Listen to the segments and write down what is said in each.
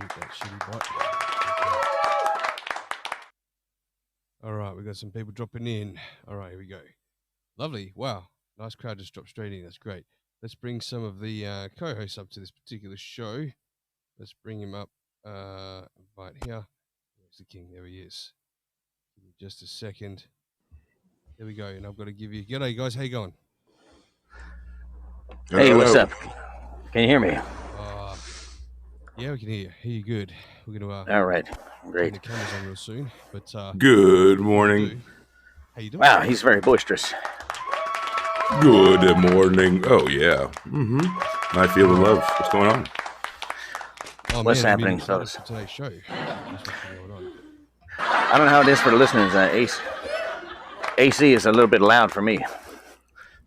that shitty bot. All right, we got some people dropping in. All right, here we go. Lovely. Wow. Nice crowd just dropped straight in. That's great. Let's bring some of the co-hosts up to this particular show. Let's bring him up. Right here. Where's the king? There he is. Give me just a second. There we go. And I've got to give you... G'day, guys. How you going? Hey, what's up? Can you hear me? Yeah, we can hear you good. We're going to... All right. Great. Turn the cameras on real soon. But, good morning. How you doing? Wow, he's very boisterous. Good morning. Oh, yeah. I feel the love. What's going on? Oh, what's man, happening, fellas? For today's show. I don't know how it is for the listeners. AC is a little bit loud for me.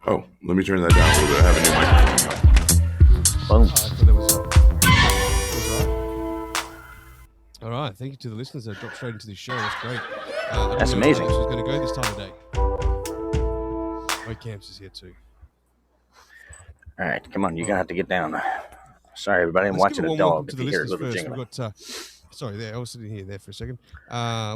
Oh, let me turn that down a little bit. I have a new microphone. Boom. I thought that was all right. Thank you to the listeners that dropped straight into this show. That's great. That's amazing. Who's going to go this time of day? My Camps is here too. All right, come on. You're going to have to get down. Sorry, everybody. I'm watching a dog. To the listeners first. We've got, sorry, there. I was sitting there for a second.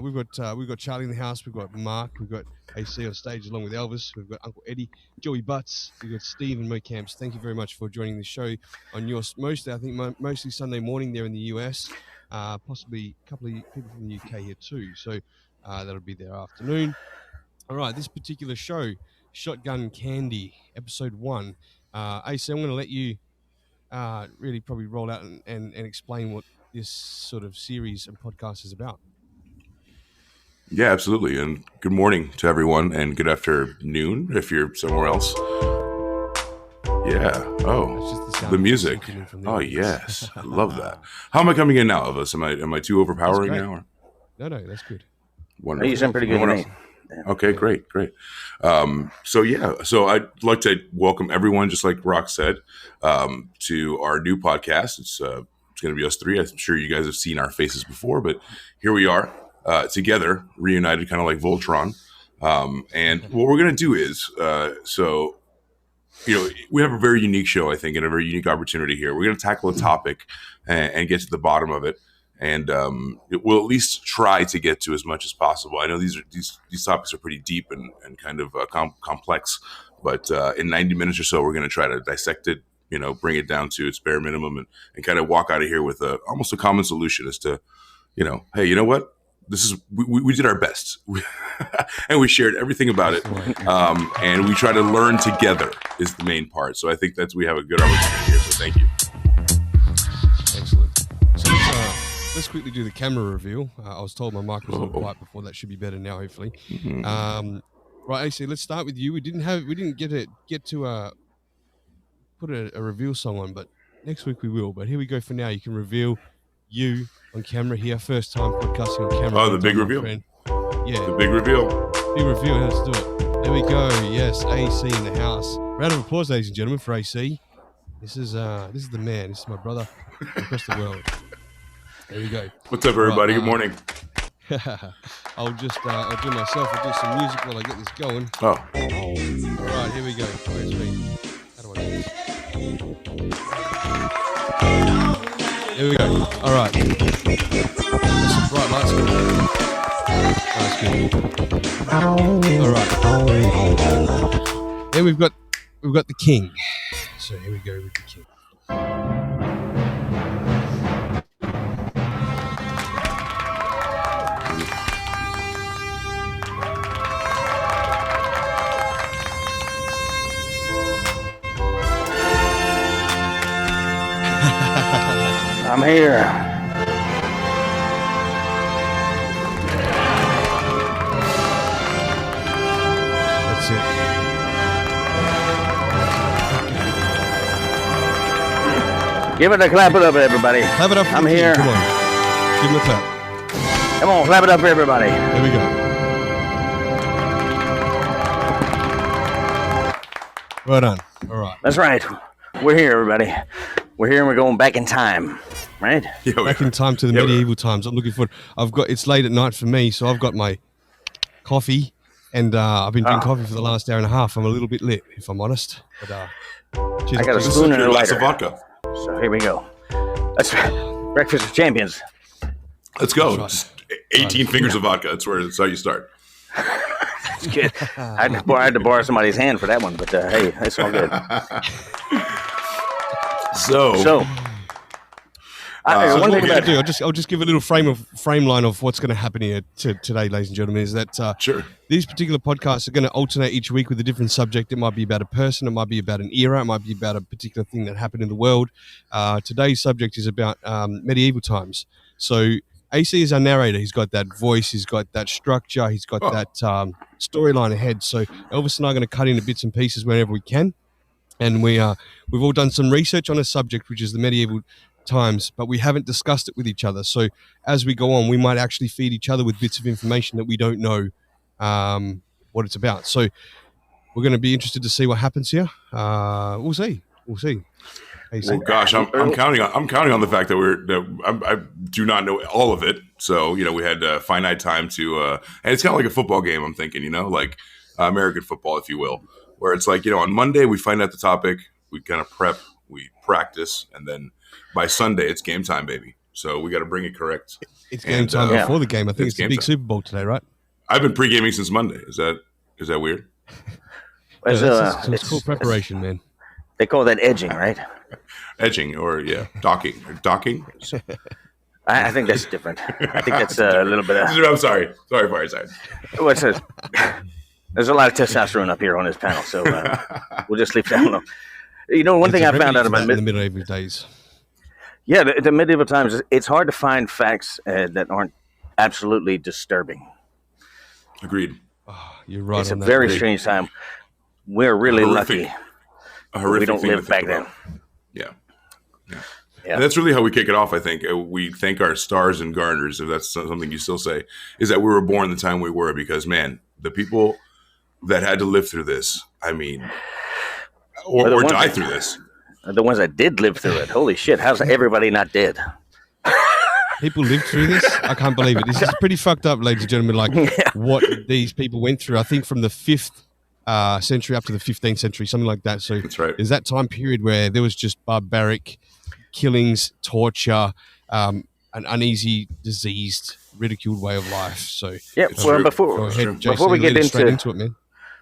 We've got Charlie in the house. We've got Mark. We've got AC on stage along with Elvis. We've got Uncle Eddie, Joey Butts. We've got Steve and Mo Camps. Thank you very much for joining the show on your mostly Sunday morning there in the US. Possibly a couple of people from the UK here too. So that'll be their afternoon. All right, this particular show, Shotgun Candy, episode 1. AC, I'm going to let you really probably roll out and explain what this sort of series and podcast is about. Yeah, absolutely. And good morning to everyone, and good afternoon if you're somewhere else. Yeah. Oh, the music. Oh, yes. I love that. How am I coming in now, Elvis? Am I too overpowering now? Or? No, that's good. Wonderful. You sound pretty good to me. Okay, great. So I'd like to welcome everyone, just like Rock said, to our new podcast. It's going to be us three. I'm sure you guys have seen our faces before, but here we are together, reunited, kind of like Voltron. And what we're going to do is, we have a very unique show, I think, and a very unique opportunity here. We're going to tackle a topic and get to the bottom of it. And we'll at least try to get to as much as possible. I know these topics are pretty deep and kind of complex, but in 90 minutes or so, we're going to try to dissect it, bring it down to its bare minimum and kind of walk out of here with almost a common solution as to, hey, you know what? We did our best and we shared everything about it. And we try to learn together is the main part. So I think we have a good opportunity here. So thank you. Excellent. So let's quickly do the camera reveal. I was told my mic was a little quiet before. That should be better now, hopefully. Right, AC, let's start with you. We didn't get to put a reveal song on, but next week we will. But here we go for now. You can reveal you on camera here. First time podcasting on camera. Oh, the big reveal. Yeah. The big reveal. Big reveal. Let's do it. There we go. Yes, AC in the house. Round of applause, ladies and gentlemen, for AC. This is the man. This is my brother across the world. There we go. What's up, everybody? Good morning. I'll do myself. I'll do some music while I get this going. Oh. All right, here we go. Where's me? How do I do this? Here we go. All right. There's some bright lights going. That's good. All right. Then we've got the king. So here we go with the king. I'm here. That's it. Give it a clap it up, everybody. Clap it up. I'm here. Come on. Give him a clap. Come on, clap it up, everybody. There we go. Well done. All right. That's right. We're here, everybody. We're here and we're going back in time, right? Yeah, back in time to the medieval times. I'm looking forward. It's late at night for me, so I've got my coffee, and I've been drinking coffee for the last hour and a half. I'm a little bit lit, if I'm honest. But I got a spoon and a glass lighter. of vodka. So here we go. That's Breakfast of Champions. Let's go. Right. Just 18 fingers of vodka. That's how you start. It's good. I had to borrow somebody's hand for that one, but hey, that's all good. So One thing I'm going to do, I'll just give a little frame line of what's going to happen here today, ladies and gentlemen, is that sure. These particular podcasts are going to alternate each week with a different subject. It might be about a person, it might be about an era, it might be about a particular thing that happened in the world. Today's subject is about medieval times. So AC is our narrator. He's got that voice, he's got that structure, he's got that storyline ahead. So Elvis and I are going to cut into bits and pieces whenever we can. And we've all done some research on a subject, which is the medieval times, but we haven't discussed it with each other. So as we go on, we might actually feed each other with bits of information that we don't know what it's about. So we're going to be interested to see what happens here. We'll see. Well, gosh, I'm counting on the fact that I do not know all of it. So we had finite time to, and it's kind of like a football game. I'm thinking, like American football, if you will, where it's like on Monday we find out the topic, we kind of prep, we practice, and then by Sunday it's game time, baby. So we got to bring it correct. It's game time before the game. I think it's the big Super Bowl today, right? I've been pre-gaming since Monday. Is that weird? It's called preparation, man. They call that edging, right? Edging or docking. I think that's different. I think that's a little bit of... I'm sorry, Fireside. What's this? There's a lot of testosterone up here on this panel, so we'll just leave that alone. One thing I found out about in the medieval days. Yeah, the medieval times, it's hard to find facts that aren't absolutely disturbing. Agreed. Oh, you're right. It's a very strange time. We're really lucky. A horrific we don't thing live back then. Yeah. And that's really how we kick it off, I think. We thank our stars and garners, if that's something you still say, is that we were born the time we were, because, man, the people that had to live through this, I mean, or die through this. The ones that did live through it. Holy shit, how's everybody not dead? People lived through this? I can't believe it. This is pretty fucked up, ladies and gentlemen, what these people went through. I think from the 5th century up to the 15th century, something like that. So that's right. There's that time period where there was just barbaric killings, torture, an uneasy, diseased, ridiculed way of life. So yeah, well, before we get into it, man.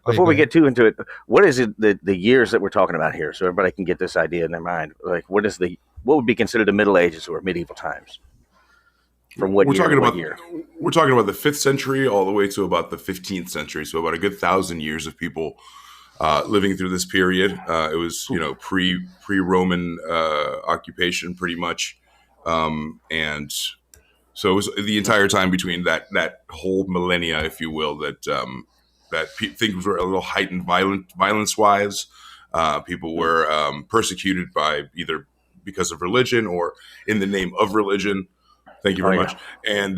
Before we get too into it, what is it the years that we're talking about here, so everybody can get this idea in their mind? Like, what would be considered the Middle Ages or medieval times? From what year? We're talking about the 5th century all the way to about the 15th century, so about a good 1,000 years of people living through this period. It was pre-Roman occupation, pretty much, and so it was the entire time between that whole millennia, if you will, that things were a little heightened violence-wise. People were persecuted by either because of religion or in the name of religion. Thank you very much. And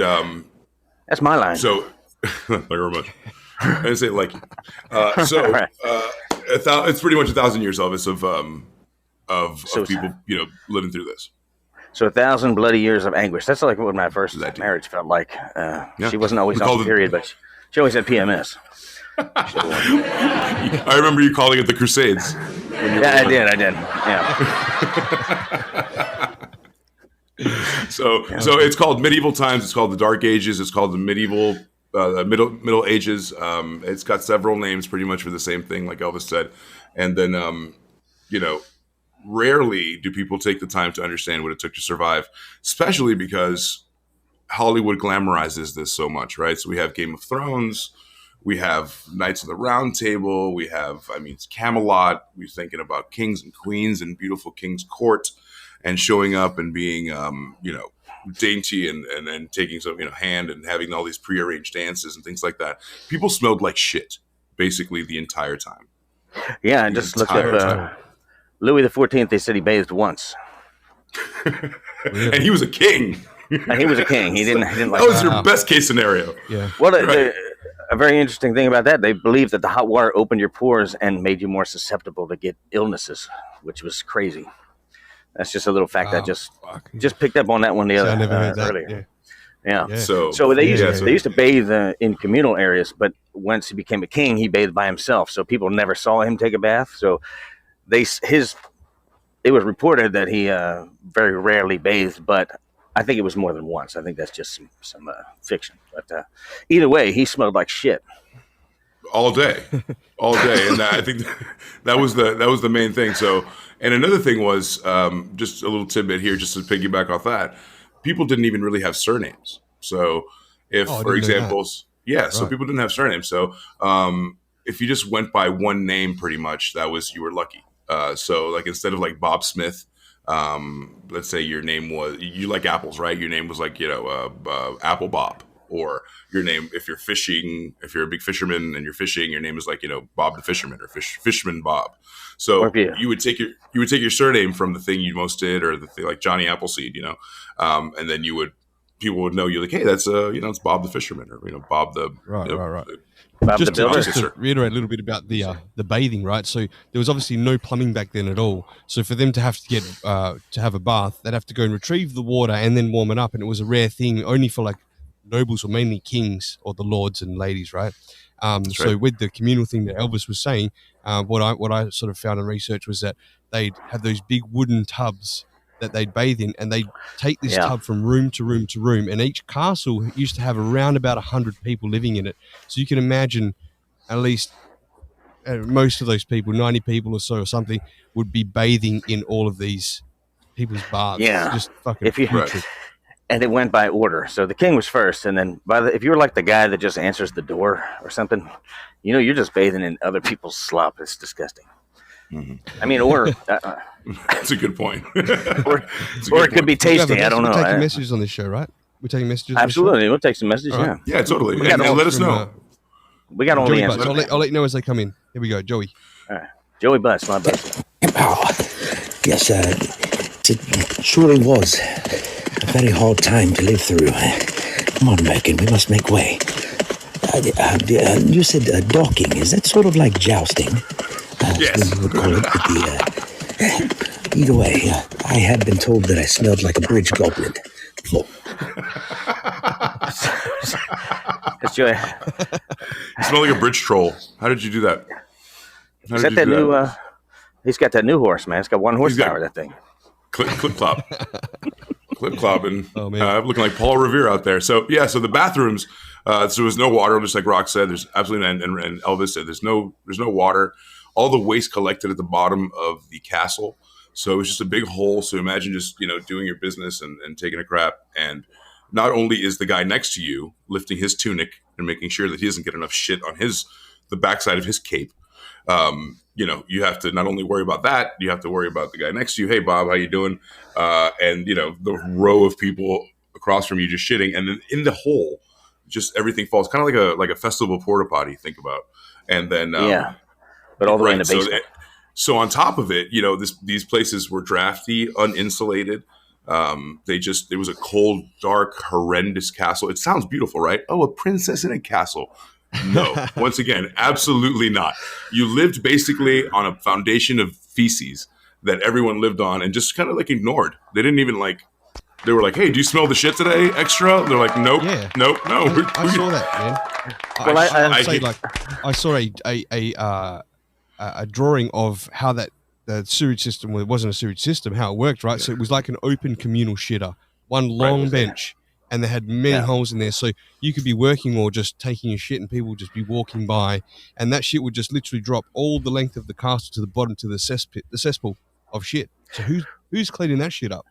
that's my line. So, thank you very much. I didn't say it like you. It's pretty much 1,000 years, Elvis, of people, living through this. So 1,000 bloody years of anguish. That's like what my first marriage felt like. She wasn't always on the period, but she always had PMS. I remember you calling it the Crusades. Yeah, I did. Yeah. So it's called medieval times. It's called the Dark Ages. It's called the medieval Middle Ages. It's got several names, pretty much for the same thing, like Elvis said. And then, rarely do people take the time to understand what it took to survive, especially because Hollywood glamorizes this so much, right? So we have Game of Thrones. We have Knights of the Round Table. We have, it's Camelot. We're thinking about kings and queens and beautiful king's court and showing up and being, dainty and taking some, hand and having all these prearranged dances and things like that. People smelled like shit basically the entire time. Yeah, I just looked up Louis XIV. They said he bathed once. And he was a king. And he was a king. He didn't like that was your best case scenario. Yeah. Well, a very interesting thing about that, they believed that the hot water opened your pores and made you more susceptible to get illnesses, which was crazy. That's just a little fact I just picked up on that one earlier. Yeah. So they used to bathe in communal areas, but once he became a king, he bathed by himself. So people never saw him take a bath. So it was reported that he very rarely bathed, but I think it was more than once. I think that's just some fiction. But either way, he smelled like shit all day, and I think that was the main thing. So, and another thing was just a little tidbit here, just to piggyback off that. People didn't even really have surnames. So, if for examples, so people didn't have surnames. So, if you just went by one name, pretty much, you were lucky. So, like instead of like Bob Smith. Let's say your name was, you like apples, right? Your name was like, Apple Bob, or your name, if you're fishing, if you're a big fisherman and you're fishing, your name is like, Bob the Fisherman or Fisherman Bob. So you would take your surname from the thing you most did, or the thing like Johnny Appleseed, and then people would know you like, hey, that's it's Bob the Fisherman, or Bob the right. Just to reiterate a little bit about the bathing, right? So there was obviously no plumbing back then at all. So for them to have to get to have a bath, they'd have to go and retrieve the water and then warm it up. And it was a rare thing, only for like nobles or mainly kings or the lords and ladies, right? So with the communal thing that Elvis was saying, what I sort of found in research was that they'd have those big wooden tubs that they'd bathe in, and they'd take this tub from room to room to room, and each castle used to have around about 100 people living in it. So you can imagine at least most of those people, 90 people or so or something, would be bathing in all of these people's baths. Yeah. Just fucking putrid. And it went by order. So the king was first, and then if you were like the guy that just answers the door or something, you're just bathing in other people's slop. It's disgusting. Mm-hmm. I mean, or that's a good point. or it could be tasty. I don't know. We're taking messages on this show, right? We're taking messages. Absolutely, we'll take some messages. Right. Yeah, totally. And let us know. We got all the answers. I'll let you know as they come in. Here we go, Joey. All right, Joey Butts, my butts. Yes, it surely was a very hard time to live through. Come on, Megan, we must make way. You said docking. Is that sort of like jousting? Yes. You would call it, either way, I had been told that I smelled like a bridge goblin. That's Joey. You smell like a bridge troll. How did you do that? He's got that new. He's got that new horse, man. It's got 1 horsepower. That thing. Clip clop. Clip clopping. Oh man, looking like Paul Revere out there. So so the bathrooms. So there was no water, just like Rock said. There's absolutely and Elvis said there's no water. All the waste collected at the bottom of the castle. So it was just a big hole. So imagine just, doing your business and taking a crap. And not only is the guy next to you lifting his tunic and making sure that he doesn't get enough shit on the backside of his cape. You have to not only worry about that, you have to worry about the guy next to you. Hey, Bob, how you doing? And the row of people across from you just shitting. And then in the hole, just everything falls kind of like a festival porta potty, think about. And then, but all the way in the basement. So on top of it, these places were drafty, uninsulated. It was a cold, dark, horrendous castle. It sounds beautiful, right? Oh, a princess in a castle. No, once again, absolutely not. You lived basically on a foundation of feces that everyone lived on and just kind of like ignored. They didn't even they were like, hey, do you smell the shit today? Extra? They're like, nope, nope, no. I saw that, man. I saw a drawing of how the sewage system, well, it wasn't a sewage system, how it worked, right? So it was like an open communal shitter, one long bench, and they had many holes in there. So you could be working or just taking a shit and people would just be walking by, and that shit would just literally drop all the length of the castle to the bottom to the cesspool of shit. So who's cleaning that shit up?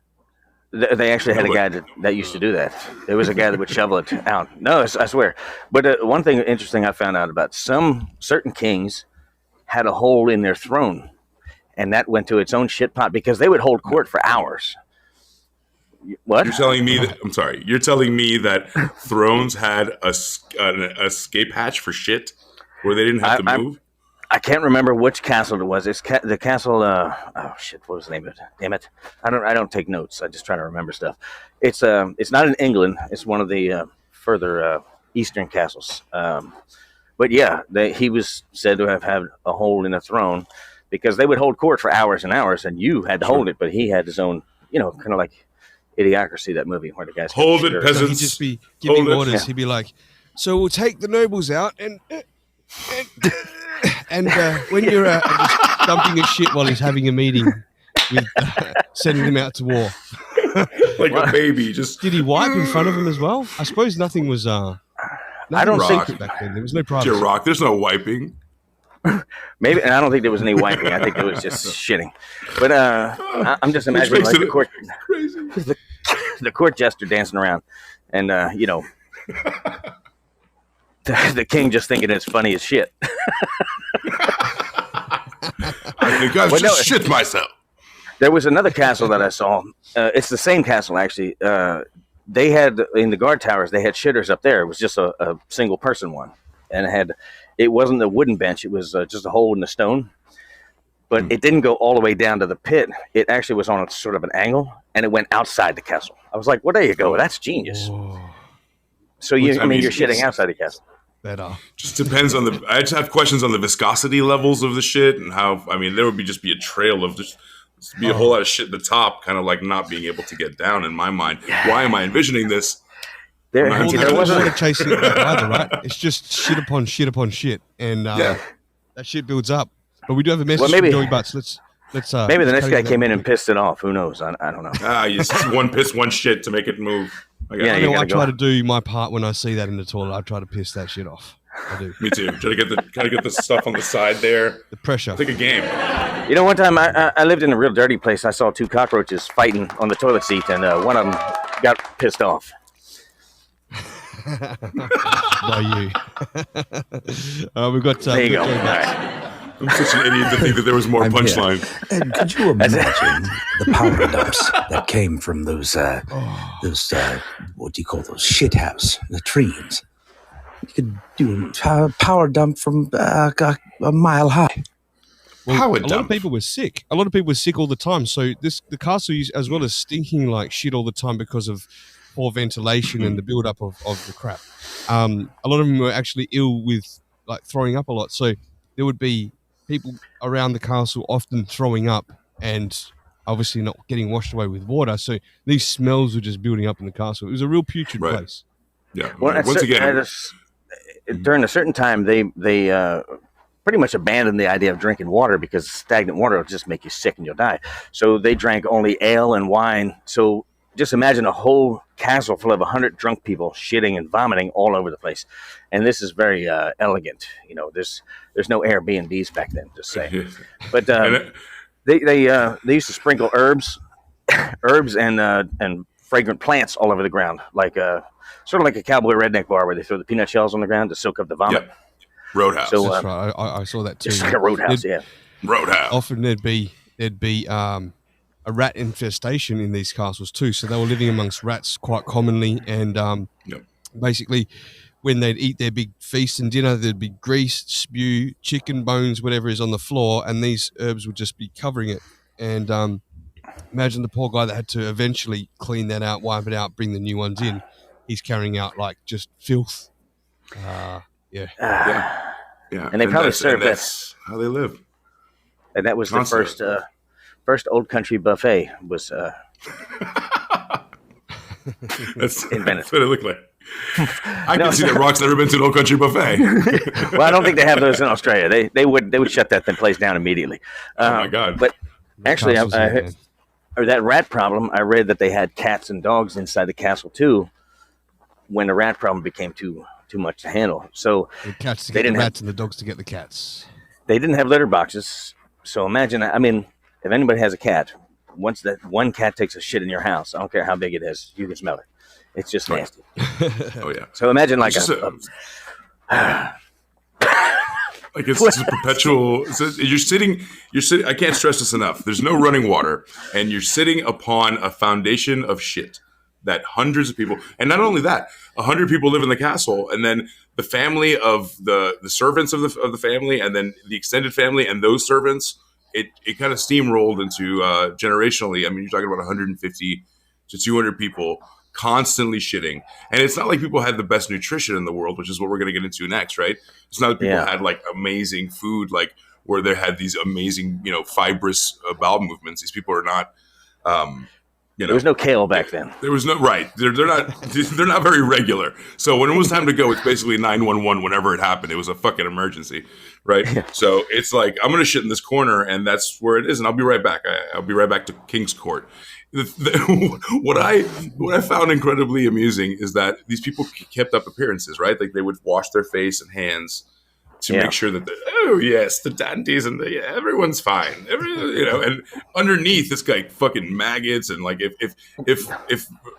They actually had a guy that used to do that. There was a guy that would shovel it out. No, I swear. But one thing interesting I found out about certain kings had a hole in their throne, and that went to its own shit pot because they would hold court for hours. What? You're telling me that? I'm sorry. You're telling me that thrones had an escape hatch for shit where they didn't have to move? I can't remember which castle it was. It's the castle. Oh shit! What was the name of it? Damn it! I don't take notes. I just try to remember stuff. It's not in England. It's one of the further eastern castles. But yeah, he was said to have had a hole in a throne because they would hold court for hours and hours, and you had to hold it, but he had his own, kind of like Idiocracy, that movie where the guys hold it, peasants. So he'd just be giving orders. Yeah. He'd be like, "So we'll take the nobles out, and when you're just dumping his shit while he's having a meeting with sending them out to war." like a baby. Just did he wipe in front of him as well? I suppose nothing was. I don't think back then. There was no privacy. Rock. There's no wiping. Maybe, and I don't think there was any wiping. I think it was just shitting. But I'm just imagining like the court, the court jester dancing around, and the king just thinking it's funny as shit. I think I've just shit myself. There was another castle that I saw. It's the same castle, actually. They had, in the guard towers, they had shitters up there. It was just a single person one. And it wasn't a wooden bench. It was just a hole in the stone. But it didn't go all the way down to the pit. It actually was on a sort of an angle, and it went outside the castle. I was like, well, there you go. That's genius. Whoa. So, you're shitting outside the castle. Better. Just depends on I just have questions on the viscosity levels of the shit and how, there would just be a trail of just be a whole lot of shit at the top, kind of like not being able to get down in my mind. Why am I envisioning this? There wasn't chasing it either, right? It's just shit upon shit upon shit. And that shit builds up. But we do have a message from Joey Butts. Let's maybe the next guy came in and pissed it off. Who knows? I don't know. You just one piss, one shit to make it move. I try to do my part when I see that in the toilet. I try to piss that shit off. I do. Me too. Try to get the stuff on the side there. The pressure. It's like a game. One time I lived in a real dirty place. I saw two cockroaches fighting on the toilet seat, and one of them got pissed off. By you. We've got. There you go. All right. I'm such an idiot to think that there was more punchline. And could you imagine the power dumps that came from those what do you call those shithouse latrines? You could do a power dump from a mile high. Well, a lot of people were sick. A lot of people were sick all the time. So the castle, as well as stinking like shit all the time because of poor ventilation and the build-up of the crap. A lot of them were actually ill with like throwing up a lot. So there would be people around the castle often throwing up and obviously not getting washed away with water. So these smells were just building up in the castle. It was a real putrid place. Yeah. Well, once again, during a certain time, they pretty much abandoned the idea of drinking water because stagnant water will just make you sick and you'll die. So they drank only ale and wine. So just imagine a whole castle full of 100 drunk people shitting and vomiting all over the place. And this is very elegant. There's no Airbnbs back then, just saying. But they used to sprinkle herbs and fragrant plants all over the ground, like sort of like a cowboy redneck bar where they throw the peanut shells on the ground to soak up the vomit. Yep. Roadhouse. So, that's right. I saw that too. It's like a roadhouse, Roadhouse. Often there'd be a rat infestation in these castles too. So they were living amongst rats quite commonly, and basically when they'd eat their big feast and dinner, there'd be grease, spew, chicken bones, whatever is on the floor, and these herbs would just be covering it. And imagine the poor guy that had to eventually clean that out, wipe it out, bring the new ones in. He's carrying out like just filth. Yeah. And they probably served that. That's how they live. And that was the first old country buffet was that's invented. That's what it looked like. I can see that Rock's never been to an old country buffet. Well, I don't think they have those in Australia. They would shut that place down immediately. Oh my God! But actually, that rat problem, I read that they had cats and dogs inside the castle too. When the rat problem became too much to handle, so the cats to get the rats and the dogs to get the cats. They didn't have litter boxes, so imagine. I mean, if anybody has a cat, once that one cat takes a shit in your house, I don't care how big it is, you can smell it. It's just nasty. Oh yeah. So imagine like it's just a perpetual. You're sitting. I can't stress this enough. There's no running water, and you're sitting upon a foundation of shit that hundreds of people, and not only that, 100 people live in the castle, and then the family of the servants of the family, and then the extended family, and those servants. It kind of steamrolled into generationally. I mean, you're talking about 150 to 200 people constantly shitting. And it's not like people had the best nutrition in the world, which is what we're going to get into next, right? It's not that people had like amazing food, like where they had these amazing, fibrous bowel movements. These people are not There was no kale back then. There was no right. They're not very regular. So when it was time to go, it's basically 911. Whenever it happened, it was a fucking emergency, right? Yeah. So it's like I'm gonna shit in this corner, and that's where it is, and I'll be right back. I'll be right back to King's Court. What I found incredibly amusing is that these people kept up appearances, right? Like they would wash their face and hands to make sure that the dandies and everyone's fine, and underneath this guy fucking maggots and like if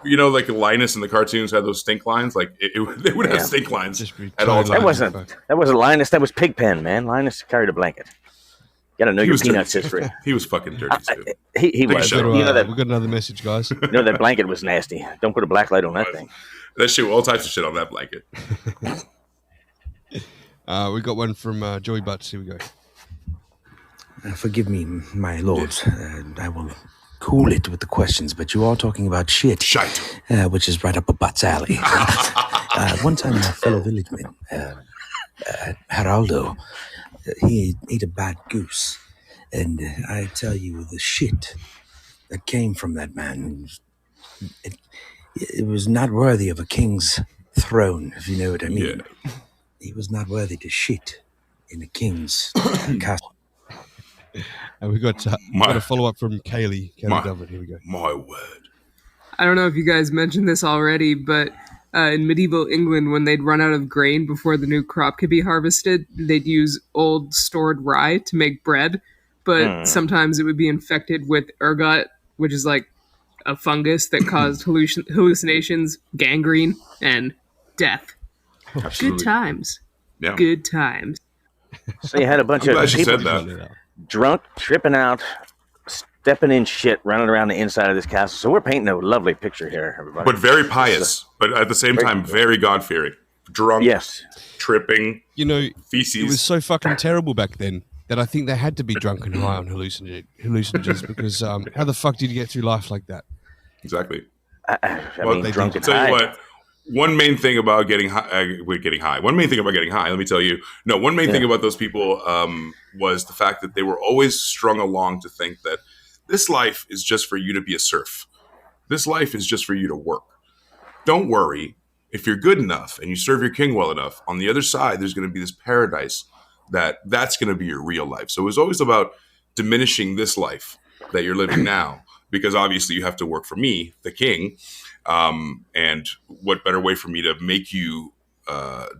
like Linus in the cartoons had those stink lines, like they would have stink lines at all times. That wasn't Linus, that was Pigpen, man. Linus carried a blanket. You gotta know your Peanuts history. He was fucking dirty too. He was. We got another message, guys. That blanket was nasty. Don't put a black light on that thing. That shit, all types of shit on that blanket. We got one from Joey Butts. Here we go. Forgive me, my lords. I will cool it with the questions, but you are talking about shit. Shite. Which is right up a butt's alley. One time, my fellow villageman, Geraldo, he ate a bad goose. And I tell you, the shit that came from that man, it was not worthy of a king's throne, if you know what I mean. Yeah. He was not worthy to shit in a king's castle. And we got a follow-up from Kaylee Dublin. Here we go. My word. I don't know if you guys mentioned this already, but in medieval England, when they'd run out of grain before the new crop could be harvested, they'd use old stored rye to make bread. But sometimes it would be infected with ergot, which is like a fungus that caused hallucinations, gangrene, and death. Absolutely. Good times. Yeah. Good times. So you had a bunch of people drunk, tripping out, stepping in shit, running around the inside of this castle. So we're painting a lovely picture here, everybody. But very pious, but at the same time, very God-fearing. Drunk, tripping, feces. It was so fucking terrible back then that I think they had to be drunk and high on hallucinogens because how the fuck did you get through life like that? Exactly. I mean, drunk and high. Tell you what, one main thing about getting high, one main thing about getting high, let me tell you, one main thing about those people was the fact that they were always strung along to think that this life is just for you to be a serf. This life is just for you to work. Don't worry. If you're good enough and you serve your king well enough, on the other side, there's going to be this paradise that's going to be your real life. So it was always about diminishing this life that you're living now, because obviously you have to work for me, the king. And what better way for me to make you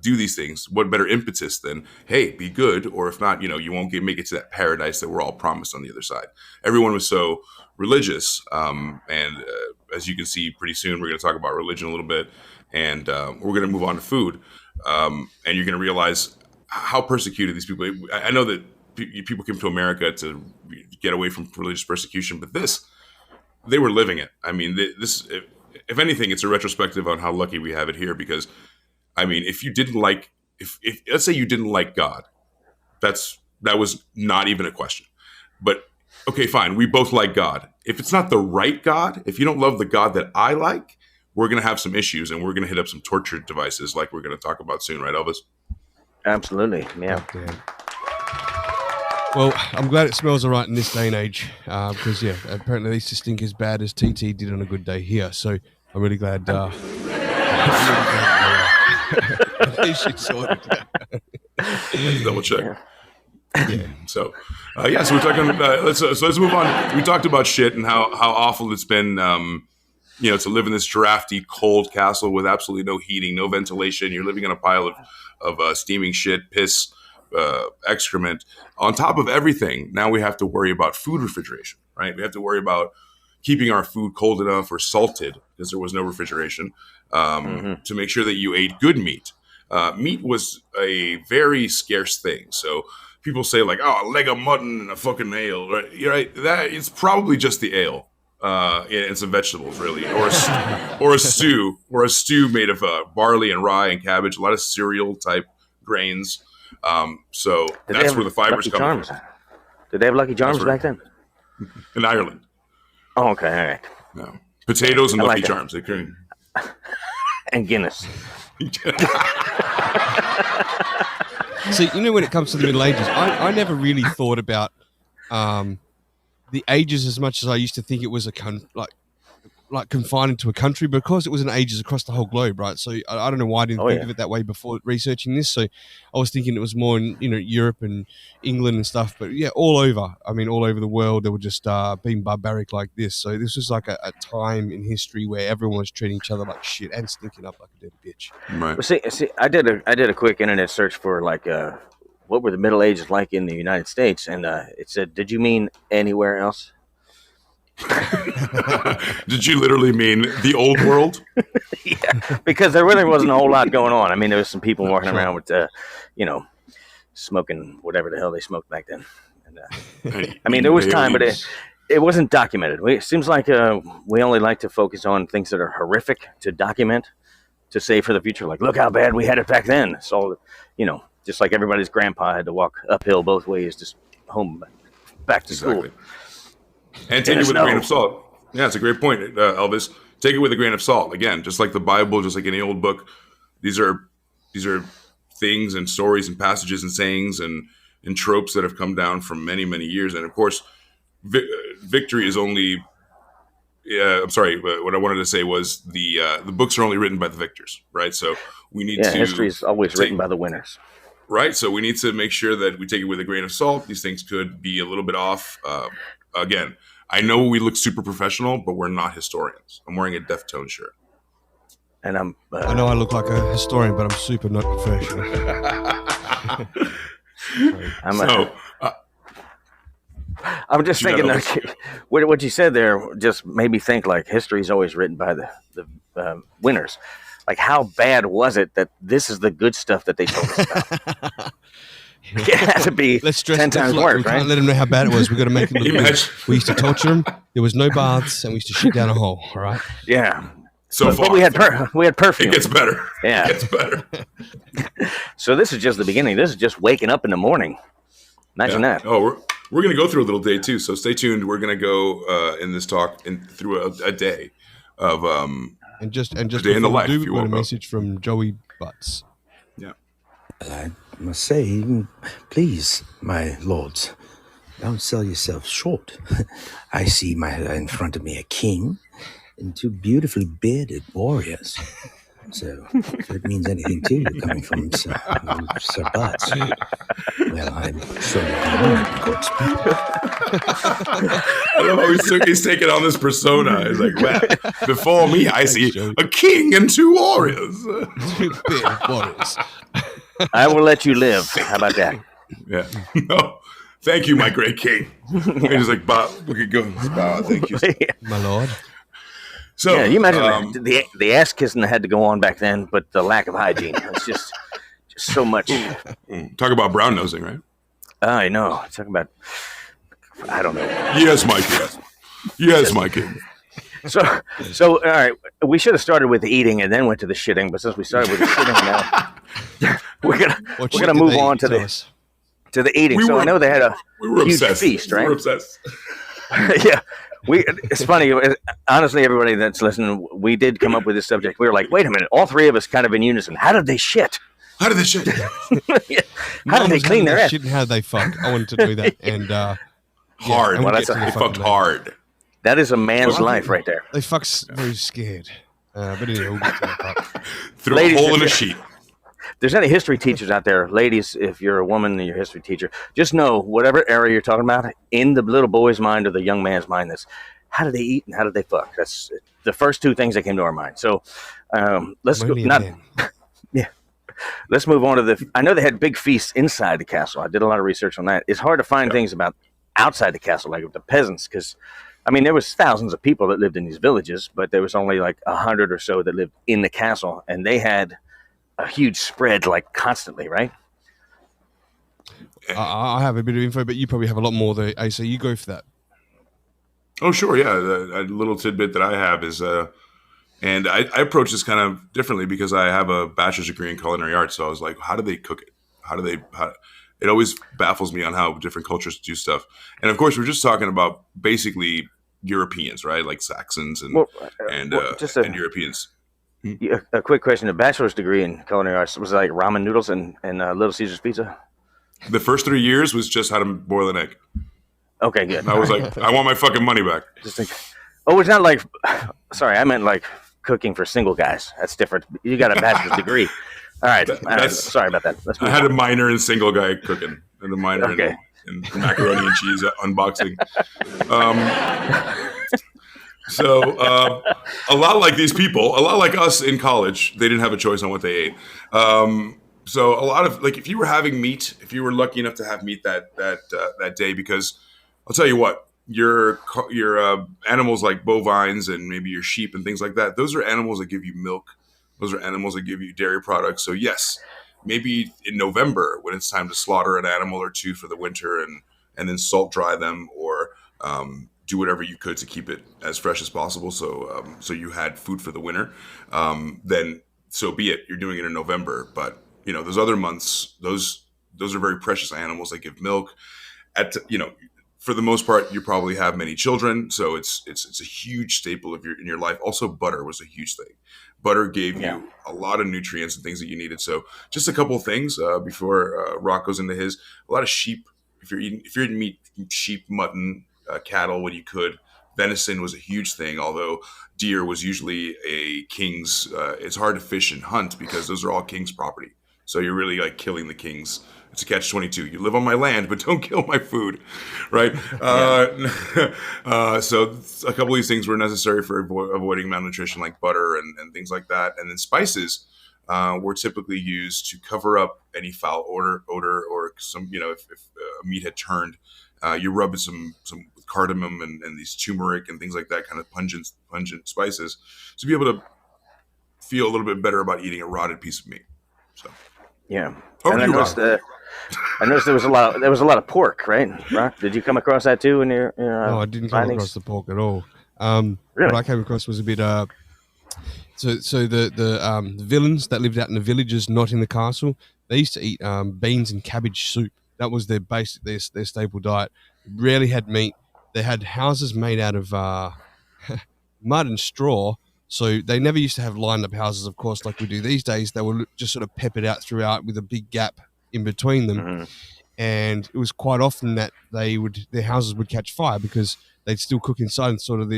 do these things? What better impetus than, hey, be good, or if not, you won't make it to that paradise that we're all promised on the other side. Everyone was so religious, and as you can see, pretty soon we're going to talk about religion a little bit, and we're going to move on to food, and you're going to realize how persecuted these people. I know that people came to America to get away from religious persecution, but they were living it. I mean, this. If anything, it's a retrospective on how lucky we have it here, because, I mean, if let's say you didn't like God, that was not even a question. But okay, fine, we both like God. If it's not the right God, if you don't love the God that I like, we're going to have some issues, and we're going to hit up some torture devices like we're going to talk about soon, right, Elvis? Absolutely, yeah. Well, I'm glad it smells all right in this day and age, because, apparently they used to stink as bad as TT did on a good day here. So I'm really glad this shit's sorted. Double check. Yeah. So we're talking. Let's move on. We talked about shit and how awful it's been. To live in this drafty, cold castle with absolutely no heating, no ventilation. You're living on a pile of steaming shit, piss, excrement. On top of everything, now we have to worry about food refrigeration, right? We have to worry about keeping our food cold enough or salted, because there was no refrigeration, to make sure that you ate good meat. Meat was a very scarce thing. So people say like, a leg of mutton and a fucking ale, right? You're right. That it's probably just the ale, and some vegetables, really, or a stew made of barley and rye and cabbage, a lot of cereal type grains. So that's where the fibers come from. Did they have Lucky Charms back then? In Ireland. Oh, okay, all right. No. Potatoes and Lucky Charms. They couldn't. And Guinness. See, when it comes to the Middle Ages, I never really thought about the ages as much as I used to think it was like confined into a country, because it was in ages across the whole globe, right? So I don't know why I didn't think of it that way before researching this. So I was thinking it was more in Europe and England and stuff, but yeah, all over. I mean, all over the world, they were just being barbaric like this. So this was like a time in history where everyone was treating each other like shit and stinking up like a dirty bitch. Right. Well, see, I did a quick internet search for like what were the Middle Ages like in the United States, and it said, "Did you mean anywhere else?" Did you literally mean the old world? Yeah, because there really wasn't a whole lot going on. I mean, there was some people walking around with, smoking whatever the hell they smoked back then. And, I mean, there was time, but it wasn't documented. It seems like we only like to focus on things that are horrific to document, to say for the future, like, look how bad we had it back then. So, just like everybody's grandpa had to walk uphill both ways, just home, back to school. And take it with a grain of salt. Yeah, it's a great point, Elvis. Take it with a grain of salt. Again, just like the Bible, just like any old book, these are things and stories and passages and sayings and tropes that have come down from many, many years. And of course, victory is only. I'm sorry, but what I wanted to say was the books are only written by the victors, right? So we need to. History is always written by the winners. Right, so we need to make sure that we take it with a grain of salt. These things could be a little bit off. Again, I know we look super professional, but we're not historians. I'm wearing a Deftone shirt. And I'm... I know I look like a historian, but I'm super not professional. I'm just thinking that what you said there just made me think like history is always written by the winners. Like, how bad was it that this is the good stuff that they told us about? It had to be 10 times worse, we right? Can't let them know how bad it was. We've got to make it look good. We used to torture them. There was no baths, and we used to shit down a hole, all right? Yeah. But we had perfume. It gets better. Yeah. It gets better. So this is just the beginning. This is just waking up in the morning. Imagine that. Oh, we're going to go through a little day, too, so stay tuned. We're going to go in this talk through a day of... And just day in the life, we've got a message from Joey Butts. Yeah. I must say, please, my lords, don't sell yourself short. I see in front of me a king and two beautifully bearded warriors. So, if it means anything to you coming from Sir Butts, well, I'm sure you can learn it, Godspeed. I love how he's taking on this persona. He's like, well, before me, I see a king and two warriors. Two big warriors. I will let you live. How about that? Yeah. No. Thank you, my great king. And he's like, Bob, we could go. Bob, thank you. My lord. So, yeah, you imagine the ass kissing that had to go on back then, but the lack of hygiene. It's just so much. Talk about brown nosing, right? I know. Talk about, I don't know. Yes, my king. Yes, my king. So, all right. We should have started with the eating and then went to the shitting, but since we started with the shitting now, we're gonna move on to the eating. I know they had a huge obsessed. Feast, right? We were obsessed. Yeah. It's funny, honestly, everybody that's listening, we did come up with this subject. We were like, wait a minute, all three of us kind of in unison. How did they shit? How did they shit? Yeah. How did they clean their ass? Shit and how did they fuck? I wanted to do that. And hard. Yeah, they fucked hard. That is a man's life right there. They fucked very scared. But anyway, we'll get to that part. Through a hole in a sheet. If there's any history teachers out there, ladies, if you're a woman and you're a history teacher, just know whatever era you're talking about, in the little boy's mind or the young man's mind, that's how did they eat and how did they fuck? That's the first two things that came to our mind. So let's go. Yeah, let's move on to I know they had big feasts inside the castle. I did a lot of research on that. It's hard to find things about outside the castle, like with the peasants, because I mean there was thousands of people that lived in these villages, but there was only like 100 or so that lived in the castle, and they had a huge spread, like constantly, right? I have a bit of info, but you probably have a lot more there. So you go for that. Oh, sure, yeah. A little tidbit that I have is, and I approach this kind of differently because I have a bachelor's degree in culinary arts. So I was like, how do they cook it? It always baffles me on how different cultures do stuff. And of course, we're just talking about basically Europeans, right? Like Saxons and Europeans. A quick question: a bachelor's degree in culinary arts was it like ramen noodles and Little Caesar's pizza? The first 3 years was just how to boil an egg. Okay, good. I was like, I want my fucking money back. Oh, it's not like. Sorry, I meant like cooking for single guys. That's different. You got a bachelor's degree. All right. Sorry about that. I had a minor in single guy cooking and a minor in macaroni and cheese unboxing. So a lot like these people, a lot like us in college, they didn't have a choice on what they ate. So a lot of like, if you were having meat, if you were lucky enough to have meat that day, because I'll tell you what, your animals like bovines and maybe your sheep and things like that, those are animals that give you milk. Those are animals that give you dairy products. So yes, maybe in November when it's time to slaughter an animal or two for the winter and then salt dry them or do whatever you could to keep it as fresh as possible. So you had food for the winter. Then so be it. You're doing it in November, but those other months, those are very precious animals that give milk. For the most part, you probably have many children, so it's a huge staple in your life. Also, butter was a huge thing. Butter gave you a lot of nutrients and things that you needed. So, just a couple of things before Rock goes into his. A lot of sheep. If you're eating meat, sheep, mutton, cattle, when you could. Venison was a huge thing. Although deer was usually a king's. It's hard to fish and hunt because those are all king's property. So you're really like killing the kings. It's a catch-22. You live on my land, but don't kill my food, right? So a couple of these things were necessary for avoiding malnutrition, like butter and things like that. And then spices were typically used to cover up any foul odor or some, if meat had turned. You rub it some cardamom and these turmeric and things like that, kind of pungent spices, to be able to feel a little bit better about eating a rotted piece of meat. So. Yeah, and I noticed there was a lot of pork, right? Rock, did you come across that too in your? No, I didn't come across the pork at all. Really? What I came across was a bit. So the villains that lived out in the villages, not in the castle, they used to eat beans and cabbage soup. That was their staple diet. Rarely had meat. They had houses made out of mud and straw. So they never used to have lined up houses, of course, like we do these days. They were just sort of peppered out throughout with a big gap in between them. Mm-hmm. And it was quite often that their houses would catch fire because they'd still cook inside and sort of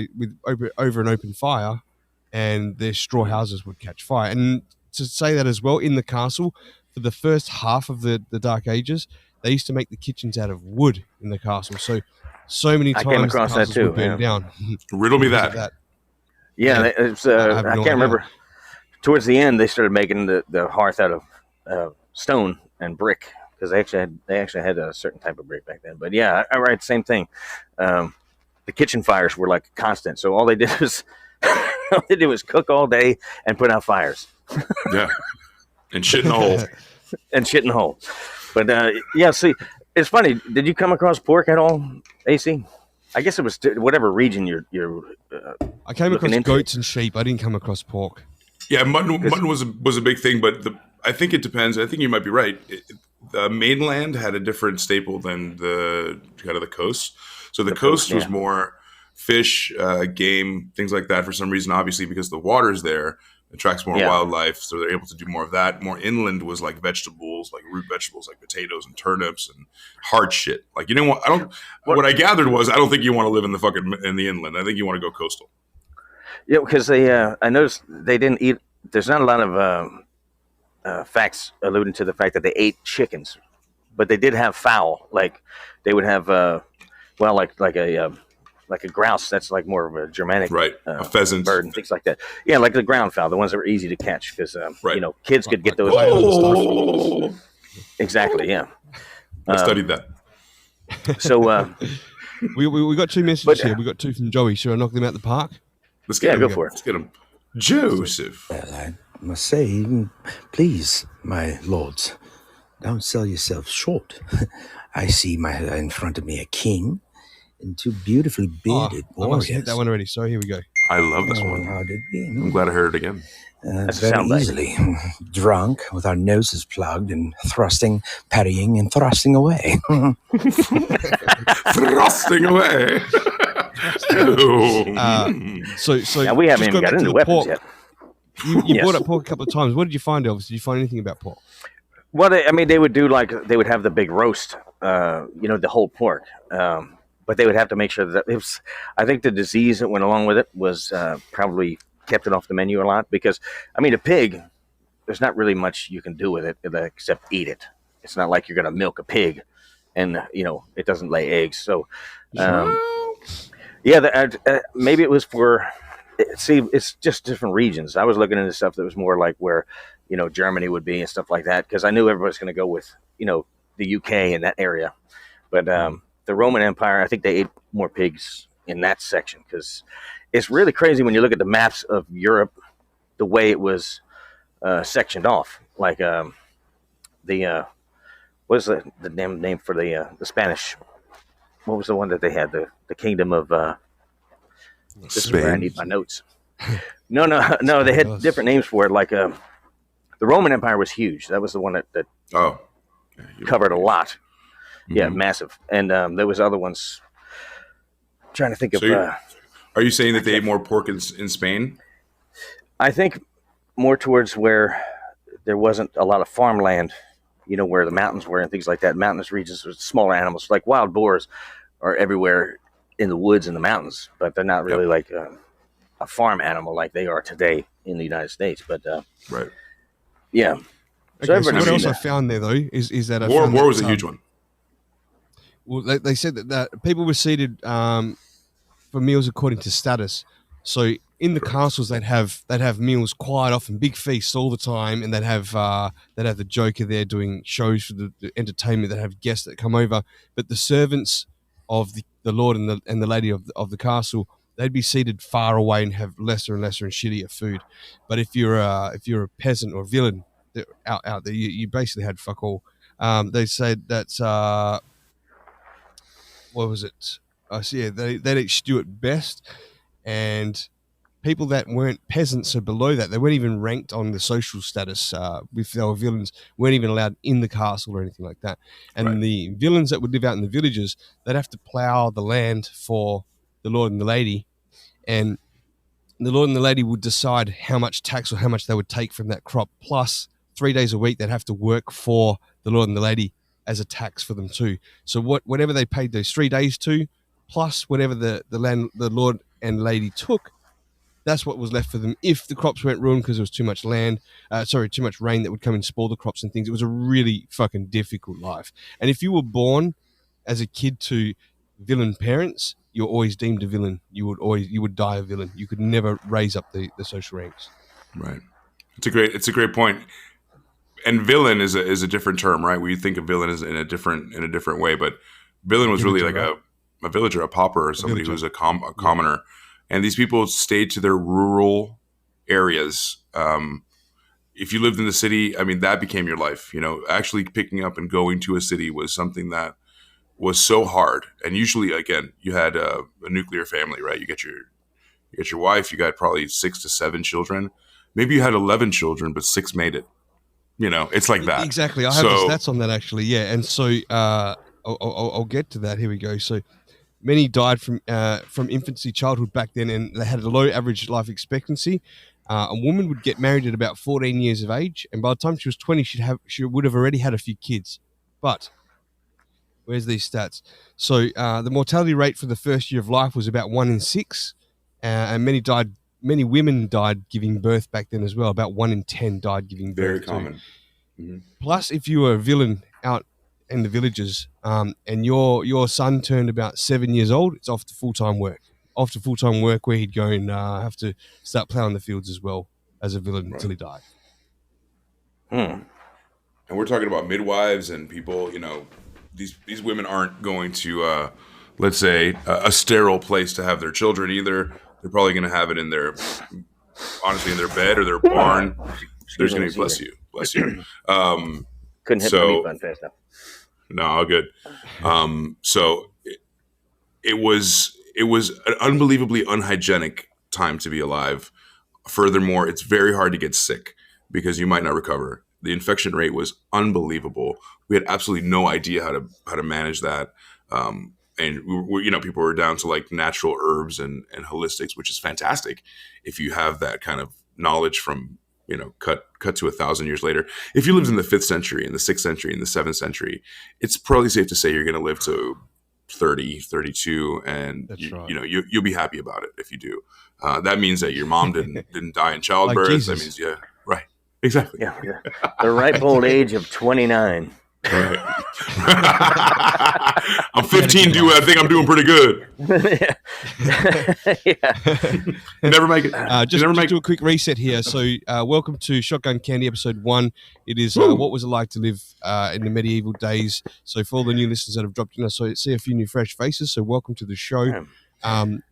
over an open fire, and their straw houses would catch fire. And to say that as well, in the castle, for the first half of the Dark Ages, they used to make the kitchens out of wood in the castle. So many times I came across the castles that too. would burn down. Riddle me that. Yeah, it's, I can't remember. Towards the end, they started making the hearth out of stone and brick because they actually had a certain type of brick back then. But yeah, I write the same thing. The kitchen fires were like constant, so all they did was cook all day and put out fires. Yeah, and shit in the hole. But yeah, see, it's funny. Did you come across pork at all, AC? I guess it was whatever region you're I came across goats and sheep. I didn't come across pork. Yeah, mutton was a big thing, but I think it depends. I think you might be right. The mainland had a different staple than the kind of the coast. So the coast was more fish, game, things like that. For some reason, obviously, because the water's there, attracts more wildlife, so they're able to do more of that. More inland was like vegetables, like root vegetables, like potatoes and turnips and hard shit. Like you didn't want. What I gathered was I don't think you want to live in the inland. I think you want to go coastal. Yeah, because they I noticed they didn't eat. There's not a lot of facts alluding to the fact that they ate chickens, but they did have fowl. Like they would have like a grouse. That's like more of a Germanic, right? A pheasant, bird, and things like that. Yeah, like the ground fowl, the ones that were easy to catch because kids could get those. Oh! Exactly. Yeah, I studied that. So we got two messages here. We got two from Joey. Should I knock them out the park? Let's get him. Go for it. Let's get him. Joseph. Well, I must say, please, my lords, don't sell yourself short. I see in front of me a king and two beautifully bearded warriors. I must have hit that one already. So here we go. I love this one. How did we? I'm glad I heard it again. Very easily. Drunk, with our noses plugged and thrusting, parrying, and thrusting away. Thrusting away. So now we haven't even got into weapons yet. You brought up pork a couple of times. What did you find, Elvis? Did you find anything about pork? Well, they would do they would have the big roast, the whole pork. but they would have to make sure that I think the disease that went along with it was probably kept it off the menu a lot, because I mean, a pig, there's not really much you can do with it except eat it. It's not like you're going to milk a pig and, it doesn't lay eggs. So, maybe it was for, see, it's just different regions. I was looking into stuff that was more like where, Germany would be and stuff like that, because I knew everybody's going to go with, the UK and that area. But the Roman Empire, I think they ate more pigs in that section, because it's really crazy when you look at the maps of Europe, the way it was sectioned off. Like what is the damn name for the Spanish? What was the one that they had? The kingdom of this is where I need my notes. No, they had different names for it. Like the Roman Empire was huge. That was the one that covered a lot. Mm-hmm. Yeah, massive. And there was other ones. I'm trying to think of. Are you saying that they ate more pork in Spain? I think more towards where there wasn't a lot of farmland, where the mountains were and things like that. Mountainous regions with smaller animals, like wild boars, are everywhere in the woods and the mountains, but they're not really like a farm animal like they are today in the United States. But right, yeah. Okay, so what else I found there though is that war was a huge one. Well, they said that people were seated for meals according to status. So in the castles, they'd have meals quite often, big feasts all the time, and they'd have the Joker there doing shows for the entertainment. They'd have guests that come over, but the servants of the lord and the lady of the castle, they'd be seated far away and have lesser and lesser and shittier food. But if you're a peasant or a villain out there, you basically had fuck all. They said that what was it? They'd eat stew at best, and people that weren't peasants or below that, they weren't even ranked on the social status. If they were villains, weren't even allowed in the castle or anything like that. And the villains that would live out in the villages, they'd have to plow the land for the lord and the lady, and the lord and the lady would decide how much tax or how much they would take from that crop. Plus, 3 days a week, they'd have to work for the lord and the lady as a tax for them too. So whatever they paid those 3 days to, plus whatever the lord and lady took, that's what was left for them. If the crops weren't ruined because there was too much rain that would come and spoil the crops and things. It was a really fucking difficult life. And if you were born as a kid to villain parents, you're always deemed a villain. You would die a villain. You could never raise up the social ranks. Right. It's a great point. And villain is a different term, right? We think of villain as in a different way, but villain was really like a villager, a pauper, or somebody who's a commoner. And these people stayed to their rural areas. If you lived in the city, I mean, that became your life. Actually picking up and going to a city was something that was so hard. And usually, again, you had a nuclear family, right? You get your wife. You got probably 6 to 7 children. Maybe you had 11 children, but 6 made it. It's like that. Exactly. I have the stats on that actually. Yeah, and so I'll get to that. Here we go. So many died from infancy, childhood back then, and they had a low average life expectancy. A woman would get married at about 14 years of age, and by the time she was 20, she would have already had a few kids. But where's these stats? So the mortality rate for the first year of life was about 1 in 6, and many women died giving birth back then as well. About 1 in 10 died giving birth. Very common. Mm-hmm. Plus, if you were a villain out in the villages, and your son turned about 7 years old, it's off to full-time work. Off to full-time work where he'd go and have to start plowing the fields as well as a villain until he died. And we're talking about midwives and people, these women aren't going to, let's say, a sterile place to have their children either. They're probably going to have it in their bed or their barn. There's going to be, bless you. Couldn't hit the mute button fast enough. No, all good. So it was an unbelievably unhygienic time to be alive. Furthermore, it's very hard to get sick because you might not recover. The infection rate was unbelievable. We had absolutely no idea how to manage that. And people were down to like natural herbs and holistics, which is fantastic if you have that kind of knowledge from, cut to 1,000 years later. If you lived in the 5th century, in the 6th century, in the 7th century, it's probably safe to say you're going to live to 30, 32, and That's right. you'll be happy about it if you do. That means that your mom didn't die in childbirth. Like that means right, exactly. Yeah. The ripe old age of 29. Right. I'm 15, dude. I think I'm doing pretty good. Yeah. Never make it. Just do a quick reset here. So, welcome to Shotgun Candy episode 1. It is what was it like to live in the medieval days. So, for all the new listeners that have dropped in, I see a few new fresh faces. So, welcome to the show.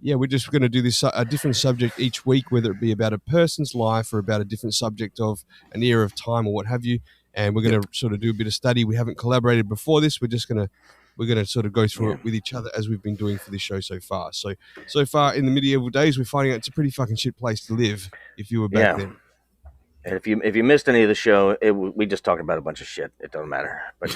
We're just going to do this a different subject each week, whether it be about a person's life or about a different subject of an era of time or what have you. And we're going to sort of do a bit of study. We haven't collaborated before this. We're going to sort of go through it with each other as we've been doing for this show so far. So far in the medieval days, we're finding out it's a pretty fucking shit place to live if you were back then. And if you missed any of the show, we just talked about a bunch of shit. It don't matter. But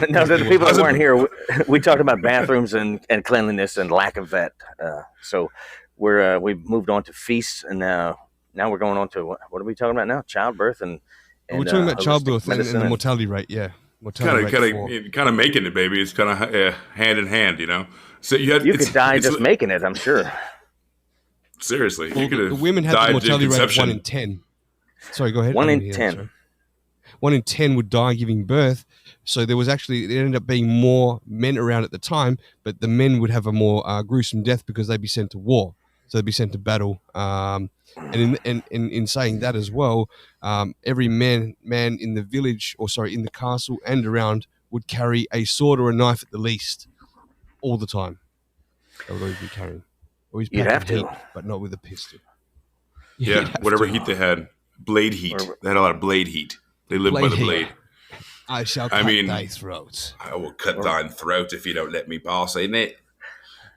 no, the people that weren't here, we talked about bathrooms and cleanliness and lack of that. So we've moved on to feasts, and now we're going on to what are we talking about now? Childbirth and we're talking about childbirth and the mortality rate. Yeah, kind of making it, baby. It's kind of hand in hand, So you could die just making it. I'm sure. Seriously, well, the women had the mortality rate of 1 in 10. Sorry, go ahead. 1 in 10. 1 in 10 would die giving birth. So there ended up being more men around at the time, but the men would have a more gruesome death because they'd be sent to war. So they'd be sent to battle. And in saying that as well, every man in the village, in the castle and around would carry a sword or a knife at the least all the time. They would always be carrying. Always you'd have to, heat, but not with a pistol. Yeah, whatever heat they had. Blade heat. They had a lot of blade heat. They lived by the blade. I shall cut thy throat. I will cut thine throat if you don't let me pass, ain't it?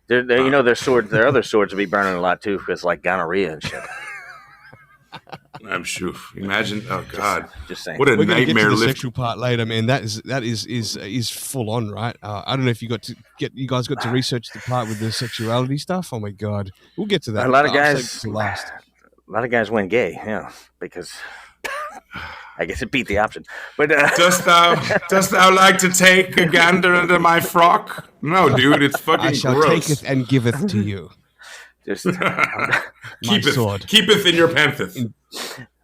Their swords. Their other swords would be burning a lot too, because like gonorrhea and shit. I'm sure. Imagine, oh god, just saying. What a We're nightmare! Get to the sexual part later, man. That is full on, right? I don't know if you guys got to research the part with the sexuality stuff. Oh my god, we'll get to that. A lot of guys went gay, yeah, because I guess it beat the option. But dost thou like to take a gander under my frock? No, dude, it's fucking I shall gross. Taketh and giveth to you. Just keepeth in your pantheth.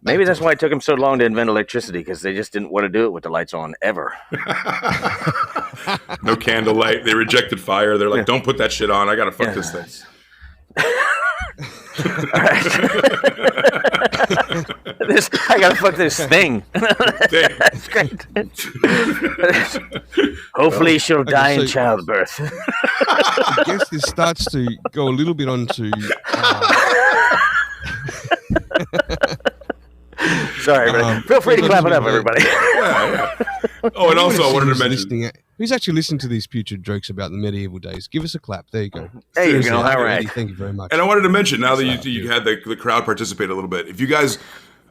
Maybe that's why it took them so long to invent electricity, because they just didn't want to do it with the lights on ever. No candlelight. They rejected fire. They're like, don't put that shit on. I gotta fuck this thing. I gotta fuck this thing. That's great. Hopefully she'll die in childbirth. I guess this starts to go a little bit onto sorry, everybody. Feel free to clap it up, everybody. Yeah. Oh, and also I wanted to mention who's actually listened to these putrid jokes about the medieval days. Give us a clap. There you go. There you go. All right. Thank you very much. And I wanted to mention, now that you had the crowd participate a little bit, if you guys,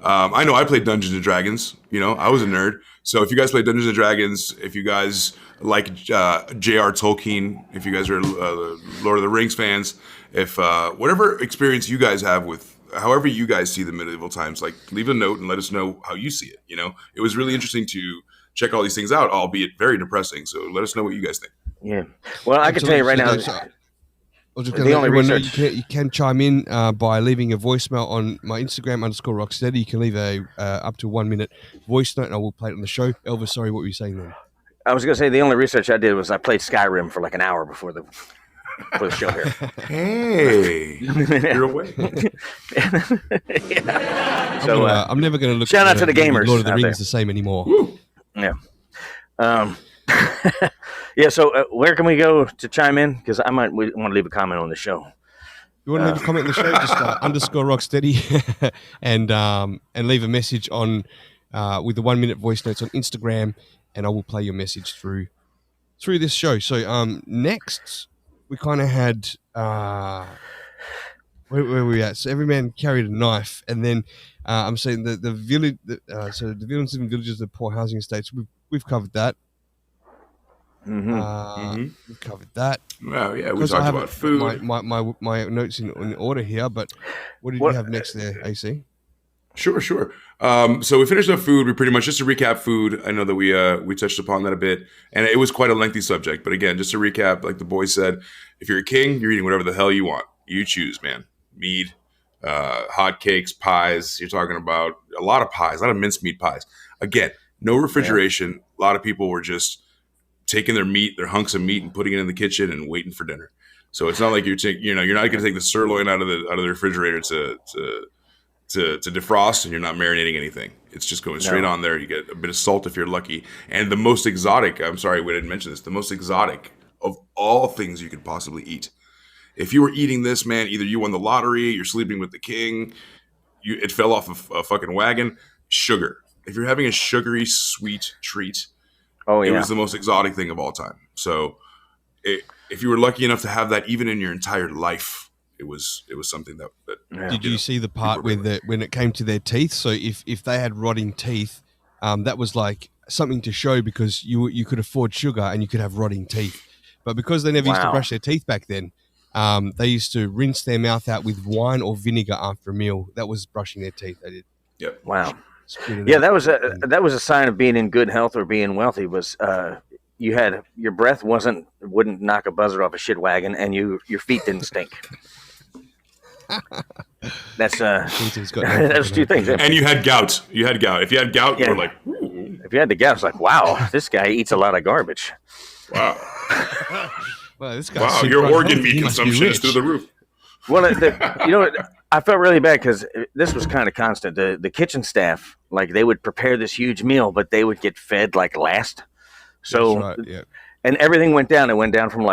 I know I played Dungeons and Dragons. I was a nerd. So if you guys play Dungeons and Dragons, if you guys like J.R. Tolkien, if you guys are Lord of the Rings fans, if whatever experience you guys have with however you guys see the medieval times, like leave a note and let us know how you see it. It was really interesting to check all these things out, albeit very depressing. So let us know what you guys think. Yeah. Well, I can tell you right now. The only research you can chime in by leaving a voicemail on my Instagram _Rocstedi. You can leave a up to 1 minute voice note, and I will play it on the show. Elvis, sorry, what were you saying then? I was going to say the only research I did was I played Skyrim for like an hour before the show here. Hey, you're away. Yeah. So I'm never going to look. Shout out to the gamers. Lord of the Rings the same anymore. Woo. Yeah. Yeah. So where can we go to chime in? Because we want to leave a comment on the show. You want to leave a comment on the show? Just _Rocstedi and leave a message on with the 1 minute voice notes on Instagram, and I will play your message through this show. So next we kind of had where were we at? So every man carried a knife, and then I'm saying the village. So the villains live in villages, the poor housing estates. We've covered that. We've covered that. Well, yeah, we talked about food. My notes in order here, but what did you have next there, AC? Sure. So we finished up food. We pretty much, just to recap food, I know that we touched upon that a bit, and it was quite a lengthy subject. But again, just to recap, like the boys said, if you're a king, you're eating whatever the hell you want. You choose, man. Meat, hot cakes, pies. You're talking about a lot of pies, a lot of mincemeat pies. Again, no refrigeration. Yeah. A lot of people were just taking their hunks of meat and putting it in the kitchen and waiting for dinner. So it's not like you're not going to take the sirloin out of the refrigerator to defrost, and you're not marinating anything. It's just going straight on there. You get a bit of salt if you're lucky. And the most exotic, I'm sorry we didn't mention this, the most exotic of all things you could possibly eat. If you were eating this, man, either you won the lottery, you're sleeping with the king, it fell off a fucking wagon. Sugar. If you're having a sugary, sweet treat, it was the most exotic thing of all time. So if you were lucky enough to have that even in your entire life, it was something that Did you see the part when it came to their teeth? So if they had rotting teeth, that was like something to show, because you could afford sugar and you could have rotting teeth. But because they never used to brush their teeth back then, they used to rinse their mouth out with wine or vinegar after a meal. That was brushing their teeth. They did. Yep. Wow. Yeah, that was a sign of being in good health or being wealthy. Was you had your breath wouldn't knock a buzzard off a shit wagon, and your feet didn't stink. That's those two things. And you had gout. If you had gout, you were like, ooh. If you had the gout, it's like, wow, this guy eats a lot of garbage. Wow. Well, this guy's your organ meat consumption is through the roof. Well, I felt really bad because this was kind of constant. The kitchen staff, like, they would prepare this huge meal, but they would get fed like last. So, and everything went down. It went down from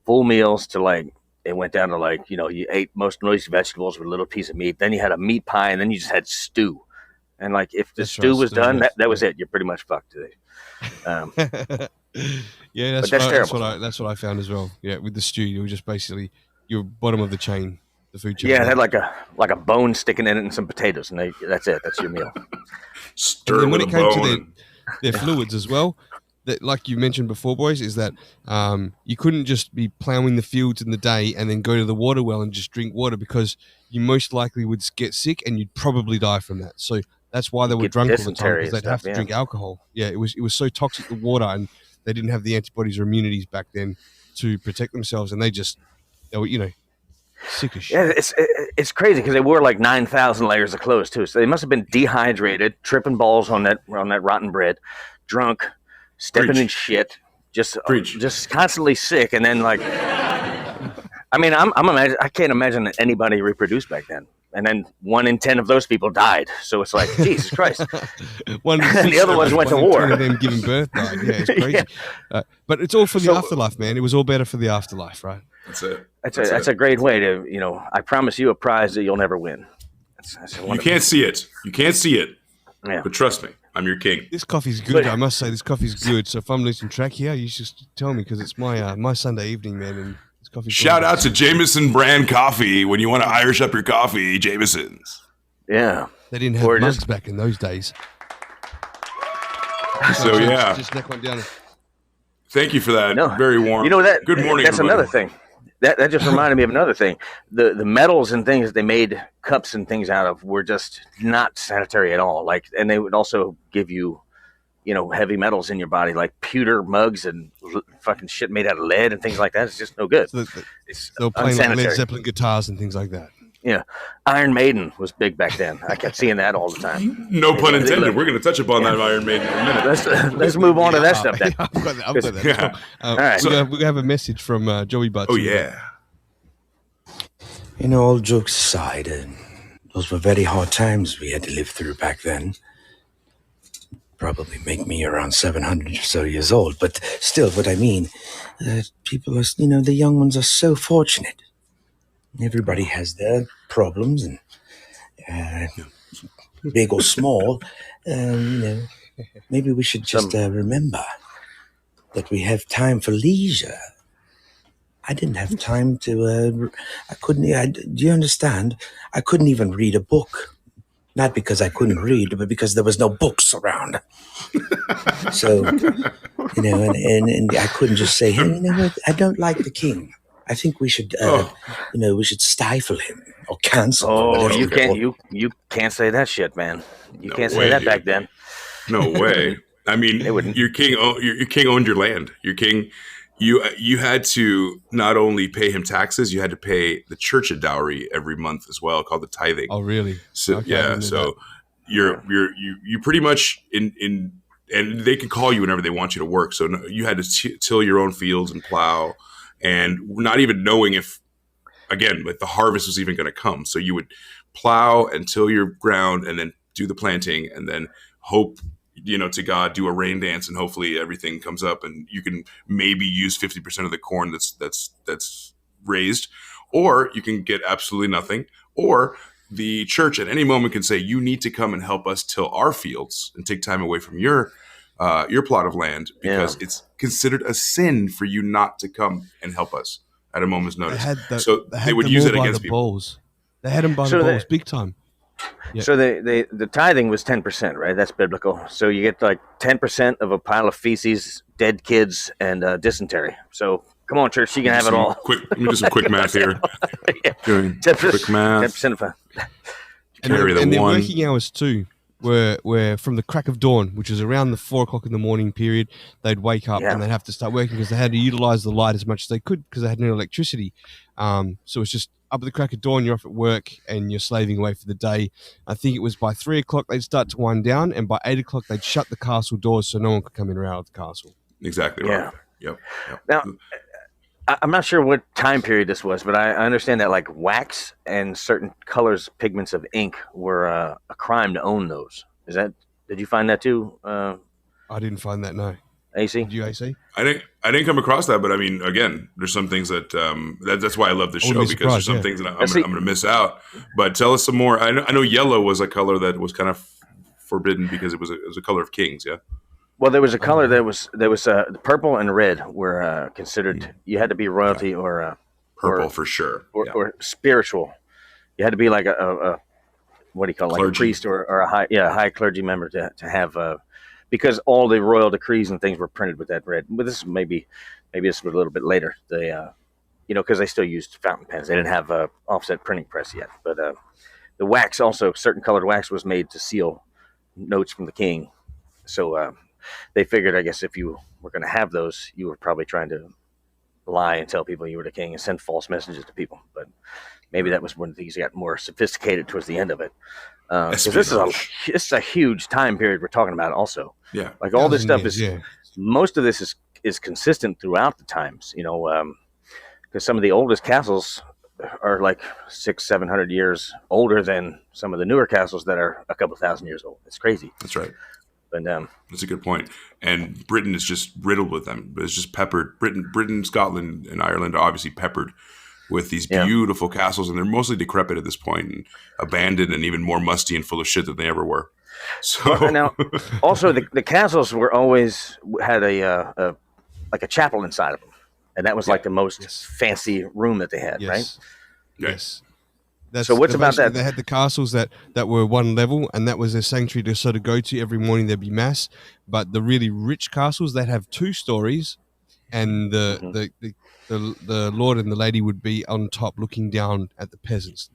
full meals to it went down to you ate most vegetables with a little piece of meat. Then you had a meat pie, and then you just had stew. And if the stew was done, that was it. You're pretty much fucked today. Yeah, that's terrible. That's what I found as well. Yeah, with the stew, you were just basically you're bottom of the chain, the food chain. Yeah, it had like a bone sticking in it and some potatoes, and that's it. That's your meal. Stir when it came to their fluids as well, that, like you mentioned before, boys, is that you couldn't just be plowing the fields in the day and then go to the water well and just drink water, because you most likely would get sick and you'd probably die from that. So that's why they were drunk all the time, because they'd have to drink alcohol. Yeah, it was so toxic, the water, and they didn't have the antibodies or immunities back then to protect themselves, and they were sick as shit. Yeah, it's crazy because they wore 9,000 layers of clothes too. So they must have been dehydrated, tripping balls on that rotten bread, drunk, stepping in shit, just constantly sick, and then I can't imagine that anybody reproduced back then. And then 1 in 10 of those people died. So it's like, Jesus Christ. The other ones went to war. 10 of them giving birth died. Yeah, it's crazy. Yeah. But it's all for the afterlife, man. It was all better for the afterlife, right? That's it. That's a great way to, I promise you a prize that you'll never win. You can't see it. Yeah. But trust me, I'm your king. This coffee's good. I must say, this coffee's good. So if I'm losing track here, you just tell me, because it's my Sunday evening, man. And shout out to Jameson brand coffee. When you want to Irish up your coffee, Jameson's. Yeah. They didn't have mugs back in those days. So, yeah. Just neck one down. Thank you for that. No. Very warm. Good morning, that's everybody. Another thing. That just reminded me of another thing. The metals and things that they made cups and things out of were just not sanitary at all. And they would also give you, heavy metals in your body, like pewter mugs and fucking shit made out of lead and things like that. It's just no good. So they were playing Led Zeppelin guitars and things like that. Yeah. Iron Maiden was big back then. I kept seeing that all the time. No pun intended. We're going to touch upon that Iron Maiden in a minute. Let's move on to that stuff then. I've got that. All right. So, we're going to have a message from Joey Butts. Oh, yeah. All jokes aside, those were very hard times we had to live through back then. Probably make me around 700 or so years old, but still, what I mean, people are, the young ones are so fortunate. Everybody has their problems, and big or small. Maybe we should just remember that we have time for leisure. I didn't have time to. Do you understand? I couldn't even read a book. Not because I couldn't read, but because there was no books around. So, and I couldn't just say, hey, what? I don't like the king. I think we should, we should stifle him or cancelled. Oh, you can't say that shit, man. You can't say that back then. No way. I mean, your king owned your land. Your king, you had to not only pay him taxes, you had to pay the church a dowry every month as well, called the tithing. Oh, really? So Okay, so you pretty much in and they can call you whenever they want you to work. So you had to till your own fields and plow, and not even knowing if, again, like the harvest was even going to come. So you would plow and till your ground, and then do the planting, and then hope, to God, do a rain dance, and hopefully everything comes up, and you can maybe use 50% of the corn that's raised, or you can get absolutely nothing, or the church at any moment can say, you need to come and help us till our fields and take time away from your plot of land, because it's considered a sin for you not to come and help us at a moment's notice. They would use it against people. Balls. They had them by the balls, big time. Yep. So the tithing was 10%, right? That's biblical. So you get like 10% of a pile of feces, dead kids, and dysentery. So come on, church, you can have it all. Let me do some quick math here. Quick math. 10% of a... And their working hours too were from the crack of dawn, which is around the 4 o'clock in the morning period. They'd wake up and they'd have to start working because they had to utilize the light as much as they could because they had no electricity. So it's just up at the crack of dawn, you're off at work and you're slaving away for the day. I think it was by 3 o'clock they'd start to wind down, and by 8 o'clock they'd shut the castle doors so no one could come in or out of the castle. Exactly right. Yep. Now, I'm not sure what time period this was, but I understand that like wax and certain colors, pigments of ink were a crime to own those. Did you find that too? I didn't find that, no. AC? Did you, AC? I didn't come across that, but I mean, again, there's some things that that's why I love the show, because there's some things that I'm going to miss out. But tell us some more. I know yellow was a color that was kind of forbidden because it was a color of kings. Yeah. Well, there was a color there was purple and red were considered. You had to be royalty or purple for sure, or spiritual. You had to be like a what do you call it, like a priest or a high clergy member to have because all the royal decrees and things were printed with that red. But this is maybe this was a little bit later. They because they still used fountain pens. They didn't have a offset printing press yet. But the wax also, certain colored wax was made to seal notes from the king. So they figured, I guess, if you were going to have those, you were probably trying to lie and tell people you were the king and send false messages to people. But maybe that was when things got more sophisticated towards the end of it. Because this is a huge time period we're talking about also. Yeah. Like all this stuff most of this is consistent throughout the times, because some of the oldest castles are like 600-700 years older than some of the newer castles that are a couple thousand years old. It's crazy. That's right. But that's a good point. And Britain is just riddled with them. It's just peppered. Britain, Scotland, and Ireland are obviously peppered with these beautiful castles, and they're mostly decrepit at this point and abandoned and even more musty and full of shit than they ever were. So now, also the castles were always had a chapel inside of them, and that was like the most fancy room that they had, right? Yes. So what's about that? They had the castles that were one level, and that was their sanctuary to sort of go to every morning. There'd be mass. But the really rich castles, they'd have 2 stories, and the lord and the lady would be on top looking down at the peasants.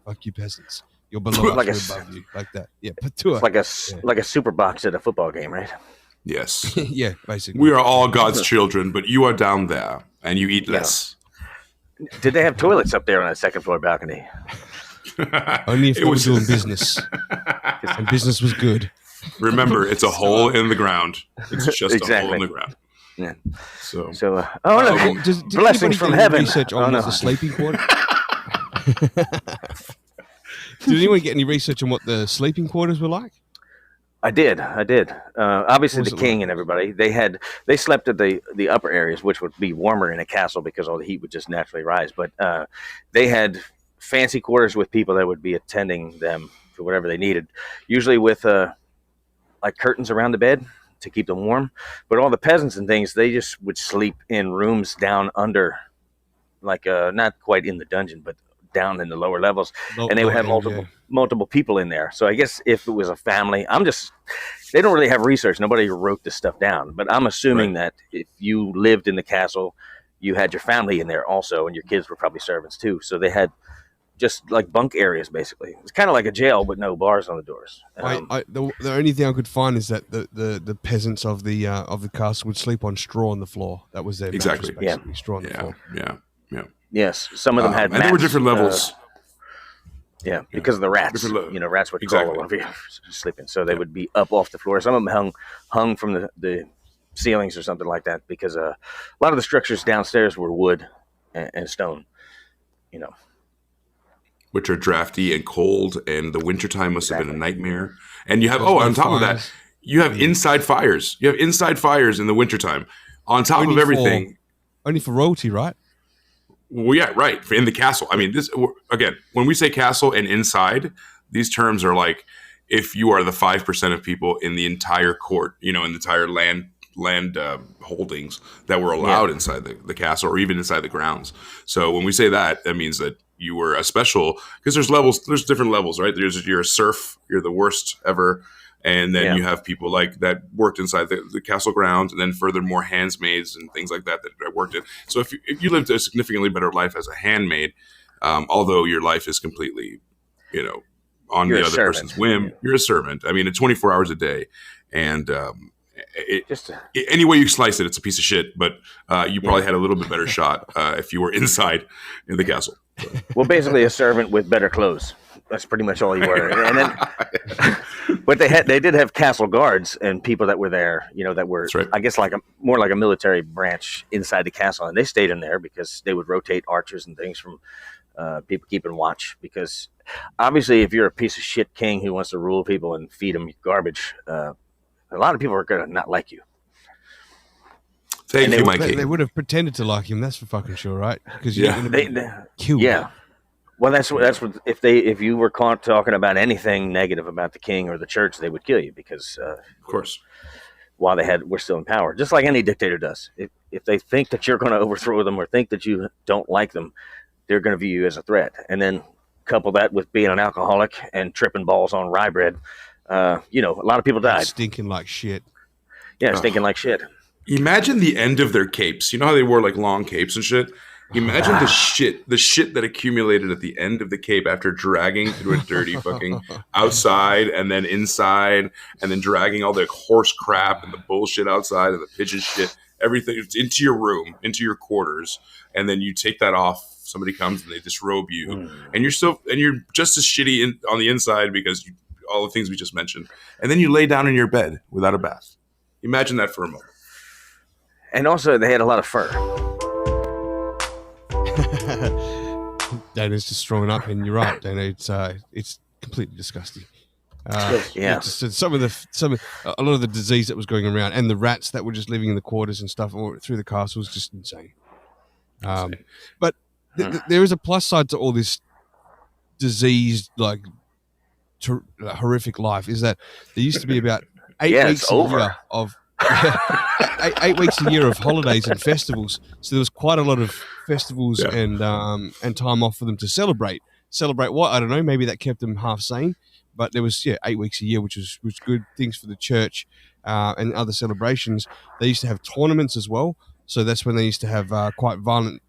Fuck you, peasants. You're below us, we're above you. Like that. Yeah, it's like a super box at a football game, right? Yes. Yeah, basically. We are all God's children, but you are down there, and you eat less. Did they have toilets up there on that second floor balcony? Only if they were doing business. And business was good. Remember, it's a hole in the ground. It's just a hole in the ground. Yeah. So did blessings from heaven. Research on what the sleeping quarters? Did anyone get any research on what the sleeping quarters were like? I did. Obviously, the king and everybody, they slept at the upper areas, which would be warmer in a castle because all the heat would just naturally rise. But they had fancy quarters with people that would be attending them for whatever they needed, usually with like curtains around the bed to keep them warm. But all the peasants and things, they just would sleep in rooms down under, like not quite in the dungeon, but down in the lower levels, and they would have multiple people in there. So I guess if it was a family, they don't really have research. Nobody wrote this stuff down, but I'm assuming that if you lived in the castle, you had your family in there also, and your kids were probably servants too. So they had just like bunk areas, basically. It's kind of like a jail, but no bars on the doors. The only thing I could find is that the peasants of the castle would sleep on straw on the floor. That was their mattress, basically, straw on the floor. Yeah. Yes, some of them had mats, and there were different levels. Because of the rats. Rats would crawl all over you sleeping, so they would be up off the floor. Some of them hung from the ceilings or something like that, because a lot of the structures downstairs were wood and stone. Which are drafty and cold, and the wintertime must have been a nightmare. And you have on top of that, you have inside fires. You have inside fires in the wintertime. On top of everything. Only for royalty, right? Well, yeah, right. In the castle. I mean, this again, when we say castle and inside, these terms are like if you are the 5% of people in the entire court, in the entire land holdings that were allowed inside the castle or even inside the grounds. So when we say that means that you were a special, because there's different levels, right? You're a serf, you're the worst ever. And then you have people like that worked inside the castle grounds, and then furthermore handmaids and things like that worked in. So if you lived a significantly better life as a handmaid, although your life is completely, on the other person's whim, you're a servant. I mean, it's 24 hours a day, and any way you slice it, it's a piece of shit. But you probably had a little bit better shot if you were inside in the castle. So. Well, basically a servant with better clothes. That's pretty much all you were. And then, but they did have castle guards and people that were there, that were, right. I guess, more like a military branch inside the castle. And they stayed in there because they would rotate archers and things from people keeping watch. Because obviously, if you're a piece of shit king who wants to rule people and feed them garbage, a lot of people are going to not like you. Thank you, my king. They would have pretended to like him. That's for fucking sure, right? Because you're going to be killed. Yeah. Well, that's what if you were caught talking about anything negative about the king or the church, they would kill you because, of course, while we're still in power, just like any dictator does. If they think that you're going to overthrow them or think that you don't like them, they're going to view you as a threat. And then couple that with being an alcoholic and tripping balls on rye bread, a lot of people died. Stinking like shit. Yeah, stinking like shit. Imagine the end of their capes. You know how they wore like long capes and shit? Imagine the shit that accumulated at the end of the cape after dragging through a dirty fucking outside and then inside and then dragging all the horse crap and the bullshit outside and the pigeon shit, everything into your room, into your quarters, and then you take that off. Somebody comes and they disrobe you, and you're just as shitty on the inside because all the things we just mentioned, and then you lay down in your bed without a bath. Imagine that for a moment. And also, they had a lot of fur. Dana's just throwing up, and you're right, Dana. It's completely disgusting. Some of a lot of the disease that was going around, and the rats that were just living in the quarters and stuff or through the castle was just insane. But there is a plus side to all this diseased, horrific life. Is that there used to be about 8 weeks a year of 8 weeks a year of holidays and festivals. So there was quite a lot of festivals and time off for them to celebrate. Celebrate what? I don't know. Maybe that kept them half sane. But there was 8 weeks a year, which was good things for the church and other celebrations. They used to have tournaments as well. So that's when they used to have quite violent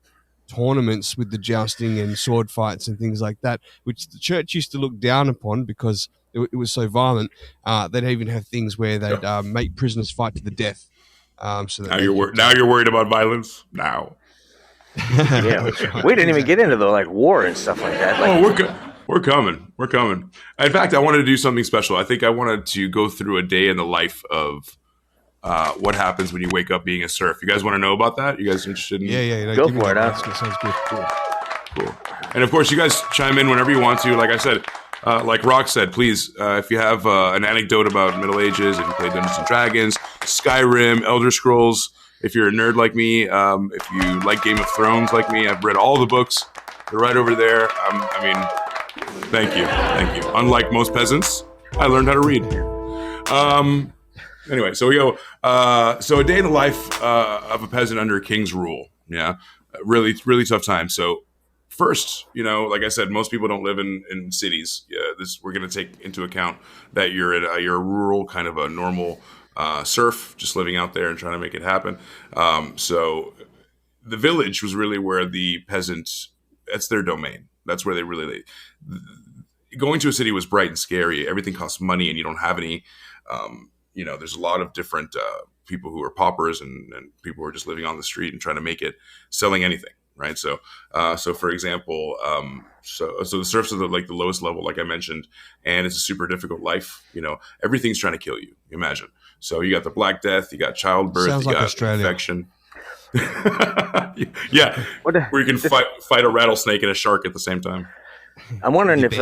tournaments with the jousting and sword fights and things like that, which the church used to look down upon because it was so violent. They'd even have things where they'd make prisoners fight to the death. So now you're worried about violence now. We didn't even get into the war and stuff like that. We're coming. In fact, I wanted to do something special. I think I wanted to go through a day in the life of what happens when you wake up being a serf. You guys want to know about that? You guys interested in? Yeah. Go for it. That sounds good. Cool. And of course, you guys chime in whenever you want to. Like I said, like Rock said, please, if you have an anecdote about Middle Ages, if you play Dungeons and Dragons, Skyrim, Elder Scrolls, if you're a nerd like me, if you like Game of Thrones like me, I've read all the books. They're right over there. Thank you. Unlike most peasants, I learned how to read. Anyway, so we go. So a day in the life of a peasant under a king's rule. Yeah, really, really tough time. So first, like I said, most people don't live in cities. We're going to take into account that you're a rural kind of a normal serf, just living out there and trying to make it happen. So the village was really where the peasant, that's their domain. That's where they really going to a city was bright and scary. Everything costs money, and you don't have any. There's a lot of different people who are paupers and people who are just living on the street and trying to make it, selling anything, right? So for example, so the serfs are the lowest level, like I mentioned, and it's a super difficult life. Everything's trying to kill you. Imagine. So you got the Black Death, you got childbirth, Sounds you like got Australia. infection. Yeah, where you can fight a rattlesnake and a shark at the same time. I'm wondering if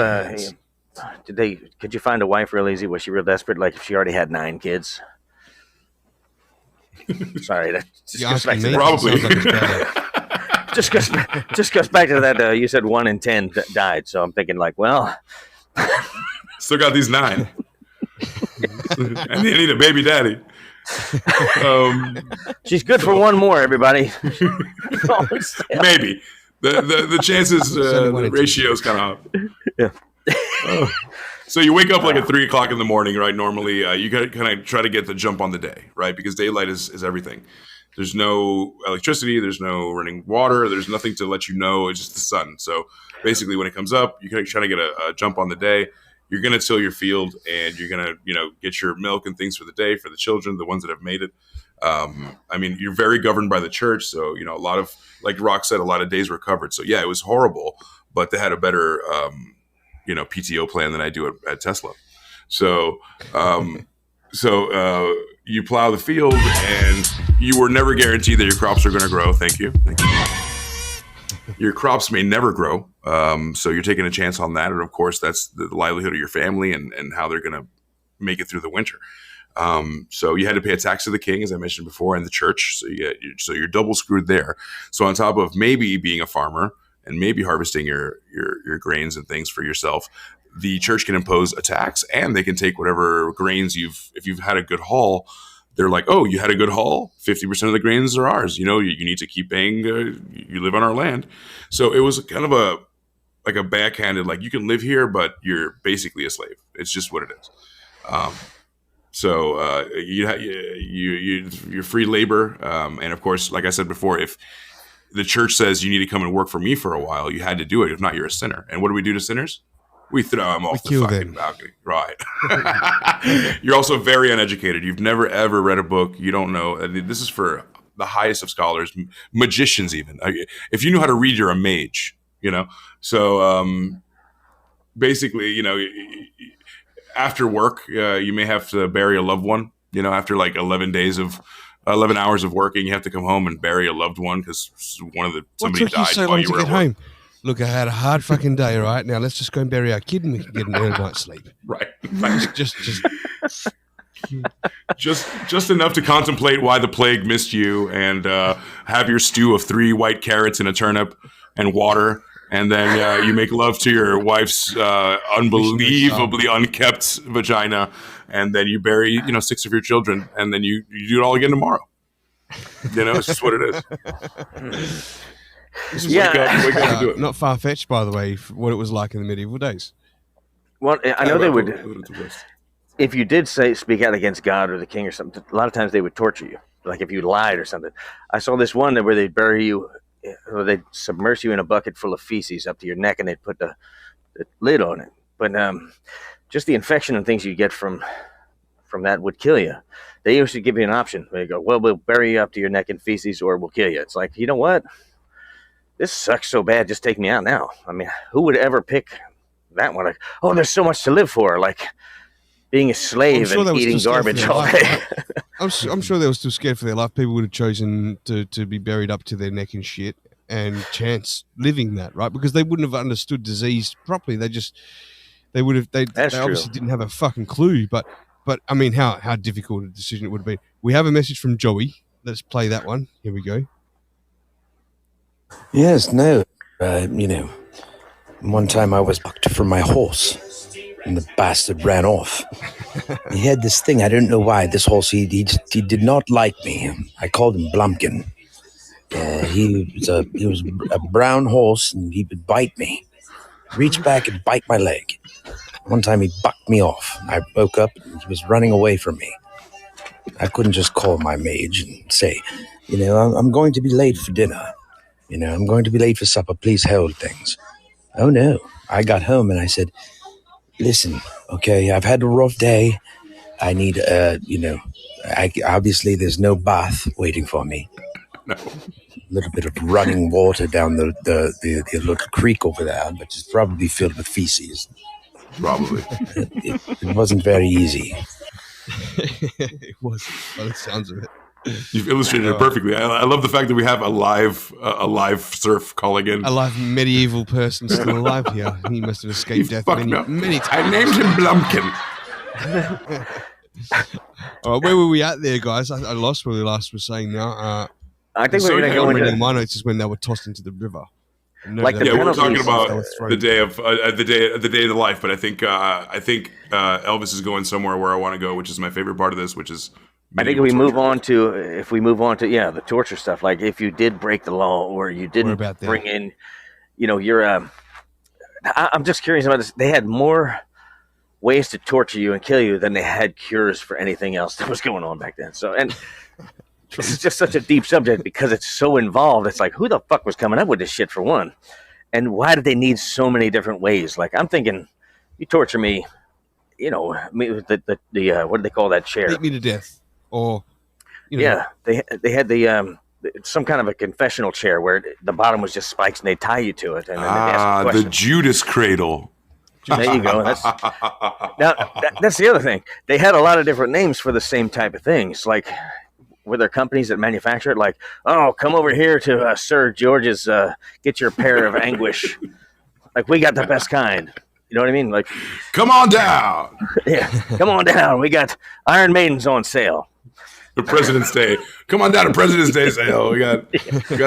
could you find a wife real easy? Was she real desperate? Like if she already had 9 kids? Sorry, that just goes back to that. Probably. just goes back to that. You said 1 in 10 died, so I'm thinking well, still got these 9, and they need a baby daddy. She's good for 1 more, everybody. Maybe the chances, the ratio is kind of up. Yeah. So you wake up at 3 o'clock in the morning, right? Normally, you got to kind of try to get the jump on the day, right? Because daylight is everything. There's no electricity, there's no running water, there's nothing to let you know. It's just the sun. So basically, when it comes up, you can try to get a jump on the day. You're going to till your field, and you're going to, get your milk and things for the day for the children, the ones that have made it. You're very governed by the church. So, a lot of, like Rock said, a lot of days were covered. So yeah, it was horrible, but they had a better, PTO plan than I do at Tesla. So, you plow the field, and you were never guaranteed that your crops are going to grow. Thank you. Your crops may never grow. So you're taking a chance on that. And of course, that's the livelihood of your family and how they're going to make it through the winter. So you had to pay a tax to the king, as I mentioned before, and the church. So you're double screwed there. So on top of maybe being a farmer and maybe harvesting your grains and things for yourself, the church can impose a tax, and they can take whatever grains if you've had a good haul. They're like, oh, you had a good haul? 50% of the grains are ours. You need to keep paying. You live on our land. So it was kind of a backhanded, you can live here, but you're basically a slave. It's just what it is. You're free labor. And of course, like I said before, if the church says you need to come and work for me for a while, you had to do it. If not, you're a sinner. And what do we do to sinners? We throw them off the fucking balcony. Right. You're also very uneducated. You've never, ever read a book. You don't know. This is for the highest of scholars, magicians even. If you knew how to read, you're a mage, So basically, after work, you may have to bury a loved one. After 11 hours of working, you have to come home and bury a loved one because somebody died while you were at work. Home? Look, I had a hard fucking day, right? Now let's just go and bury our kid and we can get an early night's sleep. Right. just enough to contemplate why the plague missed you and have your stew of 3 white carrots and a turnip and water. And then you make love to your wife's unbelievably unkept vagina. And then you bury, 6 of your children. And then you do it all again tomorrow. It's just what it is. Wake up and do it. Not far-fetched, by the way, what it was like in the medieval days. Well, I know they would, if you did speak out against God or the king or something, a lot of times they would torture you, like if you lied or something. I saw this one where they'd bury you, or they'd submerge you in a bucket full of feces up to your neck, and they'd put the lid on it. But just the infection and things you get from that would kill you. They usually give you an option. They go, well, we'll bury you up to your neck in feces, or we'll kill you. It's like, you know what? This sucks so bad, just take me out now. I mean, who would ever pick that one? Like, oh, there's so much to live for. Like being a slave and eating garbage all day. I'm sure they were still scared for their life. People would have chosen to be buried up to their neck in shit and chance living that, right? Because they wouldn't have understood disease properly. They obviously didn't have a fucking clue. But I mean, how difficult a decision it would have been. We have a message from Joey. Let's play that one. Here we go. Yes, no. One time I was bucked from my horse, and the bastard ran off. He had this thing, I don't know why, this horse, he did not like me. I called him Blumpkin. He was a brown horse, and he would bite me. Reach back and bite my leg. One time he bucked me off. I woke up, and he was running away from me. I couldn't just call my mage and say, I'm going to be late for dinner. I'm going to be late for supper. Please hold things. Oh, no. I got home and I said, listen, okay, I've had a rough day. I need, obviously there's no bath waiting for me. No. A little bit of running water down the little creek over there, but it's probably filled with feces. Probably. It wasn't very easy. It was. By the sounds of it. You've illustrated it perfectly. I love the fact that we have a live surf calling in. A live medieval person still alive here. He must have escaped death many times. I named him Blumpkin. All right, where were we at there, guys? I lost where we last were saying now. I think we're going to go into my notes is when they were tossed into the river. Like we're talking about the day of the life, but I think Elvis is going somewhere where I want to go, which is my favorite part of this, which is. I think if we move on to the torture stuff, like if you did break the law or you didn't bring in, I'm just curious about this. They had more ways to torture you and kill you than they had cures for anything else that was going on back then. So, and this is just such a deep subject because it's so involved. It's like, who the fuck was coming up with this shit for one? And why did they need so many different ways? Like, I'm thinking, you torture me, what do they call that chair? Beat me to death. Or, they had the some kind of a confessional chair where the bottom was just spikes and they tie you to it. And then the Judas Cradle. There you go. That's the other thing. They had a lot of different names for the same type of things. Like, were there companies that manufacture it? Like, oh, come over here to Sir George's, get your pair of anguish. Like, we got the best kind. You know what I mean? Like, come on down. Yeah, come on down. We got Iron Maidens on sale. The President's Day. Come on down to President's Day sale. We got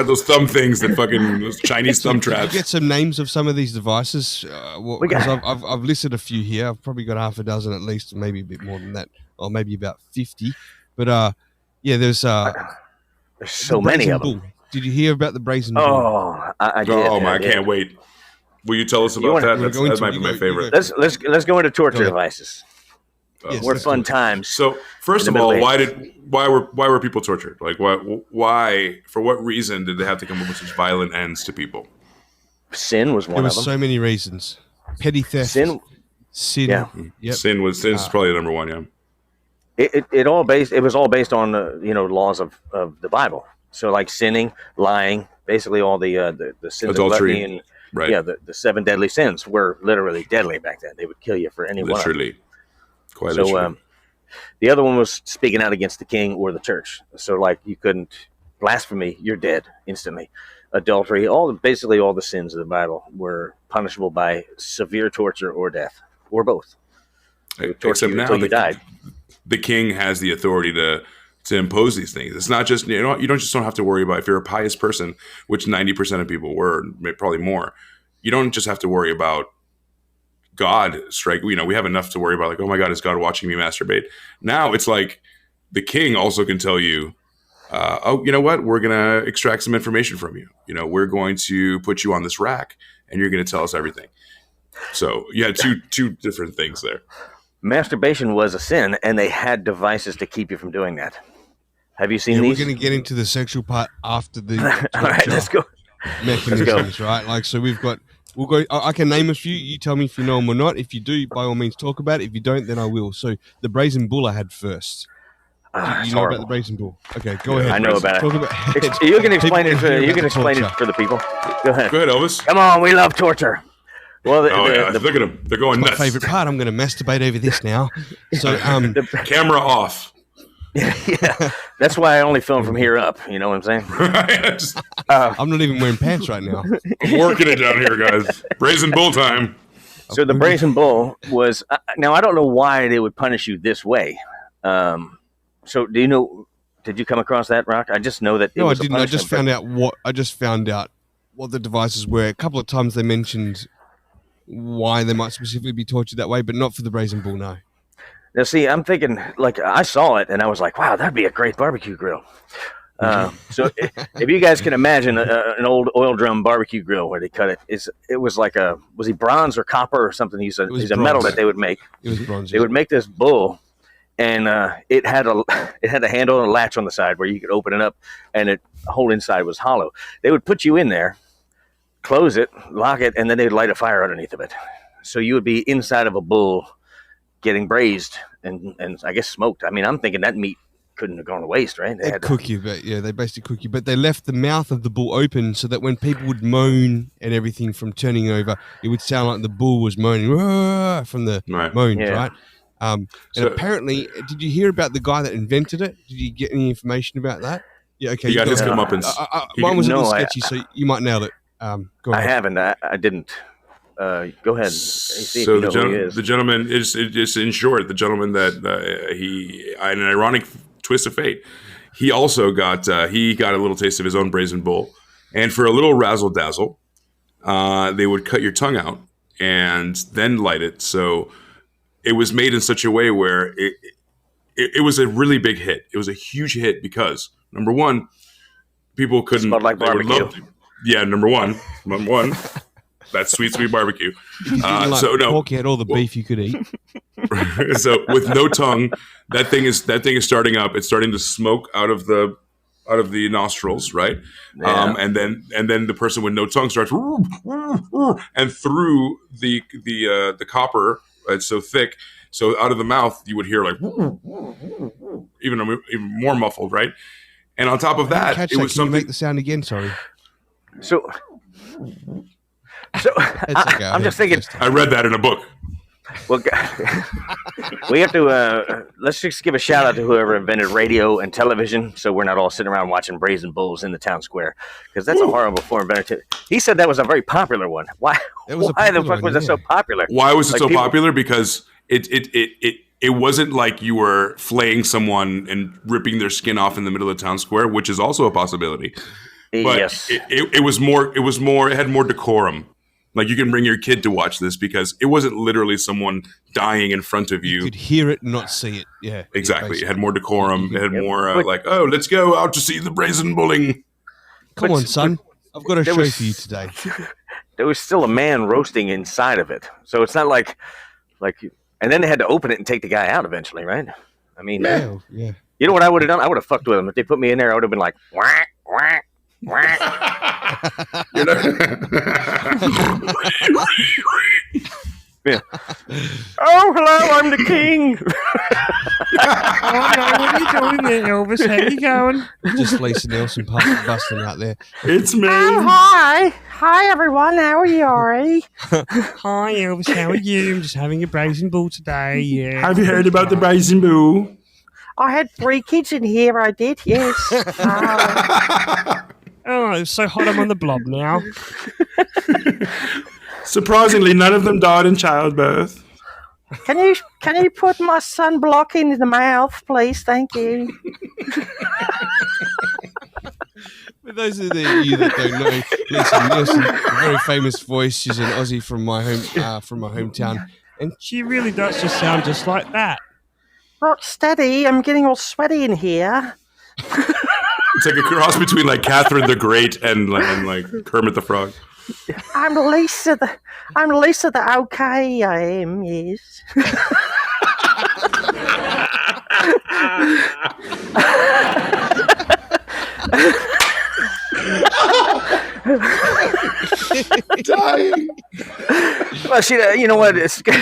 those thumb things that fucking those Chinese thumb traps. Did you get some names of some of these devices? I've listed a few here. I've probably got half a dozen at least, maybe a bit more than that, or maybe about 50. But there's so many of them. Bull. Did you hear about the Brazen Bull? Oh, I did. Oh man, I can't wait. Will you tell us about that? That might be my favorite. Let's go into torture devices. Yes, we're fun times. So first of all, why were people tortured? Like why for what reason did they have to come up with such violent ends to people? Sin was one of them. There were so many reasons. Petty theft. Sin. Yeah. Yep. Sin is probably the number one. Yeah. It was all based on laws of the Bible. So like sinning, lying, basically all the sins, adultery, and right? Yeah, the 7 deadly sins were literally deadly back then. They would kill you for any one. Literally. Quite literally. The other one was speaking out against the king or the church. So like you couldn't blasphemy, you're dead instantly. Adultery, basically all the sins of the Bible were punishable by severe torture or death, or both. Except now you died. The king has the authority to impose these things. It's not just, you don't have to worry about, if you're a pious person, which 90% of people were, probably more, you don't just have to worry about God strike. We have enough to worry about, like, oh my God, is God watching me masturbate? Now it's like the king also can tell you, oh, you know what? We're going to extract some information from you. We're going to put you on this rack and you're going to tell us everything. So you had two different things there. Masturbation was a sin, and they had devices to keep you from doing that. Have you seen these? We're going to get into the sexual part after the all right, let's go. Mechanisms, right? Like, so we'll go. I can name a few. You tell me if you know them or not. If you do, by all means, talk about it. If you don't, then I will. So the Brazen Bull I had first. You know about the Brazen Bull? Okay, go ahead. I know about it. You can explain it. You can explain it for the people. Go ahead. Go ahead, Elvis. Come on, we love torture. Well, look at them. They're going nuts. My favorite part. I'm going to masturbate over this now. So, camera off. Yeah, that's why I only film from here up. You know what I'm saying? I'm not even wearing pants right now. I'm working it down here, guys. Brazen Bull time. So the Brazen Bull was now I don't know why they would punish you this way. So do you know? Did you come across that, Rock? I just know that. No, I didn't. I just found out what the devices were. A couple of times they mentioned why they might specifically be tortured that way, but not for the Brazen Bull. No. Now, see, I'm thinking, like, I saw it and I was like, wow, that'd be a great barbecue grill. So if you guys can imagine an old oil drum barbecue grill where they cut it, it was like was he bronze or copper or something? He's a metal that they would make. It was bronze. They would make this bull, and it had a handle and a latch on the side where you could open it up, and the whole inside was hollow. They would put you in there, close it, lock it, and then they'd light a fire underneath of it. So you would be inside of a bull getting braised and I guess smoked. I mean, I'm thinking that meat couldn't have gone to waste, right? They cook you, but they basically cook you. But they left the mouth of the bull open so that when people would moan and everything from turning over, it would sound like the bull was moaning from the moans, right? And apparently, did you hear about the guy that invented it? Did you get any information about that? Yeah, okay. You got his comeuppance. Mine was a little sketchy, so you might nail it. Go ahead. I haven't. I didn't. Go ahead. So the gentleman is in short, the gentleman that in an ironic twist of fate, he also got a little taste of his own Brazen Bull, and for a little razzle dazzle, they would cut your tongue out and then light it. So it was made in such a way where it was a really big hit. It was a huge hit because number one, people couldn't. Smelled like barbecue. Number one. That's sweet barbecue. Pork, you had all the beef you could eat. So with no tongue, that thing is starting up. It's starting to smoke out of the nostrils, right? Yeah. And then the person with no tongue starts, and through the copper, it's so thick. So out of the mouth, you would hear like even more muffled, right? And on top of that, it was something. Can you make the sound again? Sorry. So I'm just thinking. I read that in a book. Well, we have to let's just give a shout out to whoever invented radio and television, so we're not all sitting around watching Brazen Bulls in the town square, because that's a horrible form of entertainment. He said that was a very popular one. Why the fuck was it so popular? Why was it so popular? Because it wasn't like you were flaying someone and ripping their skin off in the middle of the town square, which is also a possibility. But yes, it was more. It had more decorum. Like, you can bring your kid to watch this because it wasn't literally someone dying in front of you. You could hear it and not see it. Yeah, exactly. It had more decorum. It had more let's go out to see the Brazen Bulling. Come on, son. I've got a show for you today. There was still a man roasting inside of it, so it's not like, and then they had to open it and take the guy out eventually, right? I mean, yeah. You know what I would have done? I would have fucked with them if they put me in there. I would have been like, whack, whack. Yeah. Oh, hello, I'm the king. Oh, no, what are you doing there, Elvis? How you going? Just Lisa Nelson busting out there. It's me. Oh, hi. Hi, everyone. How are you, Ari? Hi, Elvis. How are you? I'm just having a Brazen Bull today. Yeah. Have you heard about the Brazen Bull? I had 3 kids in here. I did, yes. Oh, it's so hot I'm on the blob now. Surprisingly, none of them died in childbirth. Can you put my sunblock in the mouth, please? Thank you. For those of you that don't know, Lisa Nelson, a very famous voice. She's an Aussie from my hometown, and she really does just sound just like that. Rocstedi, I'm getting all sweaty in here. It's like a cross between like Catherine the Great and like Kermit the Frog. I'm Lisa the okay, I am, yes. Dying. Well, you know what?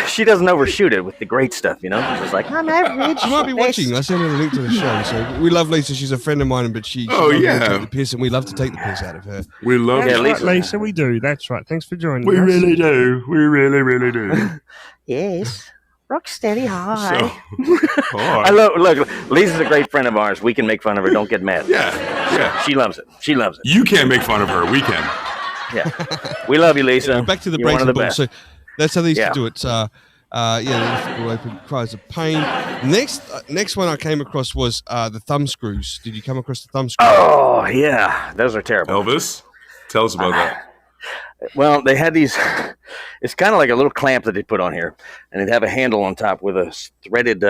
She doesn't overshoot it with the great stuff, you know? She's just like, I'm average. She might be watching. I sent her a link to the show. So we love Lisa. She's a friend of mine, but she take the piss, and we love to take the piss out of her. We love Lisa, we do. That's right. Thanks for joining us. We really do. We really, really do. Yes. Rocstedi, hi. Hi. Look, Lisa's a great friend of ours. We can make fun of her. Don't get mad. Yeah. She loves it. You can't make fun of her. We can. Yeah. We love you, Lisa. Back to the You're Brazen one of the Bull. best. So that's how they used to do it. The open cries of pain. Next one I came across was the thumb screws. Did you come across the thumb screws? Oh, yeah. Those are terrible. Elvis, tell us about that. Well, they had these. It's kind of like a little clamp that they put on here, and they'd have a handle on top with a threaded,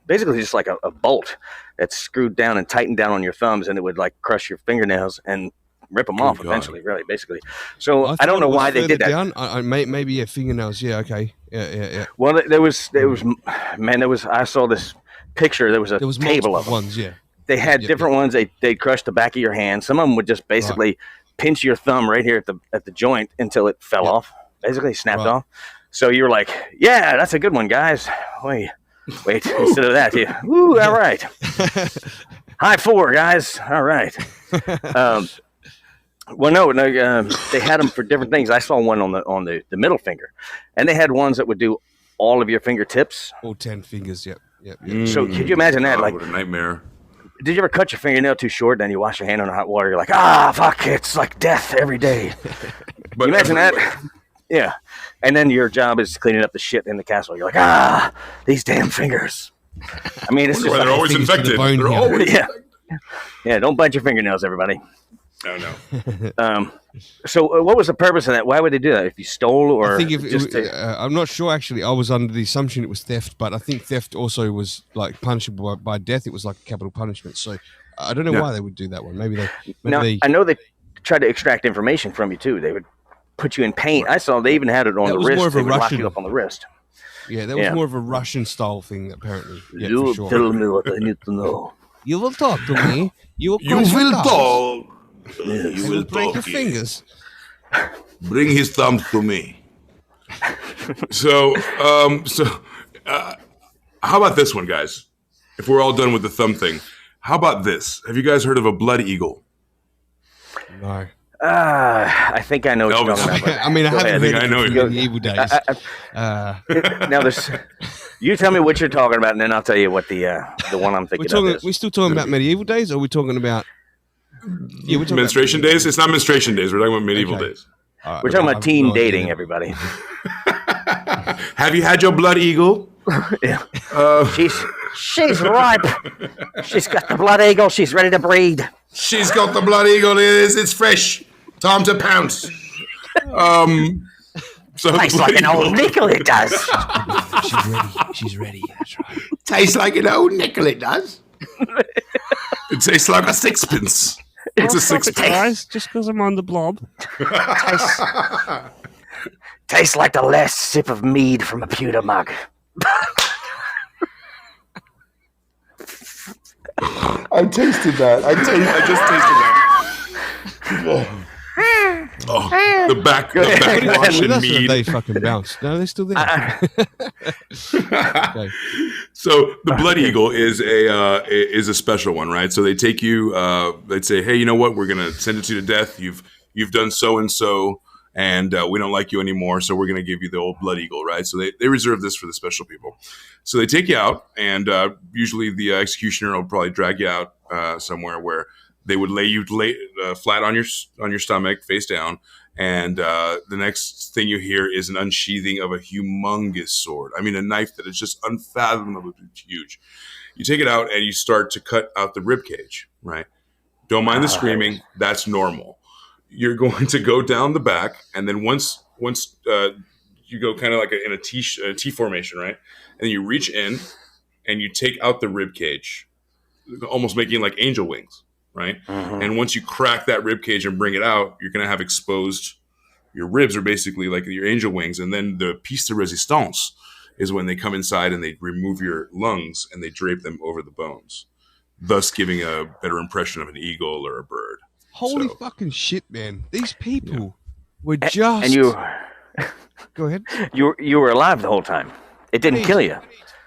basically just like a bolt that's screwed down and tightened down on your thumbs, and it would like crush your fingernails and rip them off eventually. Really, basically. So I don't know why they did that. Down. Maybe fingernails. Yeah. Okay. Yeah. Well, there was. I saw this picture. There was a table of them. Ones. Yeah. They had different ones. They'd crush the back of your hand. Some of them would just basically pinch your thumb right here at the joint until it fell off, basically snapped off. So you were like, yeah, that's a good one, guys. Wait, instead of that, woo, all right. High 4, guys. All right. Well, no, they had them for different things. I saw one on the middle finger, and they had ones that would do all of your fingertips. All 10 fingers, yep. So could you imagine that? Like, what a nightmare. Did you ever cut your fingernail too short, then you wash your hand in hot water? You're like, fuck, it's like death every day. But you imagine that? Yeah. And then your job is cleaning up the shit in the castle. You're like, these damn fingers. I mean, it's just they're always infected. They're always Yeah, don't bite your fingernails, everybody. Oh, no. So what was the purpose of that? Why would they do that? If you stole or... I think I'm not sure, actually. I was under the assumption it was theft, but I think theft also was like punishable by death. It was like a capital punishment. So I don't know why they would do that one. Maybe they... I know they tried to extract information from you, too. They would put you in paint. I saw they even had it on the wrist. They would lock you up on the wrist. Yeah, that was more of a Russian-style thing, apparently. Yeah, you for sure. tell me what I need to know. You will talk to me. You will talk. You will break your fingers. Bring his thumb to me. So, how about this one, guys? If we're all done with the thumb thing, how about this? Have you guys heard of a blood eagle? No. I think I know what you're talking about. I mean, I haven't heard I know it in Evil Days. Now, you tell me what you're talking about, and then I'll tell you what the one I'm thinking of is. We're still talking about medieval days, or are we talking about... Yeah, we're talking menstruation days? It's not menstruation days. We're talking about medieval days. We're talking about teen dating, everybody. Have you had your blood eagle? Yeah. She's ripe. She's got the blood eagle. She's ready to breed. She's got the blood eagle. It's fresh. Time to pounce. So tastes like an old nickel, it does. She's ready. That's right. Tastes like an old nickel, it does. It tastes like a sixpence. It's a sixpence. Guys, just because I'm on the blob. Tastes like the last sip of mead from a pewter mug. I tasted that. I just tasted that. The backwash and mead. They fucking bounced. No, they're still there. Okay. So the blood eagle is a special one, right? So they take you. They'd say, hey, you know what? We're gonna sentence you to death. You've done so and so, and we don't like you anymore. So we're gonna give you the old blood eagle, right? So they reserve this for the special people. So they take you out, and usually the executioner will probably drag you out somewhere where they would lay you flat on your stomach, face down, and the next thing you hear is an unsheathing of a humongous sword. I mean, a knife that is just unfathomably huge. You take it out and you start to cut out the rib cage, right? Don't mind the screaming. That's normal. You're going to go down the back, and then once you go kind of like in a T formation, right? And you reach in and you take out the rib cage, almost making like angel wings. Right. And once you crack that rib cage and bring it out, you're going to have exposed your ribs are basically like your angel wings. And then the piece de resistance is when they come inside and they remove your lungs and they drape them over the bones, thus giving a better impression of an eagle or a bird. Holy fucking shit, man. These people were just... And you... Go ahead. You were alive the whole time. It didn't kill you.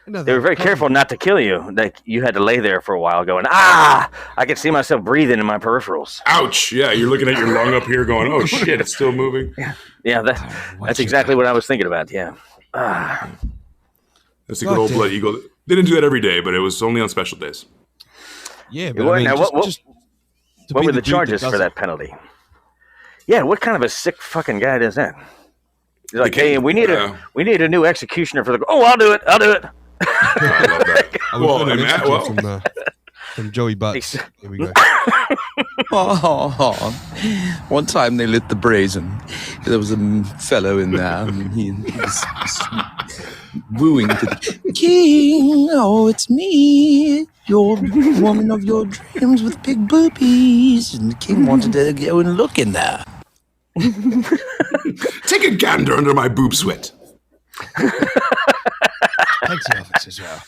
They were very careful not to kill you. Like you had to lay there for a while going, I can see myself breathing in my peripherals. Ouch. Yeah, you're looking at your lung up here going, oh shit, it's still moving. Yeah, that's exactly what I was thinking about, yeah. That's a good old blood eagle. They didn't do that every day, but it was only on special days. Yeah, but I mean, what were the charges for that penalty? Yeah, what kind of a sick fucking guy does that? He's like, hey, we need a new executioner for the... Oh, I'll do it. I love that. From Joey Butts. Here we go. One time they lit the Brazen. There was a fellow in there, and he was wooing to the king. Oh, it's me, your woman of your dreams with big boobies. And the king wanted to go and look in there. Take a gander under my boob sweat. Thanks, Elvis, as well.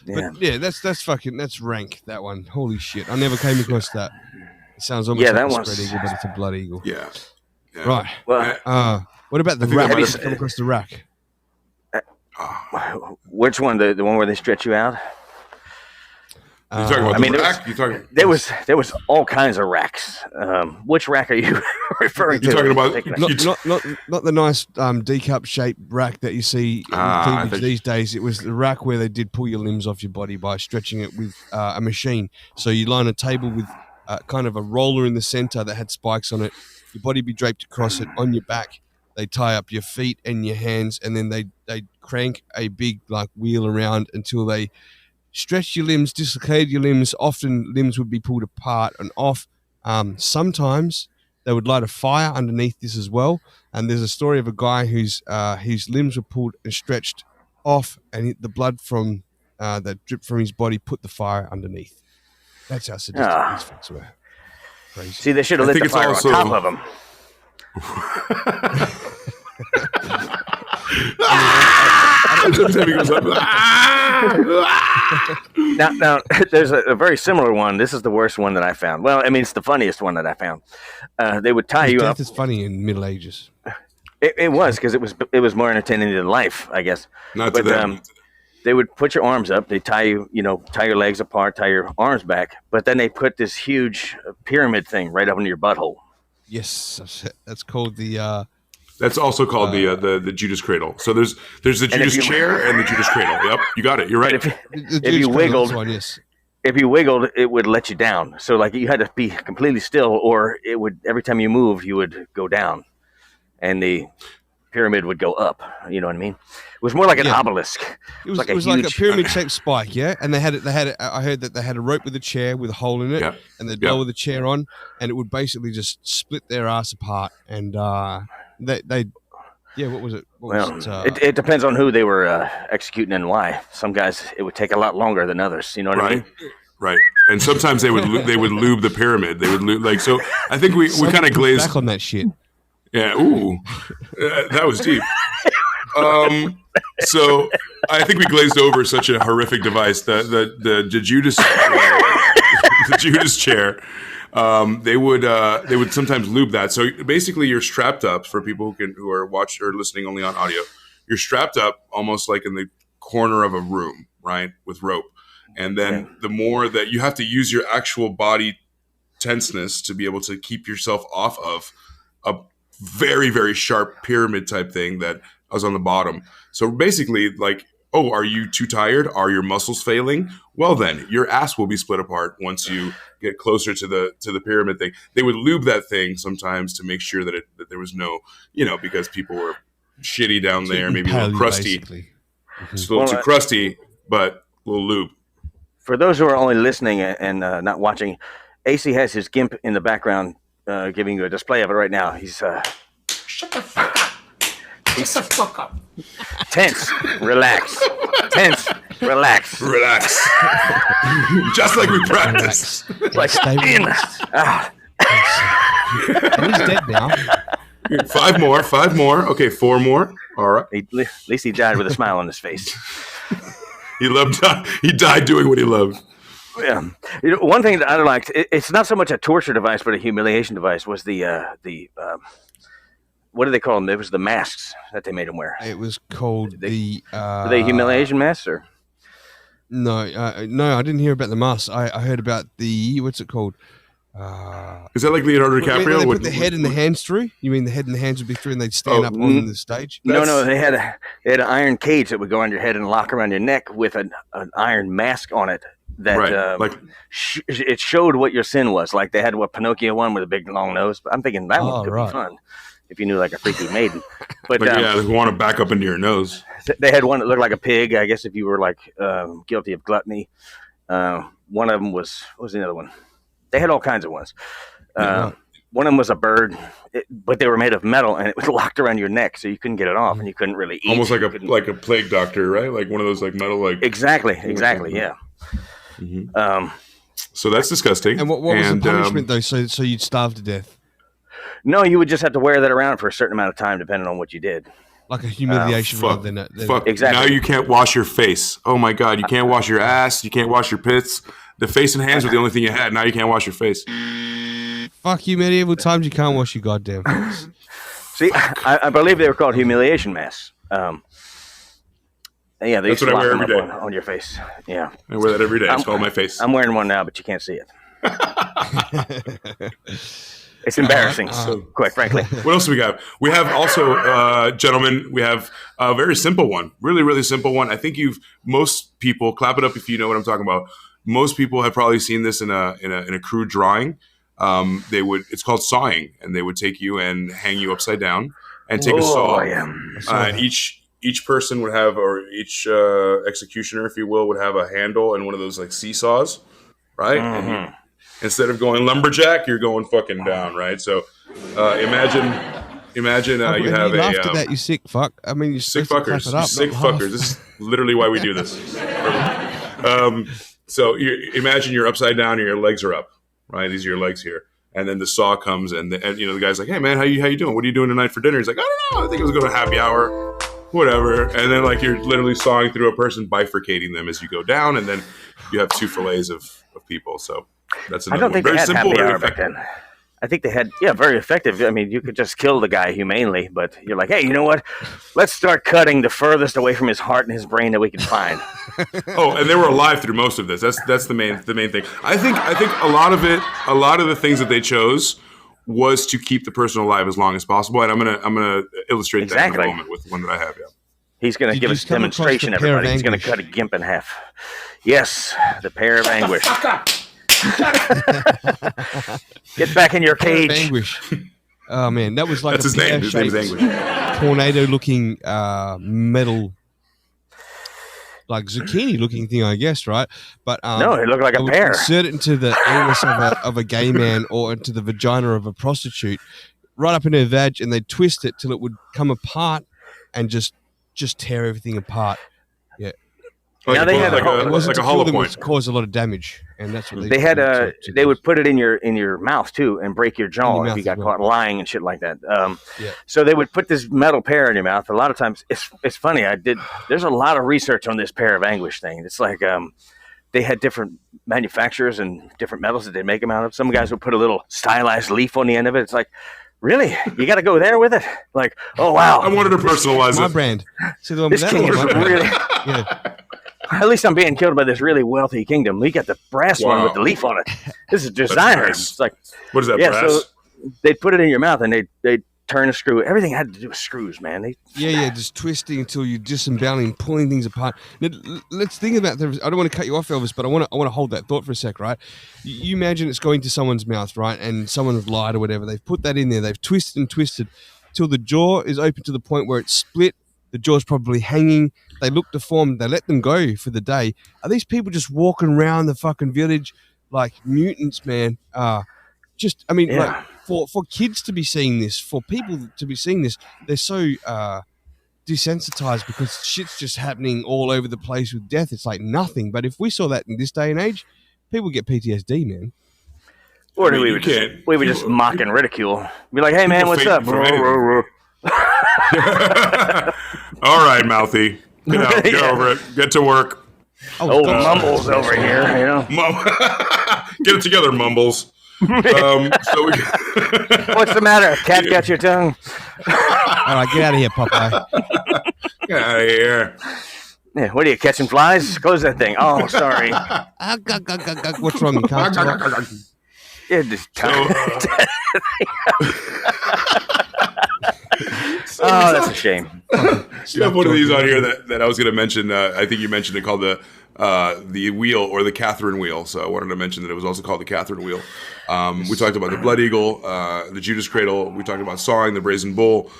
But yeah, that's rank, that one. Holy shit. I never came across that. It sounds almost Yeah, like that a spread eagle, but it's a blood eagle. Yeah. Right. Well, What about the I think rack? that Have might you come across the rack? which one? The one where they stretch you out? You talking about I mean, the rack? You talking? There was all kinds of racks. Which rack are you referring to? You're talking about Not the nice decup shaped rack that you see in cleavage these days. It was the rack where they did pull your limbs off your body by stretching it with a machine. So you line a table with kind of a roller in the center that had spikes on it. Your body be draped across it on your back. They tie up your feet and your hands, and then they crank a big like wheel around until they stretch your limbs, dislocate your limbs. Often limbs would be pulled apart and off. Sometimes they would light a fire underneath this as well. And there's a story of a guy whose limbs were pulled and stretched off, and the blood from that dripped from his body put the fire underneath. That's how sadistic these folks were. Crazy. See, they should have lit the fire on top of them. Now, there's a very similar one. This is the worst one that I found. Well, I mean, it's the funniest one that I found. They would tie you up. Death is funny in Middle Ages. It was because it was more entertaining than life, I guess. Not to them. They would put your arms up. They tie you, tie your legs apart, tie your arms back. But then they put this huge pyramid thing right up into your butthole. Yes, that's called the. That's also called the Judas Cradle. So there's the Judas chair and the Judas Cradle. Yep, you got it. You're right. If you wiggled, if you wiggled, it would let you down. So like you had to be completely still, or it would every time you moved, you would go down, and the pyramid would go up. You know what I mean? It was more like an obelisk. It was like a pyramid-shaped spike, yeah. And they had it. I heard that they had a rope with a chair with a hole in it, and they'd lower the chair on, and it would basically just split their ass apart. And what was it? It depends on who they were executing and why. Some guys it would take a lot longer than others. You know what I mean? Right. And sometimes they would lube the pyramid. They would lube so. I think we kind of glazed back on that shit. Yeah. Ooh, that was deep. So I think we glazed over such a horrific device. The Judas the Judas chair. They would sometimes lube that. So basically, you're strapped up for people who are watching or listening only on audio. You're strapped up almost like in the corner of a room, right, with rope. And then the more that you have to use your actual body tenseness to be able to keep yourself off of a very, very sharp pyramid type thing that was on the bottom. So basically, like, oh, are you too tired? Are your muscles failing? Well, then your ass will be split apart once you get closer to the pyramid thing. They would lube that thing sometimes to make sure that there was no, because people were shitty down there, maybe a little crusty. It's a little too crusty, but a little lube. For those who are only listening and not watching, AC has his GIMP in the background giving you a display of it right now. He's shut the fuck up. Shut the fuck up. Tense. Relax. Tense. Relax. Relax. Just like we practiced. Like in. He's dead now. 5 more. Okay, 4 more. All right. At least he died with a smile on his face. He died doing what he loved. Yeah. One thing that I liked, it's not so much a torture device, but a humiliation device, was the what do they call them? It was the masks that they made them wear. It was called were they humiliation masks or? No, I didn't hear about the masks. I heard about the, what's it called? Is that like Leonardo DiCaprio? They put the head and the hands through? You mean the head and the hands would be through and they'd stand up on the stage? No, they had an iron cage that would go on your head and lock around your neck with an iron mask on it. That it showed what your sin was. Like they had what Pinocchio one with a big long nose. I'm thinking that one could be fun if you knew like a freaky maiden. But they want to back up into your nose. They had one that looked like a pig. I guess if you were like guilty of gluttony. One of them was, what was the other one? They had all kinds of ones. One of them was a bird, but they were made of metal, and it was locked around your neck, so you couldn't get it off, and you couldn't really eat. Almost like a plague doctor, right? Like one of those like metal like. Exactly, yeah. Mm-hmm. So that's disgusting. And what was the punishment though? So you'd starve to death? No, you would just have to wear that around for a certain amount of time, depending on what you did. Like a humiliation rather than exactly. Now you can't wash your face. Oh my God, you can't wash your ass. You can't wash your pits. The face and hands were the only thing you had. Now you can't wash your face. Fuck you, medieval times. You can't wash your goddamn face. See, I believe they were called humiliation masks. Yeah, they That's what I wear every day on your face. Yeah, I wear that every day. It's called my face. I'm wearing one now, but you can't see it. It's embarrassing, quite frankly. What else do we got? We have also, gentlemen, we have a very simple one. Really, really simple one. I think most people, clap it up if you know what I'm talking about. Most people have probably seen this in a crude drawing. It's called sawing, and they would take you and hang you upside down and take a saw. And each person would have, or each executioner, if you will, would have a handle and one of those like seesaws, right? Mm-hmm. And instead of going lumberjack, you're going fucking down, right? So imagine you have after that, you sick fuck. I mean, you sick fuckers. You sick fuckers. This is literally why we do this. So imagine you're upside down and your legs are up, right? These are your legs here. And then the saw comes and the guy's like, hey man, how you doing? What are you doing tonight for dinner? He's like, I don't know. I think I was going to happy hour, whatever. And then like you're literally sawing through a person, bifurcating them as you go down. And then you have 2 fillets of people. So that's another I don't think one. they Very had simple, happy very hour back effective. then. I think they had, very effective. I mean, you could just kill the guy humanely, but you're like, hey, you know what? Let's start cutting the furthest away from his heart and his brain that we can find. Oh, and they were alive through most of this. That's the main thing. I think a lot of the things that they chose was to keep the person alive as long as possible. And I'm gonna illustrate that in a moment with one that I have. Yeah. He's going to give us a demonstration, everybody. He's going to cut a gimp in half. Yes, the pair of anguish. Get back in your cage. Anguish. Oh man, that was like That's his name. His name is Anguish. Tornado-looking metal, like zucchini-looking thing, I guess, right? But no, it looked like a pear. Insert it into the anus of a gay man or into the vagina of a prostitute, right up in her vag, and they'd twist it till it would come apart and just tear everything apart. Yeah. Now they had like a hollow point. Cause a lot of damage, and that's what they had. They would put it in your mouth too, and break your jaw if you got caught lying and shit like that. So they would put this metal pear in your mouth. A lot of times, it's funny. There's a lot of research on this pear of anguish thing. It's like they had different manufacturers and different metals that they make them out of. Some guys would put a little stylized leaf on the end of it. It's like, really? You got to go there with it? Like, oh wow! I wanted to personalize it. My brand. See the one this king is really. Yeah. At least I'm being killed by this really wealthy kingdom. We got the brass one with the leaf on it. This is designer. Nice. It's like, what is that? Brass? So they'd put it in your mouth and they'd turn a screw. Everything had to do with screws, man. Just twisting until you're disemboweling, pulling things apart. Now, let's think about that. I don't want to cut you off, Elvis, but I want to hold that thought for a sec, right? You imagine it's going to someone's mouth, right? And someone has lied or whatever. They've put that in there. They've twisted till the jaw is open to the point where it's split. The jaw's probably hanging. They look deformed. They let them go for the day. Are these people just walking around the fucking village like mutants, man? Like for kids to be seeing this, for people to be seeing this, they're so desensitized because shit's just happening all over the place with death. It's like nothing. But if we saw that in this day and age, people get PTSD, man. Or we would just mock and ridicule. Be like, hey, man, what's up? All right, Mouthy. Get out. Get over it. Get to work. Mumbles over here, you know. Get it together, Mumbles. What's the matter? Cat got your tongue? All right, get out of here, Popeye. Get out of here. Yeah, what are you, catching flies? Close that thing. Oh, sorry. What's wrong? You can't talk? Yeah, just oh, that's a shame. You have one of these on here that I was going to mention. I think you mentioned it, called the wheel, or the Catherine wheel. So I wanted to mention that it was also called the Catherine wheel. We talked about the Blood Eagle, the Judas Cradle. We talked about sawing, the Brazen Bull.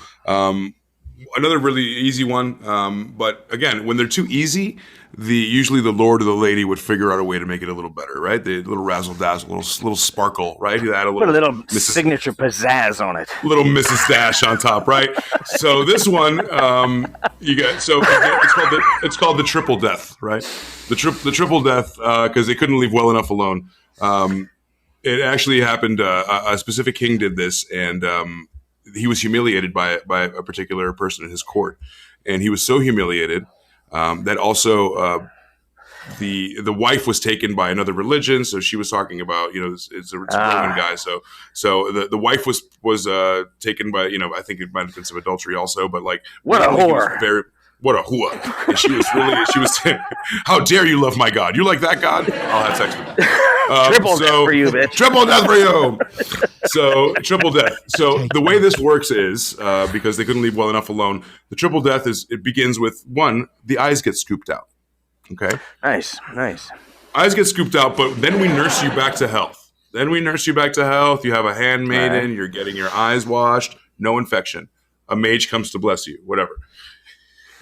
Another really easy one, but again, when they're too easy, usually the lord or the lady would figure out a way to make it a little better, right? The little razzle dazzle, little sparkle, right? You add put a little signature pizzazz on it. Little Mrs. Dash on top, right? So this one, it's called the triple death, right? The triple death, because they couldn't leave well enough alone. It actually happened. A specific king did this, and he was humiliated by a particular person in his court, and he was so humiliated that also the wife was taken by another religion, so she was talking about, it's a Roman guy, so the wife was taken by, I think it might have been some adultery also, but like what a whore. What a hua. And she was saying, how dare you love my God? You like that God? I'll have sex with you. Triple death for you, bitch. Triple death for you. So triple death. So the way this works is, because they couldn't leave well enough alone, the triple death it begins with, one, the eyes get scooped out. Okay? Nice. Eyes get scooped out, but then we nurse you back to health. You have a handmaiden. Right. You're getting your eyes washed. No infection. A mage comes to bless you. Whatever.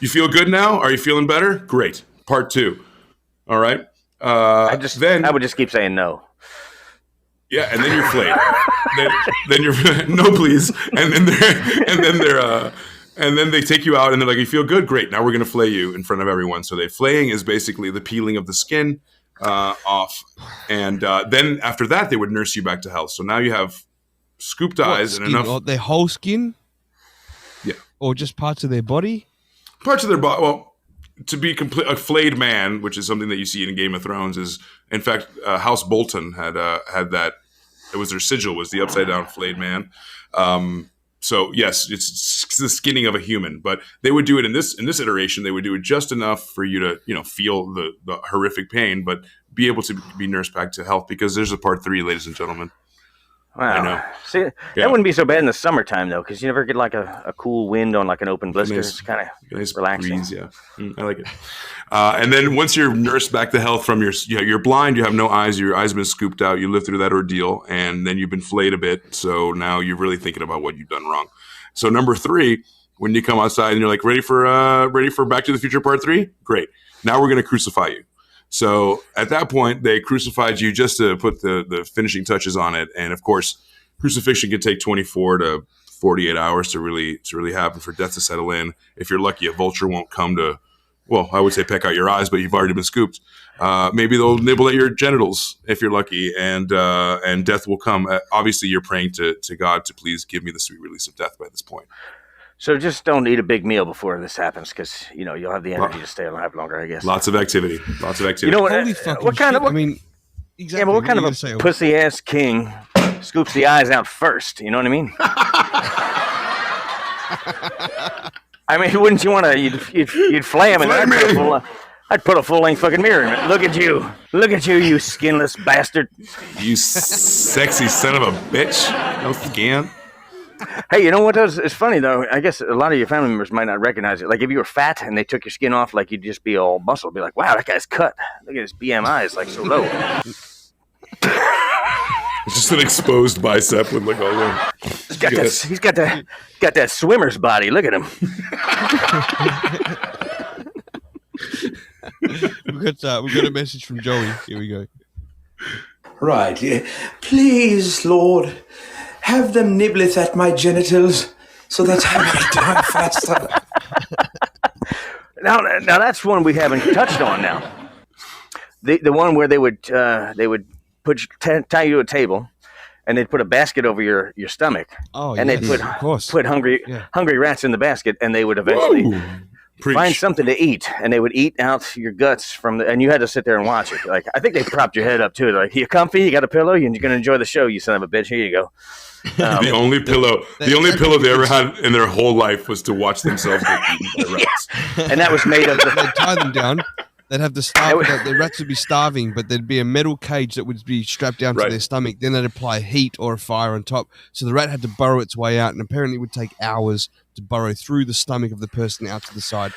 You feel good now? Are you feeling better? Great. Part 2. All right. I would just keep saying no. Yeah, and then you're flayed. then you're no, please. And then they take you out, and they're like, "You feel good? Great. Now we're going to flay you in front of everyone." So flaying is basically the peeling of the skin off, and then after that, they would nurse you back to health. So now you have scooped eyes and enough. Their whole skin? Yeah. Or just parts of their body? Parts of their body. Well, to be a flayed man, which is something that you see in Game of Thrones, is in fact House Bolton had that. It was their sigil, was the upside down flayed man. So yes, it's the skinning of a human, but they would do it in this iteration. They would do it just enough for you to feel the horrific pain, but be able to be nursed back to health, because there's a part 3, ladies and gentlemen. Wow. I know. See, that wouldn't be so bad in the summertime, though, because you never get like a cool wind on like an open blister. It's kind of relaxing. Breeze, yeah. I like it. And then once you're nursed back to health from you're blind, you have no eyes, your eyes have been scooped out, you lived through that ordeal, and then you've been flayed a bit, so now you're really thinking about what you've done wrong. So number 3, when you come outside and you're like, ready for Back to the Future Part 3? Great. Now we're going to crucify you. So at that point, they crucified you just to put the finishing touches on it. And of course, crucifixion can take 24 to 48 hours to really happen, for death to settle in. If you're lucky, a vulture won't come to, well, I would say peck out your eyes, but you've already been scooped. Maybe they'll nibble at your genitals if you're lucky, and death will come. Obviously, you're praying to God to please give me the sweet release of death by this point. So just don't eat a big meal before this happens, because you'll have the energy to stay alive longer, I guess. Lots of activity. You know what? Holy fucking shit. I mean, exactly. Yeah, but what kind of a pussy ass king scoops the eyes out first? You know what I mean? I mean, wouldn't you want to? You'd flay him, and I'd put a full length fucking mirror in it. Look at you, you skinless bastard. You sexy son of a bitch. No skin. Hey, you know what? It's funny, though. I guess a lot of your family members might not recognize it. Like, if you were fat and they took your skin off, like, you'd just be all muscle. Be like, wow, that guy's cut. Look at his BMI. It's like so low. It's just an exposed bicep with, like, all the... He's got that swimmer's body. Look at him. We've got a message from Joey. Here we go. Right. Please, Lord, have them nibbleth at my genitals so that I may die faster. Now that's one we haven't touched on. Now, the one where they would tie you to a table, and they'd put a basket over your stomach, and they'd put hungry rats in the basket, and they would eventually find something to eat, and they would eat out your guts and you had to sit there and watch it. Like, I think they propped your head up too. Like, you comfy? You got a pillow? You're gonna enjoy the show, you son of a bitch. Here you go. The only pillow they ever had in their whole life was to watch themselves get eaten by rats. And that was made of they'd tie them down. They'd have the rats would be starving, but there'd be a metal cage that would be strapped down to their stomach. Then they'd apply heat or a fire on top. So the rat had to burrow its way out, and apparently it would take hours to burrow through the stomach of the person out to the side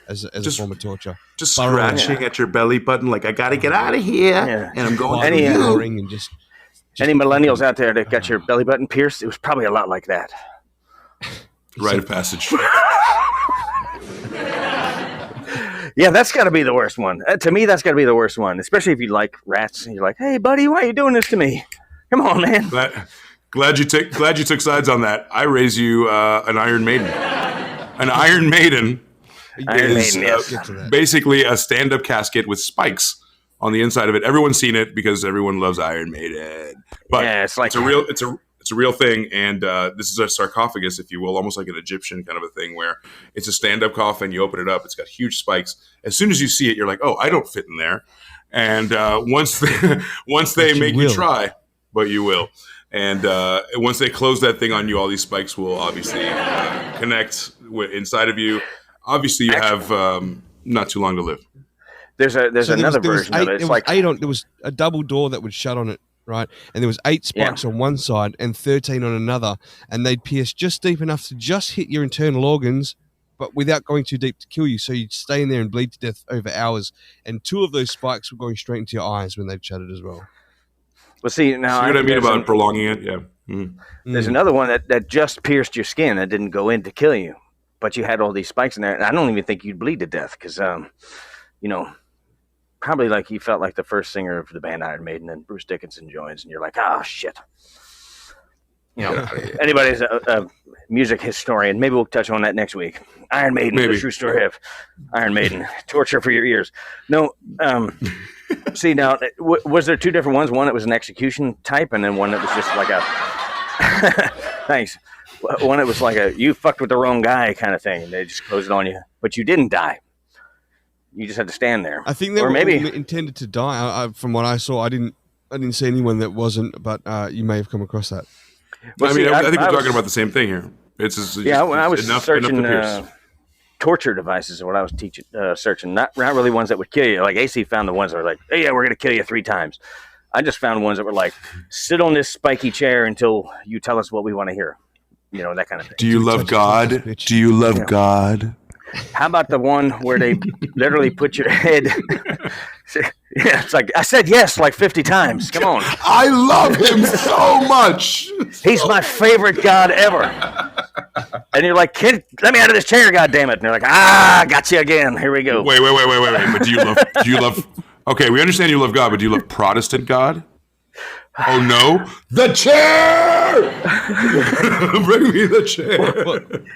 as a form of torture. Just scratching at your belly button like, I got to get out of here, and I'm going and just any millennials out there that got your belly button pierced, it was probably a lot like that. Rite of passage. Yeah, that's got to be the worst one. To me, that's got to be the worst one, especially if you like rats and you're like, hey, buddy, why are you doing this to me? Come on, man. Glad you took sides on that. I raise you an Iron Maiden. An Iron Maiden is basically a stand-up casket with spikes on the inside of it. Everyone's seen it because everyone loves Iron Maiden. But yeah, it's It's a real thing, and this is a sarcophagus, if you will, almost like an Egyptian kind of a thing, where it's a stand-up coffin. You open it up, it's got huge spikes. As soon as you see it, you're like, "Oh, I don't fit in there." And once they make you try, but you will. And once they close that thing on you, all these spikes will obviously connect inside of you. Obviously, you have not too long to live. There's another version of it. There was a double door that would shut on it, right? And there was 8 spikes on one side and 13 on another, and they'd pierce just deep enough to just hit your internal organs, but without going too deep to kill you. So you'd stay in there and bleed to death over hours. And 2 of those spikes were going straight into your eyes when they'd shut it as well. Well, see, now what I mean about prolonging it, yeah. There's another one that just pierced your skin that didn't go in to kill you, but you had all these spikes in there, and I don't even think you'd bleed to death because, probably like you felt like the first singer of the band Iron Maiden, and Bruce Dickinson joins, and you're like, oh shit. Anybody's a music historian. Maybe we'll touch on that next week. Iron Maiden, the true story of Iron Maiden, torture for your ears. No, see now, was there 2 different ones? One that was an execution type, and then one that was just like a thanks. One that was like a you fucked with the wrong guy kind of thing, and they just closed it on you, but you didn't die. You just had to stand there. I think they were intended to die. From what I saw, I didn't see anyone that wasn't, but you may have come across that. Well, I think we're talking about the same thing here. When I was searching torture devices, what I was searching, not really ones that would kill you. Like AC found the ones that were like, "Hey, yeah, we're gonna kill you 3 times." I just found ones that were like, "Sit on this spiky chair until you tell us what we want to hear." That kind of thing. Do you love God? Do you love God? How about the one where they literally put your head? It's like I said yes like 50 times. Come on. I love him so much. He's my favorite God ever. And you're like, kid, let me out of this chair, goddammit. And they're like, got you again. Here we go. Wait. But do you love? Okay, we understand you love God, but do you love Protestant God? Oh no, the chair! Bring me the chair.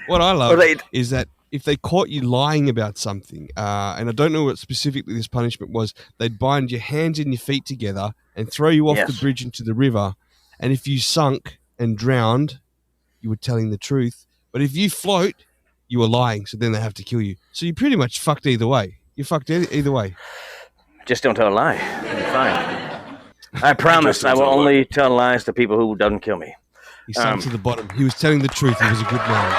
What I love is that if they caught you lying about something, and I don't know what specifically this punishment was, they'd bind your hands and your feet together and throw you off the bridge into the river. And if you sunk and drowned, you were telling the truth. But if you float, you were lying. So then they have to kill you. So you pretty much fucked either way. You fucked either way. Just don't tell a lie. You're fine. I promise I will only tell lies to people who doesn't kill me. He sunk to the bottom. He was telling the truth. He was a good man.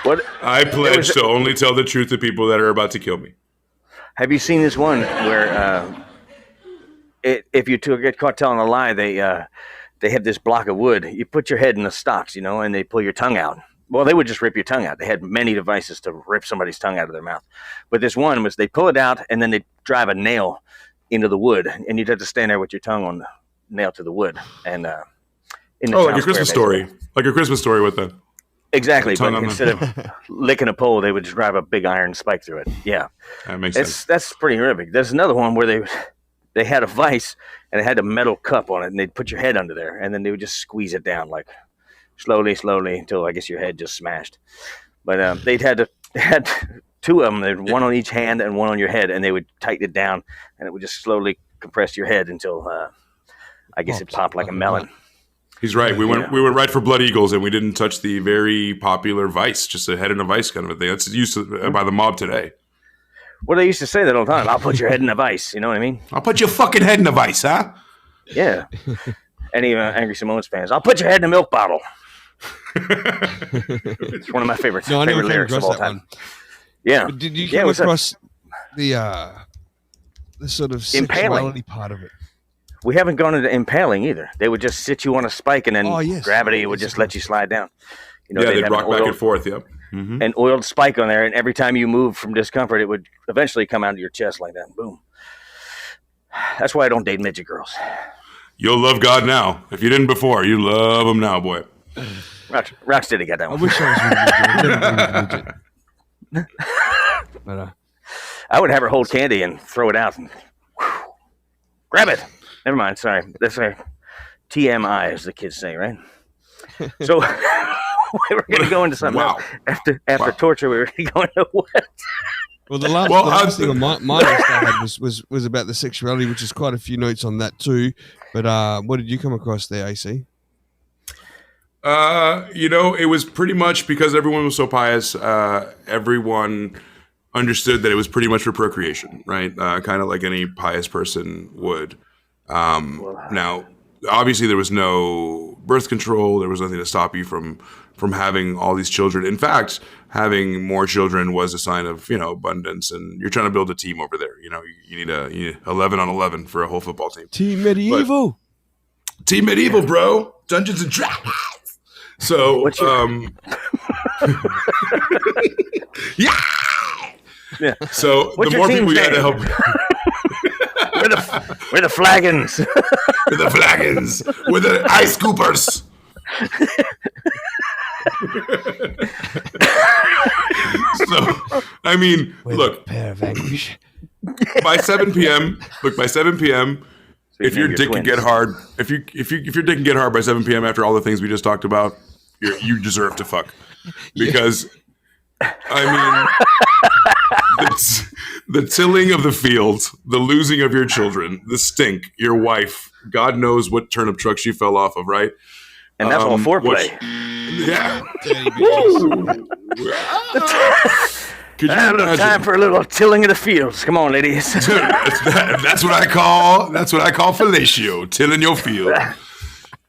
What? I pledge to only tell the truth to people that are about to kill me. Have you seen this one where if you get caught telling a lie, they have this block of wood. You put your head in the stocks, and they pull your tongue out. Well, they would just rip your tongue out. They had many devices to rip somebody's tongue out of their mouth. But this one was they pull it out and then they drive a nail into the wood, and you'd have to stand there with your tongue on the nail to the wood. And like a Christmas story. Like a Christmas story with the... Exactly, but instead of licking a pole, they would just drive a big iron spike through it. Yeah, that makes sense. That's pretty horrific. There's another one where they had a vice and it had a metal cup on it, and they'd put your head under there, and then they would just squeeze it down like slowly until I guess your head just smashed. But they had 2 of them. They had one on each hand and one on your head, and they would tighten it down, and it would just slowly compress your head until I guess it popped like a melon. He's right. We went right for Blood Eagles, and we didn't touch the very popular vice, just a head in a vice kind of a thing. That's used by the mob today. Well, they used to say that all the time. I'll put your head in a vice. You know what I mean? I'll put your fucking head in a vice, huh? Yeah. Any Angry Samoans fans? I'll put your head in a milk bottle. It's one of my favorite lyrics of all time. One. Yeah. But did you come across the sort of sexuality part of it? We haven't gone into impaling either. They would just sit you on a spike, and then gravity would just let you slide down. They'd rock back and forth. Yep. Mm-hmm. An oiled spike on there, and every time you moved from discomfort, it would eventually come out of your chest like that. Boom. That's why I don't date midget girls. You'll love God now. If you didn't before, you love him now, boy. Rocstedi got that one. I wish I was midget. But, I would have her hold candy and throw it out and grab it. Never mind. Sorry. That's a TMI, as the kids say, right? So we were going to go into something else. After torture, we were going to go into what? Well, the last thing on my list I had was about the sexuality, which is quite a few notes on that too. But what did you come across there, AC? It was pretty much because everyone was so pious. Everyone understood that it was pretty much for procreation, right? Kind of like any pious person would. Now, obviously, there was no birth control. There was nothing to stop you from having all these children. In fact, having more children was a sign of abundance, and you're trying to build a team over there. You need 11 on 11 for a whole football team. Team Medieval. Team Medieval, bro. Dungeons and Dragons. So, yeah. So the more people you had to help. We're the flagons. We're the flagons. We're the ice scoopers. So, I mean, look. By 7 p.m. If your dick can get hard, if your dick can get hard by 7 p.m. after all the things we just talked about, you deserve to fuck. Because, I mean, the tilling of the fields, the losing of your children, the stink, your wife, God knows what turnip truck she fell off of, right? And that's all foreplay. Yeah. Could you imagine? Time for a little tilling of the fields. Come on, ladies. That's what I call fellatio, tilling your field.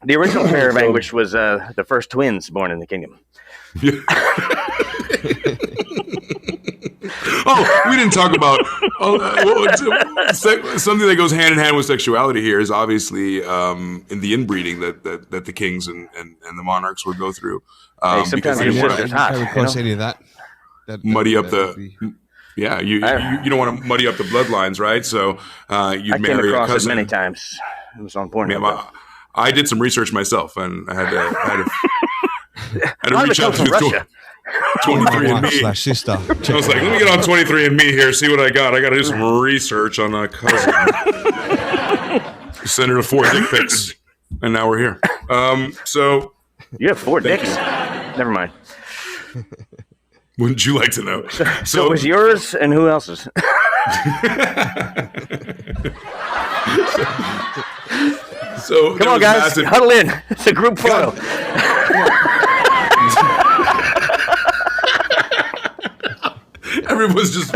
The original prayer of anguish was the first twins born in the kingdom. We didn't talk about something that goes hand in hand with sexuality here is obviously in the inbreeding that the kings and the monarchs would go through. Sometimes your sister's hot. Any of that. Muddy up you don't want to muddy up the bloodlines, right? So you'd marry a cousin. I came across it many times. It was on point. I did some research myself, and I had to reach out to Russia. 23andMe. Sister. I was like, let me get on 23andMe here, see what I got. I got to do some research on a cousin. Send her to 4 dick pics, and now we're here. So you have 4 dicks. Never mind. Wouldn't you like to know? So it was yours, and who else's? So come on, guys, huddle in. It's a group photo. Everyone's just.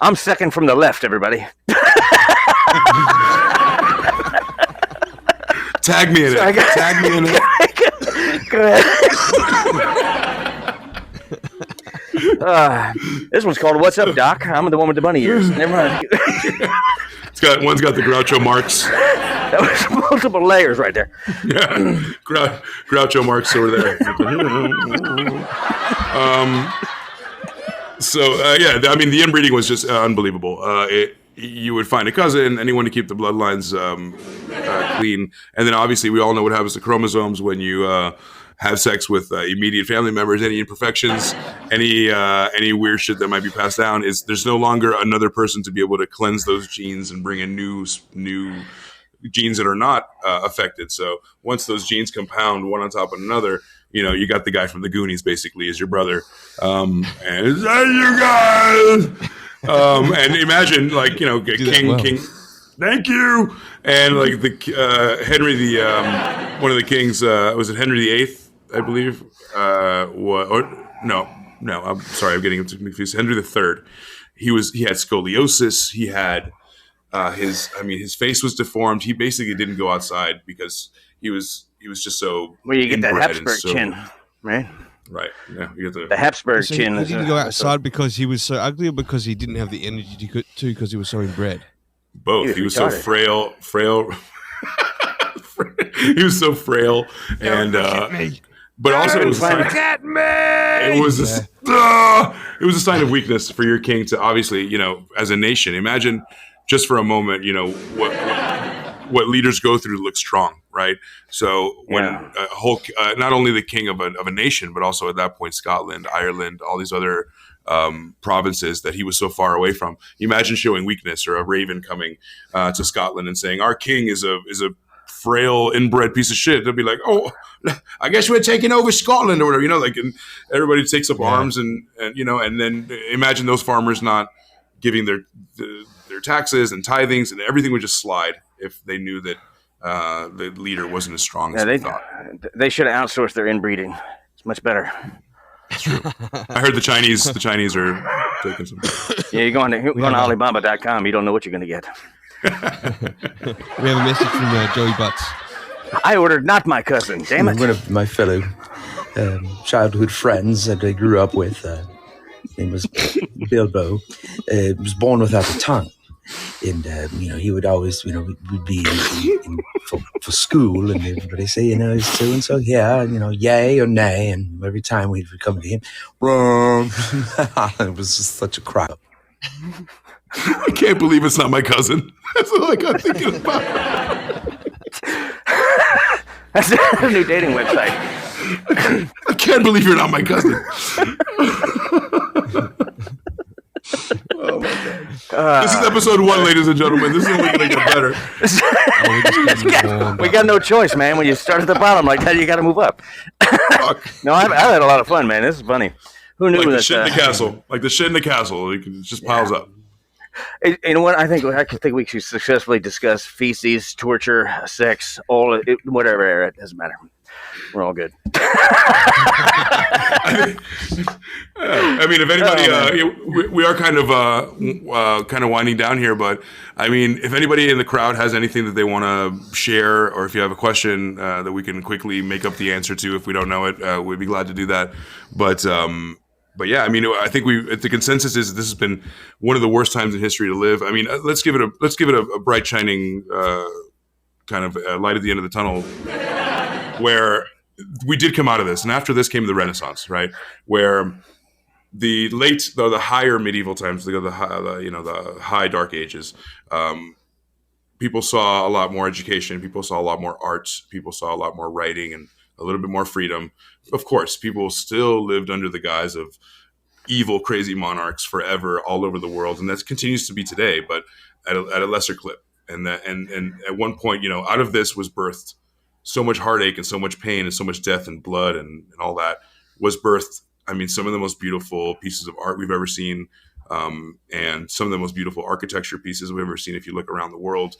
I'm second from the left, everybody. Tag me in it. Tag me in it. Go ahead. This one's called "What's Up, Doc?" I'm the one with the bunny ears. Never mind. One's got the Groucho Marx. That was multiple layers right there. Yeah, Groucho Marx over there. I mean, the inbreeding was just unbelievable. You would find a cousin, anyone to keep the bloodlines clean, and then obviously we all know what happens to chromosomes when you have sex with immediate family members. Any imperfections, any weird shit that might be passed down is there's no longer another person to be able to cleanse those genes and bring in new genes that are not affected. So once those genes compound one on top of another, you got the guy from the Goonies basically as your brother, and it's, hey, you guys, and imagine King. Thank you, and like the Henry one of the kings, was it Henry VIII? I believe. No. I'm sorry, I'm getting confused. Henry III. He had scoliosis. He had his face was deformed. He basically didn't go outside because he was just so. Well, you get that Habsburg chin, right? Right. Yeah, you get the Habsburg chin. He didn't go outside because he was so ugly, or because he didn't have the energy to because he was so inbred. Both. He was so frail. He was so frail, and but also it was a sign of weakness for your king to obviously, as a nation. Imagine just for a moment, what leaders go through to look strong, right? So when a whole, not only the king of a nation, but also at that point Scotland, Ireland, all these other provinces that he was so far away from. Imagine showing weakness, or a raven coming to Scotland and saying, "Our king is a frail, inbred piece of shit." They'll be like, "Oh, I guess we're taking over Scotland," or whatever, and everybody takes up arms and then imagine those farmers not giving their taxes and tithings, and everything would just slide if they knew that the leader wasn't as strong as Yeah, we thought. they should have outsourced their inbreeding. It's much better. I heard the Chinese are taking some. Yeah, you go on Alibaba.com. You don't know what you're going to get. We have a message from Joey Butts. I ordered not my cousin. Damn it. One of my fellow childhood friends that I grew up with, name was Bilbo, was born without a tongue. And, he would always, we'd be for school, and everybody say, is so-and-so here, yay or nay. And every time we'd come to him, wrong. It was just such a crowd. I can't believe it's not my cousin. That's all I got thinking about. That's a new dating website. I can't believe you're not my cousin. Oh my God. This is episode 1, ladies and gentlemen. This is only going to get better. We got no choice, man. When you start at the bottom like that, you got to move up. No, I've had a lot of fun, man. This is funny. Who knew like that? The shit in the castle. Like the shit in the castle. It just piles up. You know what? I think we should successfully discuss feces, torture, sex, whatever. It doesn't matter. We're all good. I mean, if anybody, we are kind of winding down here, but I mean, if anybody in the crowd has anything that they want to share, or if you have a question that we can quickly make up the answer to, if we don't know it, we'd be glad to do that. But yeah, I mean, I think the consensus is that this has been one of the worst times in history to live. I mean, let's give it a bright shining kind of light at the end of the tunnel, where we did come out of this, and after this came the Renaissance, right? Where the higher medieval times, the high Dark Ages, people saw a lot more education, people saw a lot more art, people saw a lot more writing, and a little bit more freedom. Of course, people still lived under the guise of evil, crazy monarchs forever all over the world, and that continues to be today, but at a lesser clip. And at one point, out of this was birthed so much heartache and so much pain and so much death and blood and all that was birthed. I mean, some of the most beautiful pieces of art we've ever seen, and some of the most beautiful architecture pieces we've ever seen if you look around the world.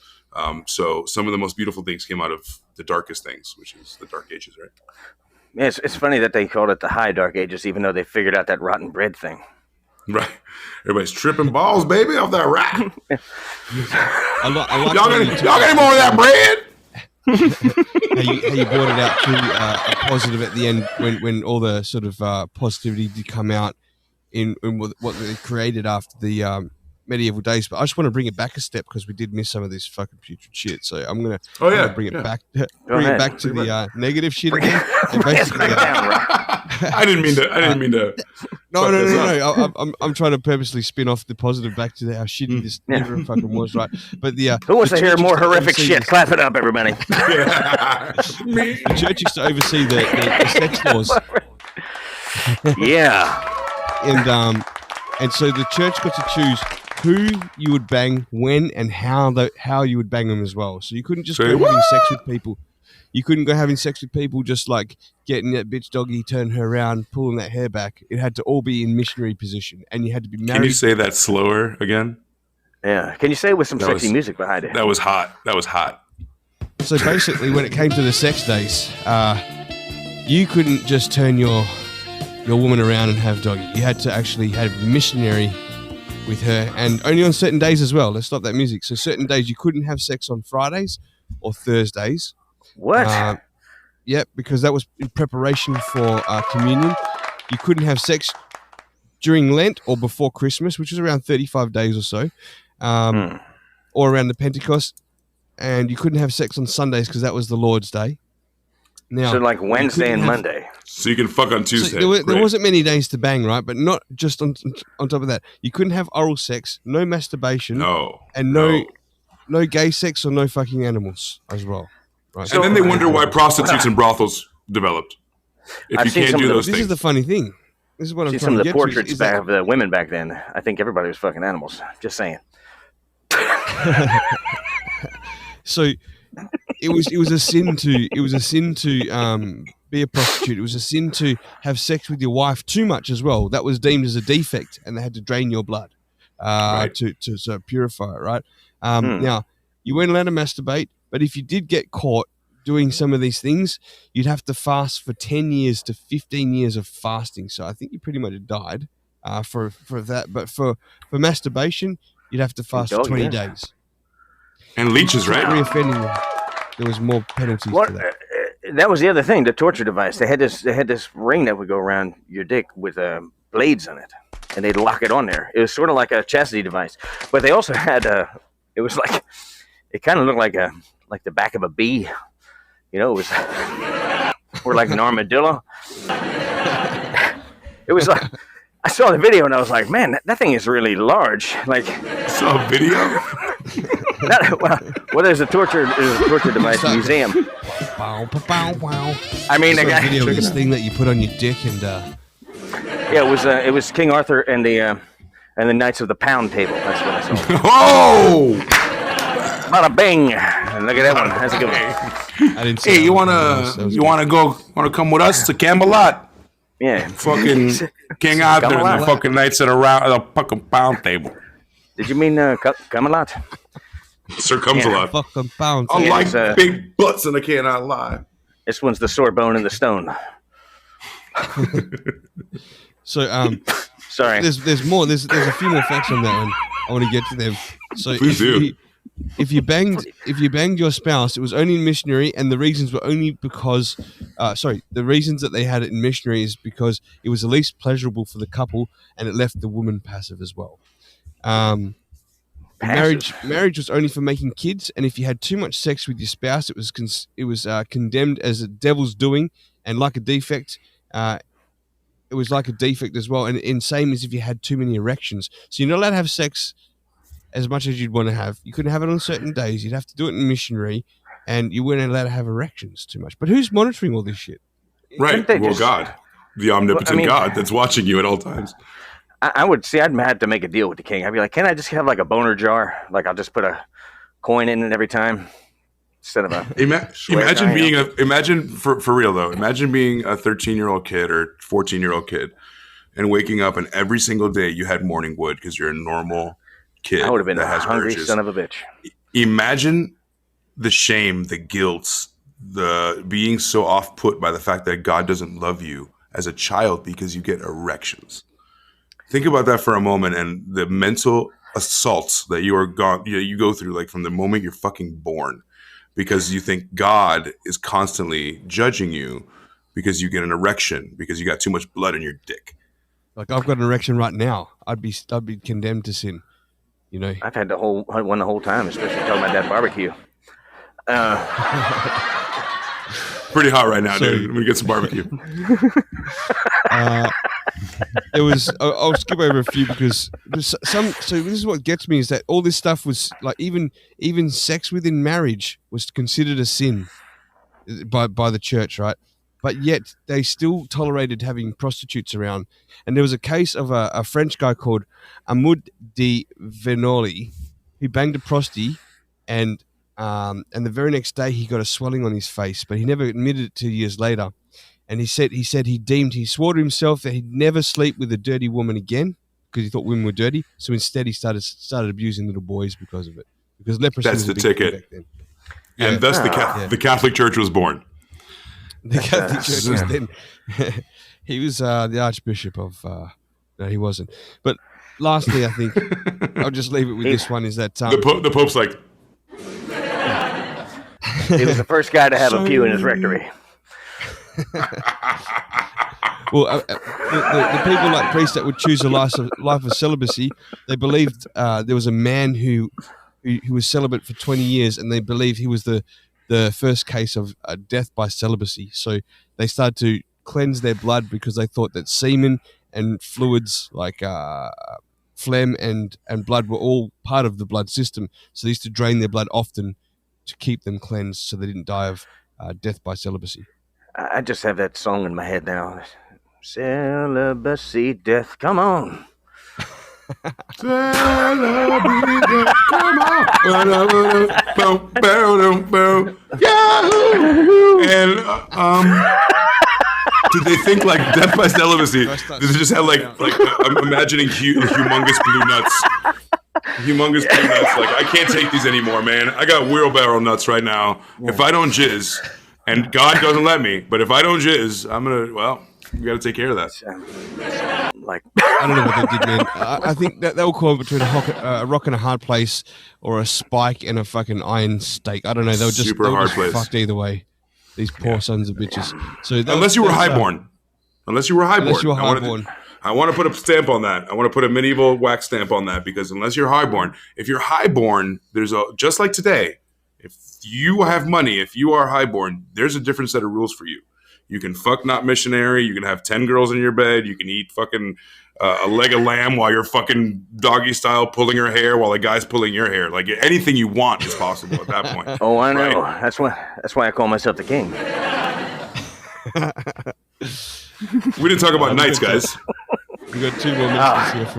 So some of the most beautiful things came out of the darkest things, which is the Dark Ages, right? Yeah, it's funny that they called it the high Dark Ages, even though they figured out that rotten bread thing. Right. Everybody's tripping balls, baby, off that rat. Y'all got any more of that bread? how you brought it out to a positive at the end when all the sort of positivity did come out in what they created after the medieval days. But I just want to bring it back a step because we did miss some of this fucking putrid shit. So I'm gonna bring it back to the negative shit again. I didn't mean to. No. I'm trying to purposely spin off the positive back to how shitty this never fucking was, right? But who wants to hear more horrific shit? Clap it up, everybody. The church used to oversee the sex laws. Yeah. And so the church got to choose who you would bang, when, and how you would bang them as well. So you couldn't just go having sex with people. You couldn't go having sex with people just like getting that bitch doggy, turn her around, pulling that hair back. It had to all be in missionary position, and you had to be married. Can you say that slower again? Yeah. Can you say it with some sexy music behind it? That was hot. So basically, when it came to the sex days, you couldn't just turn your woman around and have doggy. You had to actually have a missionary with her, and only on certain days as well. Let's stop that music. So certain days you couldn't have sex on Fridays or Thursdays. What? Yep, because that was in preparation for communion. You couldn't have sex during Lent or before Christmas, which was around 35 days or so, or around the Pentecost. And you couldn't have sex on Sundays because that was the Lord's Day. Now, so like Wednesday and Monday. So you can fuck on Tuesday. So there wasn't many days to bang, right? But not just on top of that. You couldn't have oral sex, no masturbation, and no gay sex or no fucking animals as well. Right? So, and then they wonder why prostitutes and brothals developed. If you can't do those things. This is the funny thing. This is what I'm trying some to of the get portraits to, of the women back then. I think everybody was fucking animals. Just saying. So it was a sin to be a prostitute. It was a sin to have sex with your wife too much as well. That was deemed as a defect, and they had to drain your blood to purify it. Right. Now you weren't allowed to masturbate. But if you did get caught doing some of these things, you'd have to fast for 10 years to 15 years of fasting. So I think you pretty much died for that. But for masturbation, you'd have to fast for 20 days. And leeches, right? Reoffending, there was more penalties to that. That was the other thing, the torture device. They had this ring that would go around your dick with blades on it, and they'd lock it on there. It was sort of like a chastity device, but they also had it was like, it kind of looked like the back of a bee, you know. It was or like an armadillo. It was like, I saw the video and I was like, man, that thing is really large. Like, saw a video. Well, there's a torture device museum. I mean, the guy. Video of this thing that you put on your dick and. Yeah, it was King Arthur and the Knights of the Pound Table. That's what I saw. Oh! Bada bing! Look at that one. That's a good one. I didn't see Hey, you wanna come with us to Camelot? Yeah. Fucking King Arthur and the fucking Knights of the fucking Pound Table. Did you mean Camelot? Circumsalot. Fucking pound. Unlike big butts, and I cannot lie. This one's the sword bone and the stone. So sorry. There's more. There's a few more facts on that one. I want to get to them. So Please do. If you banged your spouse, it was only in missionary, and the reasons were only because the reasons that they had it in missionary is because it was the least pleasurable for the couple, and it left the woman passive as well. Marriage was only for making kids, and if you had too much sex with your spouse, it was condemned as a devil's doing, and like a defect. It was like a defect as well, and same as if you had too many erections. So you're not allowed to have sex as much as you'd want to have. You couldn't have it on certain days. You'd have to do it in missionary, and you weren't allowed to have erections too much. But who's monitoring all this shit? Right. Well, God, the omnipotent God that's watching you at all times. I would see. I'd have to make a deal with the king. I'd be like, can I just have like a boner jar? Like I'll just put a coin in it every time. Instead of a imagine for real though. Imagine being a 13-year-old kid or 14-year-old kid and waking up and every single day you had morning wood because you're a normal kid. I would have been that a has hungry urges. son of a bitch. Imagine the shame, the guilt, the being so off put by the fact that God doesn't love you as a child because you get erections. Think about that for a moment and the mental assaults that you go through, like from the moment you're fucking born. Because you think God is constantly judging you because you get an erection because you got too much blood in your dick. Like I've got an erection right now. I'd be condemned to sin. You know. I've had one the whole time, especially talking about that barbecue. Pretty hot right now, dude. I'm gonna get some barbecue. It was. I'll skip over a few because some. So this is what gets me is that all this stuff was like even sex within marriage was considered a sin by the church, right? But yet they still tolerated having prostitutes around. And there was a case of a French guy called Amoud de Venoli who banged a prosty, and the very next day he got a swelling on his face, but he never admitted it 2 years later. And he said he swore to himself that he'd never sleep with a dirty woman again because he thought women were dirty. So instead he started abusing little boys because of it. Because leprosy was a big thing back then. And thus the Catholic Church was born. The Catholic Church was then. He was the Archbishop of. No, he wasn't. But lastly, I think I'll just leave it with this one: is that the Pope's like. He was the first guy to have a pew in his rectory. Well, the people like priests that would choose a life of celibacy, they believed there was a man who was celibate for 20 years, and they believed he was the first case of death by celibacy. So they started to cleanse their blood because they thought that semen and fluids like phlegm and blood were all part of the blood system. So they used to drain their blood often to keep them cleansed so they didn't die of death by celibacy. I just have that song in my head now. Celibacy, death, come on. Celibacy, death, come on. Yahoo! And did they think like death by celibacy? Did they just have like I'm imagining humongous blue nuts humongous pig nuts. Like, I can't take these anymore, man. I got wheelbarrow nuts right now. If I don't jizz, and God doesn't let me, but if I don't jizz, I'm gonna. Well, you got to take care of that. Like, I don't know what they did, man. I think that they'll call it between a rock and a hard place, or a spike and a fucking iron stake. I don't know. They'll just Super hard place. Fucked either way. These poor sons of bitches. So unless you were highborn. Unless you were highborn. I want to put a stamp on that. I want to put a medieval wax stamp on that, because unless you're highborn, if you're highborn, there's a, just like today, if you have money, if you are highborn, there's a different set of rules for you. You can fuck not missionary. You can have 10 girls in your bed. You can eat fucking a leg of lamb while you're fucking doggy style pulling her hair while a guy's pulling your hair. Like, anything you want is possible at that point. Oh, I know. Right? That's why I call myself the king. We didn't talk about knights, guys. We got 2 more messages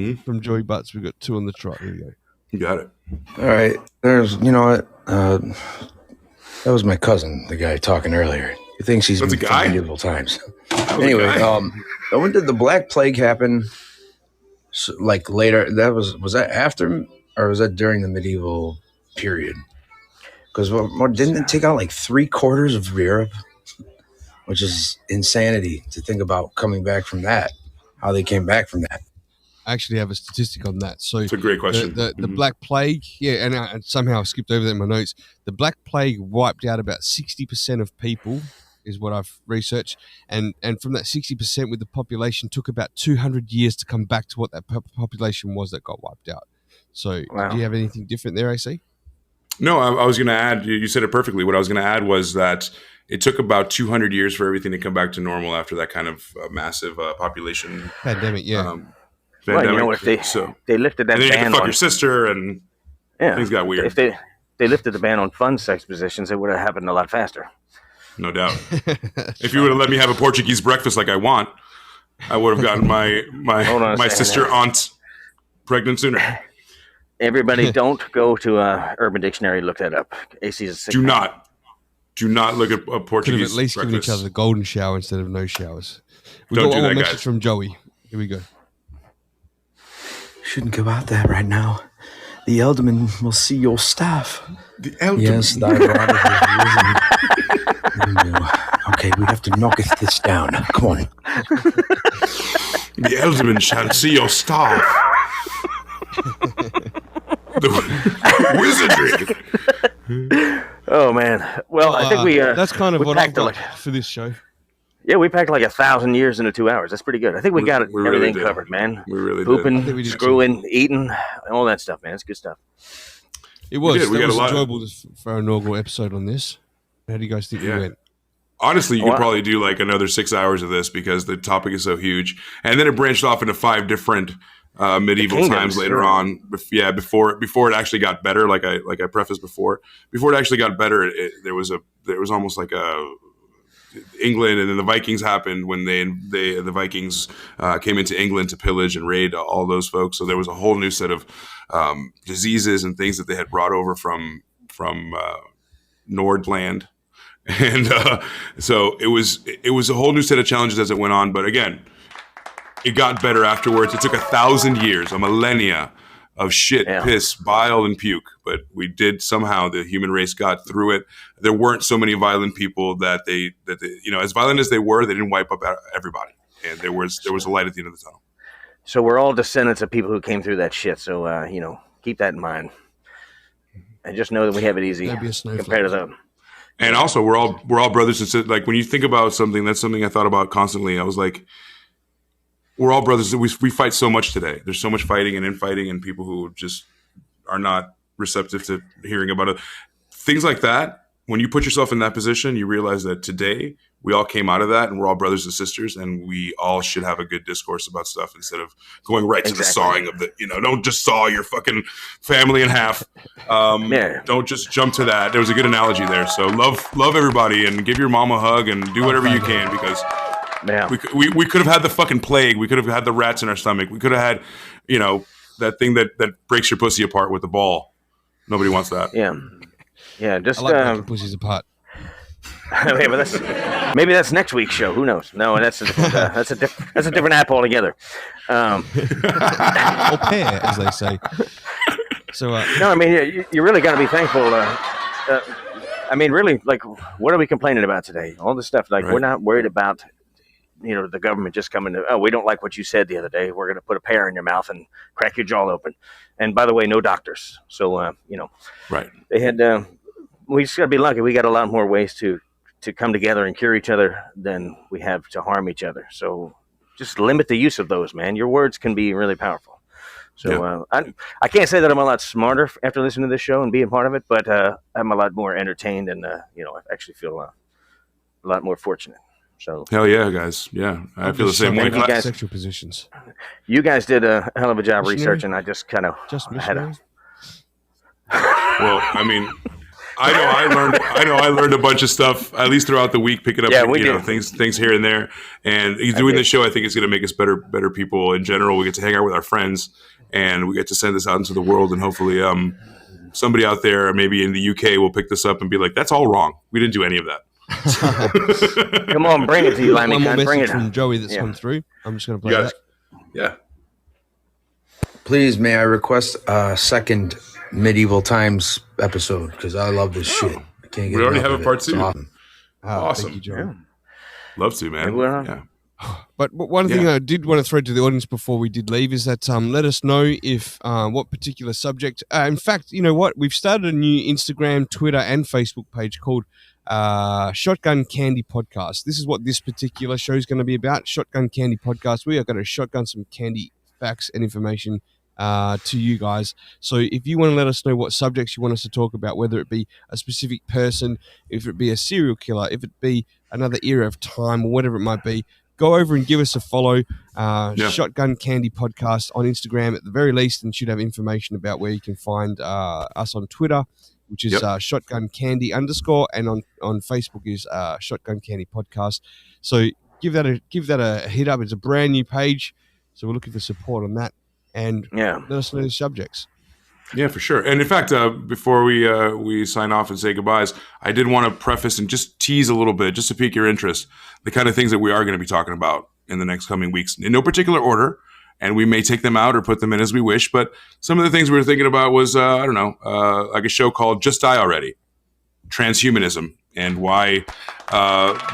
here from Joey Butts. We got 2 on the trot. Here we go. You got it. All right. There's, you know what? That was my cousin, the guy talking earlier. He thinks he's been from medieval times. Anyway, when did the Black Plague happen? So, like, later? That was that after, or was that during the medieval period? Because didn't it take out like 3/4 of Europe? Which is insanity to think about coming back from that. How they came back from that. I actually have a statistic on that. So it's a great question. The Black Plague, and I somehow skipped over that in my notes. The Black Plague wiped out about 60% of people, is what I've researched, and from that 60% with the population, took about 200 years to come back to what that population was that got wiped out. So do you have anything different there, AC? No, I was going to add, you said it perfectly. What I was going to add was that it took about 200 years for everything to come back to normal after that kind of massive population pandemic. Well, you know, if they lifted that ban, and then you had to fuck your sister, and things got weird. If they lifted the ban on fun sex positions, it would have happened a lot faster. No doubt. If you would have let me have a Portuguese breakfast like I want, I would have gotten my sister aunt pregnant sooner. Everybody, don't go to Urban Dictionary. Look that up. AC's a sick man. Do not look at a Portuguese. Could have at least breakfast. given each other the golden shower instead of no showers. We Don't got do one that, message guys. from Joey. Here we go. Shouldn't go out there right now. The Elderman will see your staff. The Elderman? Yes, thy brother has risen. Okay, we have to knock this down. Come on. The Elderman shall see your staff. The wizardry. Oh man! Well, I think that's kind of what I've got like, for this show. Yeah, we packed like 1,000 years into 2 hours. That's pretty good. I think we got everything covered, man. We really Pooping, did. screwing, eating, all that stuff, man. It's good stuff. It was. We That was got a lot enjoyable for our inaugural episode on this. How do you guys think we went? Honestly, you could probably do like another 6 hours of this because the topic is so huge, and then it branched off into 5 different medieval times later on. Before it actually got better, like I prefaced before it actually got better, there was almost like a England, and then the Vikings happened when the Vikings came into England to pillage and raid all those folks. So there was a whole new set of diseases and things that they had brought over from Nordland. And so it was a whole new set of challenges as it went on. But again, it got better afterwards. It took 1,000 years, a millennia of shit, piss, bile, and puke. But we did somehow. The human race got through it. There weren't so many violent people that they as violent as they were, they didn't wipe up everybody. And there was a light at the end of the tunnel. So we're all descendants of people who came through that shit. So keep that in mind, and just know that we have it easy compared to them. And also, we're all brothers and sisters. Like when you think about something, that's something I thought about constantly. I was like, we're all brothers. We fight so much today. There's so much fighting and infighting, and people who just are not receptive to hearing about it. Things like that. When you put yourself in that position, you realize that today we all came out of that, and we're all brothers and sisters, and we all should have a good discourse about stuff instead of going right to the sawing of the. Don't just saw your fucking family in half. Don't just jump to that. There was a good analogy there. So love everybody, and give your mom a hug, and do whatever you can because. Yeah. We could have had the fucking plague. We could have had the rats in our stomach. We could have had, that thing that breaks your pussy apart with the ball. Nobody wants that. Yeah. Just I like breaking pussies apart. Maybe that's next week's show. Who knows? No, that's a different app altogether. Or pair, as they say. So no, I mean, you really got to be thankful. I mean, really, like, what are we complaining about today? All this stuff, like, we're not worried about, the government just coming to, we don't like what you said the other day. We're going to put a pear in your mouth and crack your jaw open. And by the way, no doctors. So, right. They had, we just got to be lucky. We got a lot more ways to come together and cure each other than we have to harm each other. So just limit the use of those, man. Your words can be really powerful. So I can't say that I'm a lot smarter after listening to this show and being part of it, but I'm a lot more entertained and, I actually feel a lot more fortunate. So hell yeah, guys. Yeah, I feel the same way. You guys, sexual positions. You guys did a hell of a job researching. I just kind of had a... Well, I mean, I learned a bunch of stuff at least throughout the week, picking up things here and there. And doing this show, I think, is going to make us better people in general. We get to hang out with our friends, and we get to send this out into the world. And hopefully, somebody out there, maybe in the UK, will pick this up and be like, "That's all wrong. We didn't do any of that." Come on, bring it to you, Limey. One more Bring message it from Joey that's come through. I'm just going to play that. Yeah. Please, may I request a second Medieval Times episode, because I love this shit. I can't get We already enough have of a part it. 2. It's awesome. Awesome. Thank you, Joey. Love to, man. Yeah. But one thing I did want to throw to the audience before we did leave is that let us know if what particular subject. In fact, you know what? We've started a new Instagram, Twitter, and Facebook page called Shotgun Candy Podcast. This is what this particular show is going to be about. Shotgun Candy Podcast. We are going to shotgun some candy facts and information to you guys. So if you want to let us know what subjects you want us to talk about, whether it be a specific person, if it be a serial killer, if it be another era of time, or whatever it might be, go over and give us a follow. Shotgun Candy Podcast on Instagram at the very least, and should have information about where you can find us on Twitter, which is Shotgun Candy _, and on Facebook is Shotgun Candy Podcast. So give that a hit up. It's a brand new page, so we're looking for support on that. And let us know the subjects. Yeah, for sure. And in fact, before we sign off and say goodbyes, I did want to preface and just tease a little bit, just to pique your interest, the kind of things that we are going to be talking about in the next coming weeks, in no particular order. And we may take them out or put them in as we wish. But some of the things we were thinking about was, like a show called Just Die Already, transhumanism, and why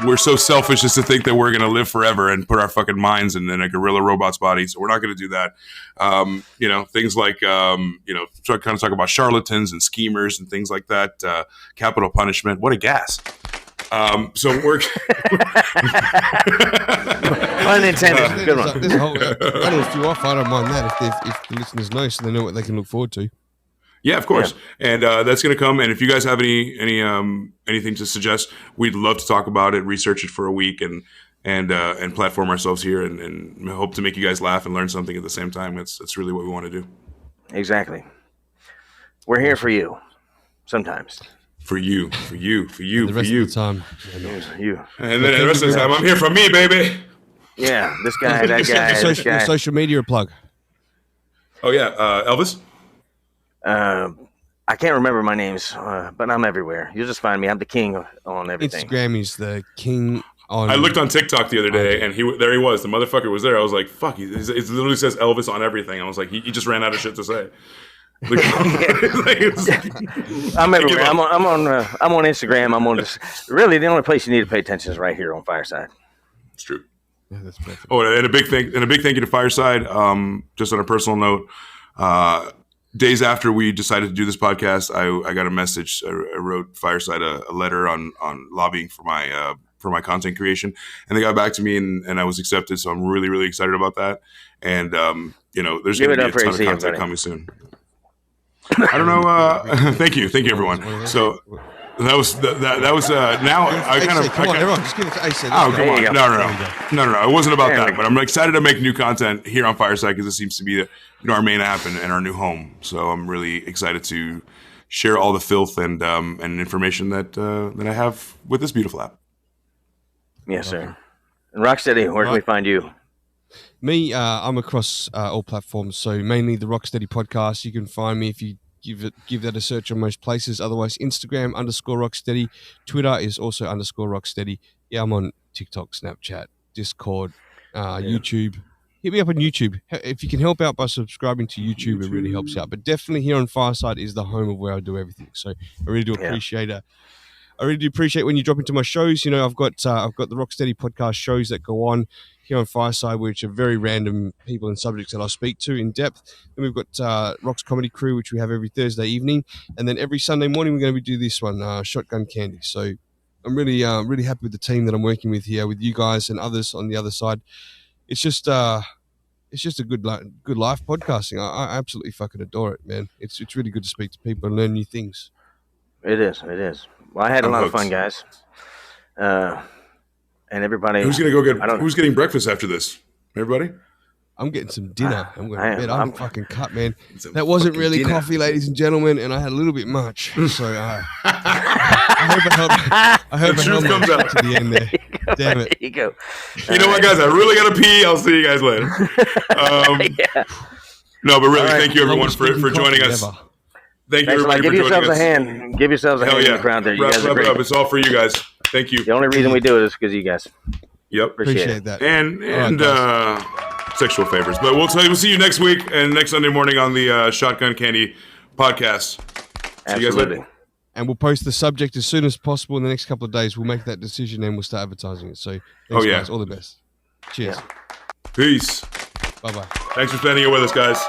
we're so selfish as to think that we're going to live forever and put our fucking minds in a gorilla robot's body. So we're not going to do that. Things like, kind of talk about charlatans and schemers and things like that. Capital punishment. What a gas. So we're unintended. Good one. I don't know if you off. I don't mind that if the listeners know, so they know what they can look forward to. Yeah, of course. Yeah. And that's going to come. And if you guys have anything to suggest, we'd love to talk about it, research it for a week, and platform ourselves here, and hope to make you guys laugh and learn something at the same time. That's really what we want to do. Exactly. We're here for you. Sometimes. For you. The rest of the time. You. And then the rest of the time, I'm here for me, baby. Yeah, this guy, that guy, this guy. Social media plug. Oh, yeah. Elvis? I can't remember my names, but I'm everywhere. You'll just find me. I'm the king on everything. Instagram is the king on... I looked on TikTok the other day, and there he was. The motherfucker was there. I was like, fuck. It literally says Elvis on everything. I was like, he just ran out of shit to say. I'm everywhere. I'm on Instagram. I'm on this. Really, the only place you need to pay attention is right here on Fireside. It's true. Yeah, that's perfect. Oh, and a big thank you to Fireside. Just on a personal note, days after we decided to do this podcast, I got a message. I wrote Fireside a letter on lobbying for my content creation, and they got back to me, and I was accepted. So I'm really, really excited about that. And there's going to be a ton of content coming soon. I don't know. Thank you, everyone. So that was now I kind of. Come on, everyone, just give it to Ace. Oh, come on! No. It wasn't about that. But I'm excited to make new content here on Fireside because it seems to be our main app and our new home. So I'm really excited to share all the filth and information that I have with this beautiful app. Yes, sir. And Rocstedi, where can we find you? Me, I'm across all platforms, so mainly the Rocstedi Podcast. You can find me if you give that a search on most places. Otherwise, Instagram _Rocstedi. Twitter is also _Rocstedi. Yeah, I'm on TikTok, Snapchat, Discord, YouTube. hit me up on YouTube. If you can help out by subscribing to YouTube, it really helps out. But definitely here on Fireside is the home of where I do everything. So I really do appreciate it. I really do appreciate when you drop into my shows. You know, I've got the Rocstedi Podcast shows that go on here on Fireside, which are very random people and subjects that I'll speak to in depth. Then we've got RocsComedyCrew, which we have every Thursday evening, and then every Sunday morning we're going to do this one, Shotgun Candy. So I'm really happy with the team that I'm working with here, with you guys and others on the other side. It's just a good life podcasting. I absolutely fucking adore it, man. It's really good to speak to people and learn new things. It is. Well, I had a lot of fun, guys. And everybody. Who's gonna go get? Who's getting breakfast after this? Everybody. I'm getting some dinner. I'm going to bed. I'm fucking cut, man. That wasn't really coffee, ladies and gentlemen, and I had a little bit much. So I hope the truth comes out to the end there. Damn it. There you go. You know what, guys? I really got to pee. I'll see you guys later. No, but really, thank you, everyone, for joining us. Thank you, everybody, for joining us. Give yourselves a hand. Give yourselves a hand in the crowd there. You guys are great. Wrap it up. It's all for you guys. Thank you. The only reason we do it is because of you guys. Yep. Appreciate that. And sexual favors. But we'll see you next week and next Sunday morning on the Shotgun Candy Podcast. See you guys later. And we'll post the subject as soon as possible in the next couple of days. We'll make that decision and we'll start advertising it. So thanks, guys. All the best. Cheers. Peace. Bye-bye. Thanks for spending it with us, guys.